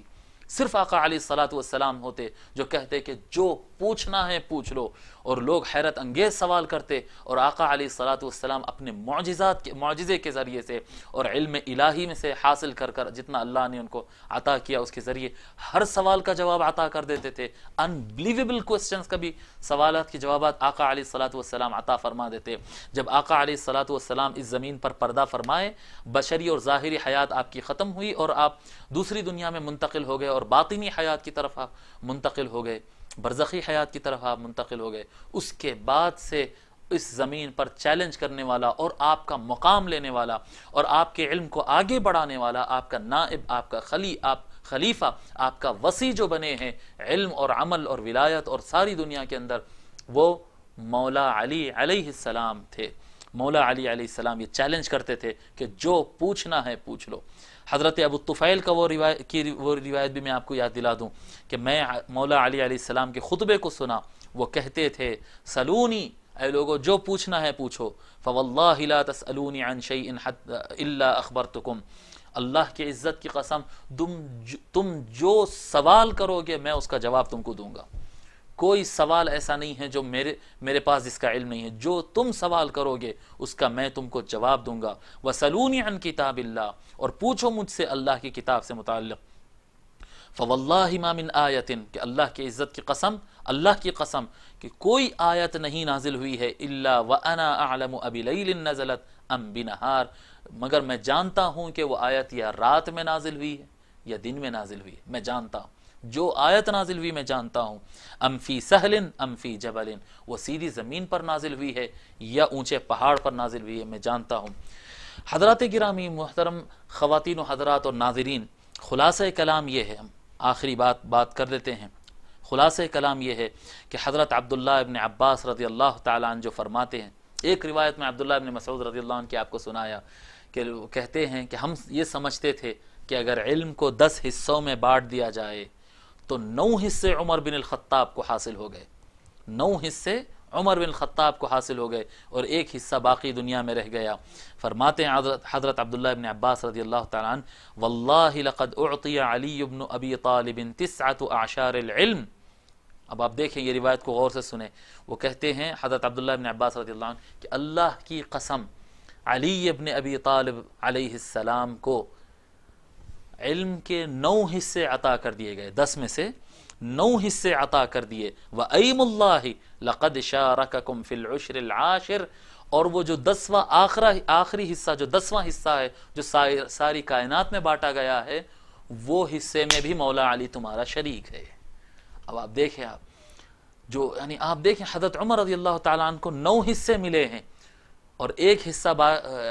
صرف آقا علیہ الصلاۃ والسلام ہوتے جو کہتے کہ جو پوچھنا ہے پوچھ لو. اور لوگ حیرت انگیز سوال کرتے اور آقا علیہ الصلاۃ والسلام اپنے معجزے کے ذریعے سے اور علم الہی میں سے حاصل کر جتنا اللہ نے ان کو عطا کیا اس کے ذریعے ہر سوال کا جواب عطا کر دیتے تھے. انبلیویبل کوسچنز کا بھی سوالات کے جوابات آقا علیہ الصلاۃ والسلام عطا فرما دیتے. جب آقا علیہ الصلاۃ والسلام اس زمین پر پردہ فرمائے، بشری اور ظاہری حیات آپ کی ختم ہوئی اور آپ دوسری دنیا میں منتقل ہو گئے اور باطنی حیات کی طرف آپ منتقل ہو گئے، برزخی حیات کی طرف آپ منتقل ہو گئے. اس کے بعد سے اس زمین پر چیلنج کرنے والا اور آپ کا مقام لینے والا اور آپ کے علم کو آگے بڑھانے والا، آپ کا نائب، آپ کا خلیفہ، آپ کا وصی جو بنے ہیں علم اور عمل اور ولایت اور ساری دنیا کے اندر، وہ مولا علی علیہ السلام تھے. مولا علی علیہ السلام یہ چیلنج کرتے تھے کہ جو پوچھنا ہے پوچھ لو. حضرت ابو الطفیل کا وہ روایت بھی میں آپ کو یاد دلا دوں کہ میں مولا علی علیہ السلام کے خطبے کو سنا. وہ کہتے تھے سلونی، اے لوگو جو پوچھنا ہے پوچھو. فواللہ لا تسألونی عن شیء الا اخبرتکم. اللہ کی عزت کی قسم تم جو سوال کرو گے میں اس کا جواب تم کو دوں گا. کوئی سوال ایسا نہیں ہے جو میرے پاس جس کا علم نہیں ہے. جو تم سوال کرو گے اس کا میں تم کو جواب دوں گا. وسلونی عن کتاب اللہ، اور پوچھو مجھ سے اللہ کی کتاب سے متعلق. فواللہ ما من آیت، کہ اللہ کی عزت کی قسم، اللہ کی قسم کہ کوئی آیت نہیں نازل ہوئی ہے الا وانا اعلم ابلیل نزلت ام بنہار، مگر میں جانتا ہوں کہ وہ آیت یا رات میں نازل ہوئی ہے یا دن میں نازل ہوئی ہے. میں جانتا ہوں. جو آیت نازل ہوئی میں جانتا ہوں، ام فی سہل ام فی جبل، وہ سیدھی زمین پر نازل ہوئی ہے یا اونچے پہاڑ پر نازل ہوئی ہے، میں جانتا ہوں۔ حضرات گرامی محترم خواتین و حضرات اور ناظرین، خلاصہ کلام یہ ہے، ہم آخری بات کر لیتے ہیں۔ خلاصہ کلام یہ ہے کہ حضرت عبداللہ ابن عباس رضی اللہ تعالیٰ عنہ جو فرماتے ہیں، ایک روایت میں عبداللہ ابن مسعود رضی اللہ عنہ کی آپ کو سنایا کہ وہ کہتے ہیں کہ ہم یہ سمجھتے تھے کہ اگر علم کو 10 حصوں میں بانٹ دیا جائے تو 9 حصے عمر بن الخطاب کو حاصل ہو گئے، 9 حصے عمر بن الخطاب کو حاصل ہو گئے اور ایک حصہ باقی دنیا میں رہ گیا۔ فرماتے ہیں حضرت عبداللہ ابن عباس رضی اللہ تعالیٰ عنہ، واللہ لقد اعطی علی بن ابی طالب 9 اعشار العلم۔ اب آپ دیکھیں یہ روایت کو غور سے سنیں، وہ کہتے ہیں حضرت عبداللہ ابن عباس رضی اللہ عنہ کہ اللہ کی قسم علی ابن ابی طالب علیہ السلام کو علم کے 9 حصے عطا کر دیے گئے، 10 میں سے 9 حصے عطا کر دیے۔ وَأَيْمُ اللَّهِ لَقَدْ شَارَكَكُمْ فِي الْعُشْرِ الْعَاشِرِ، اور وہ جو 10واں آخری حصہ، جو 10واں حصہ ہے جو ساری کائنات میں بانٹا گیا ہے، وہ حصے میں بھی مولا علی تمہارا شریک ہے۔ اب آپ دیکھیں، یعنی آپ دیکھیں حضرت عمر رضی اللہ تعالیٰ عنہ کو 9 حصے ملے ہیں اور ایک حصہ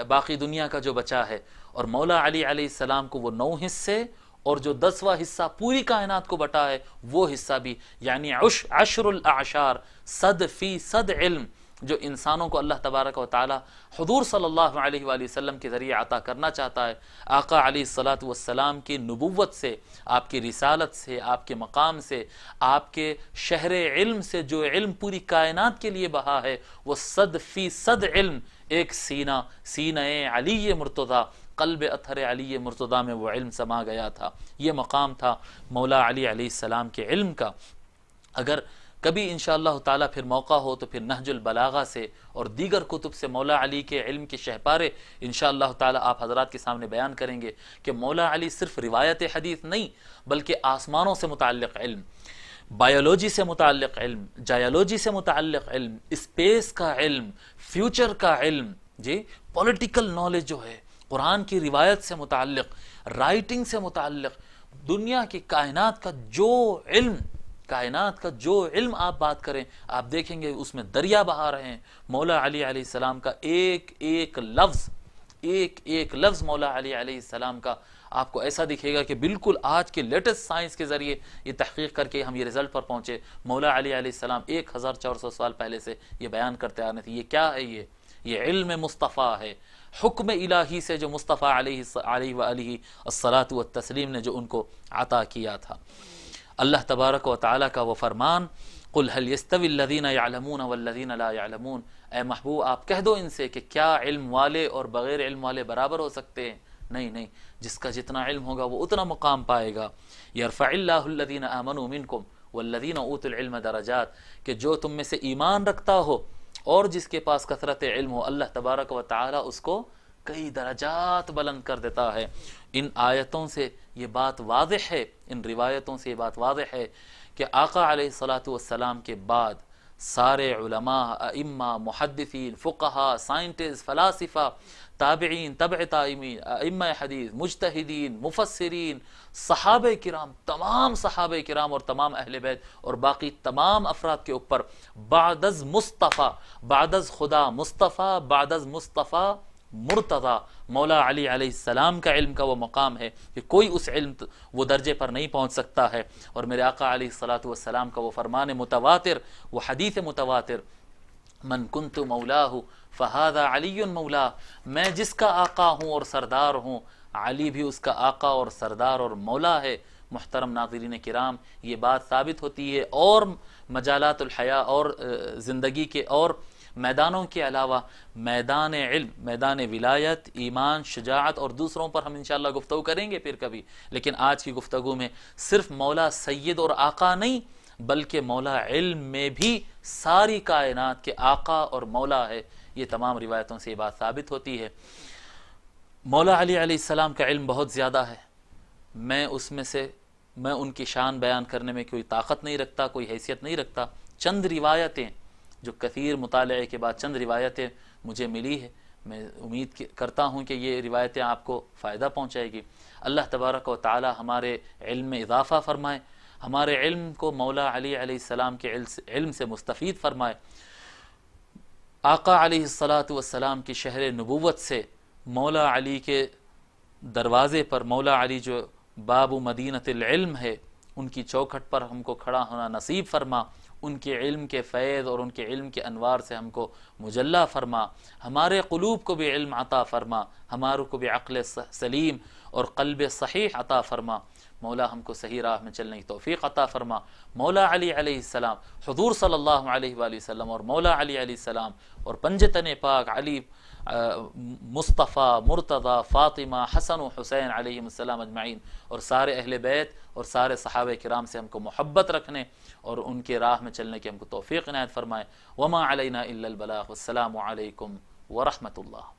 باقی دنیا کا جو بچا ہے، اور مولا علی علیہ السلام کو وہ 9 حصے اور جو 10واں حصہ پوری کائنات کو بٹا ہے وہ حصہ بھی، یعنی عشر الاعشار، 100% علم جو انسانوں کو اللہ تبارک و تعالی حضور صلی اللہ علیہ وآلہ وسلم کے ذریعے عطا کرنا چاہتا ہے۔ آقا علیہ الصلاۃ والسلام کی نبوت سے، آپ کی رسالت سے، آپ کے مقام سے، آپ کے شہر علم سے جو علم پوری کائنات کے لیے بہا ہے، وہ 100% علم ایک سینہ علی مرتضیٰ، قلب اطہر علی مرتضیٰ میں وہ علم سما گیا تھا۔ یہ مقام تھا مولا علی علیہ السلام کے علم کا۔ اگر کبھی انشاءاللہ تعالیٰ پھر موقع ہو تو پھر نہج البلاغہ سے اور دیگر کتب سے مولا علی کے علم کے شہپارے انشاءاللہ تعالیٰ آپ حضرات کے سامنے بیان کریں گے کہ مولا علی صرف روایت حدیث نہیں بلکہ آسمانوں سے متعلق علم، بایولوجی سے متعلق علم، جائیولوجی سے متعلق علم، اسپیس کا علم، فیوچر کا علم، جی پولیٹیکل نالج جو ہے، قرآن کی روایت سے متعلق، رائٹنگ سے متعلق، دنیا کی کائنات کا جو علم آپ بات کریں، آپ دیکھیں گے اس میں دریا بہا رہے ہیں۔ مولا علی علیہ السلام کا ایک ایک لفظ مولا علی علیہ السلام کا آپ کو ایسا دکھے گا کہ بالکل آج کے لیٹسٹ سائنس کے ذریعے یہ تحقیق کر کے ہم یہ رزلٹ پر پہنچے۔ مولا علی علیہ السلام 1400 سال پہلے سے یہ بیان کرتے آ رہے تھے۔ یہ کیا ہے؟ یہ علم مصطفیٰ ہے، حکم الہی سے جو مصطفیٰ علیہ وآلہ الصلاۃ والتسلیم نے جو ان کو عطا کیا تھا۔ اللہ تبارک و تعالیٰ کا وہ فرمان، قل هل يستوي الذين يعلمون والذين لا يعلمون، اے محبوب آپ کہہ دو ان سے کہ کیا علم والے اور بغیر علم والے برابر ہو سکتے ہیں؟ نہیں، جس کا جتنا علم ہوگا وہ اتنا مقام پائے گا۔ يرفع الله الذين آمنوا منكم والذين اوتوا العلم درجات، کہ جو تم میں سے ایمان رکھتا ہو اور جس کے پاس کثرت علم ہو، اللہ تبارک و تعالیٰ اس کو کئی درجات بلند کر دیتا ہے۔ ان آیتوں سے یہ بات واضح ہے، ان روایتوں سے یہ بات واضح ہے کہ آقا علیہ الصلاۃ والسلام کے بعد سارے علماء، ائمہ، محدثین، فقہاء، سائنٹسٹ، فلاسفہ، تابعین، تبع تابعین، ائمہ حدیث، مجتہدین، مفسرین، صحابہ کرام، تمام صحابہ کرام اور تمام اہل بیت اور باقی تمام افراد کے اوپر بعد از مصطفیٰ، بعد از خدا مصطفیٰ، بعد از مصطفیٰ مرتضیٰ، مولا علی علیہ السلام کا علم کا وہ مقام ہے کہ کوئی اس علم وہ درجے پر نہیں پہنچ سکتا ہے۔ اور میرے آقا علیہ الصلاۃ والسلام کا وہ فرمان متواتر، وہ حدیث متواتر، من کنت مولاہ فہذا علی مولا، میں جس کا آقا ہوں اور سردار ہوں، علی بھی اس کا آقا اور سردار اور مولا ہے۔ محترم ناظرین کرام، یہ بات ثابت ہوتی ہے اور مجالات الحیاء اور زندگی کے اور میدانوں کے علاوہ میدان علم، میدان ولایت، ایمان، شجاعت اور دوسروں پر ہم انشاءاللہ گفتگو کریں گے پھر کبھی، لیکن آج کی گفتگو میں صرف مولا سید اور آقا نہیں بلکہ مولا علم میں بھی ساری کائنات کے آقا اور مولا ہے۔ یہ تمام روایتوں سے یہ بات ثابت ہوتی ہے۔ مولا علی علیہ السلام کا علم بہت زیادہ ہے، میں ان کی شان بیان کرنے میں کوئی طاقت نہیں رکھتا، کوئی حیثیت نہیں رکھتا۔ چند روایتیں جو کثیر مطالعے کے بعد چند روایتیں مجھے ملی ہے، میں امید کرتا ہوں کہ یہ روایتیں آپ کو فائدہ پہنچائے گی۔ اللہ تبارک و تعالی ہمارے علم میں اضافہ فرمائے، ہمارے علم کو مولا علی علیہ السلام کے علم سے مستفید فرمائے، آقا علیہ السلام کی شہر نبوت سے مولا علی کے دروازے پر، مولا علی جو باب مدینۃ العلم ہے، ان کی چوکھٹ پر ہم کو کھڑا ہونا نصیب فرما، ان کے علم کے فیض اور ان کے علم کے انوار سے ہم کو مجلا فرما، ہمارے قلوب کو بھی علم عطا فرما، ہماروں کو بھی عقل سلیم اور قلب صحیح عطا فرما، مولا ہم کو صحیح راہ میں چلنے کی توفیق عطا فرما۔ مولا علی علیہ السلام، حضور صلی اللہ علیہ وآلہ وسلم اور مولا علی علیہ السلام اور پنجتن پاک علی، مصطفیٰ، مرتضیٰ، فاطمہ، حسن و حسین علیہم السلام اجمعین، اور سارے اہل بیت اور سارے صحابہ کرام سے ہم کو محبت رکھنے اور ان کے راہ میں چلنے کی ہم کو توفیق عنایت فرمائے۔ وما علینا الا البلاغ، والسلام علیکم ورحمۃ اللہ۔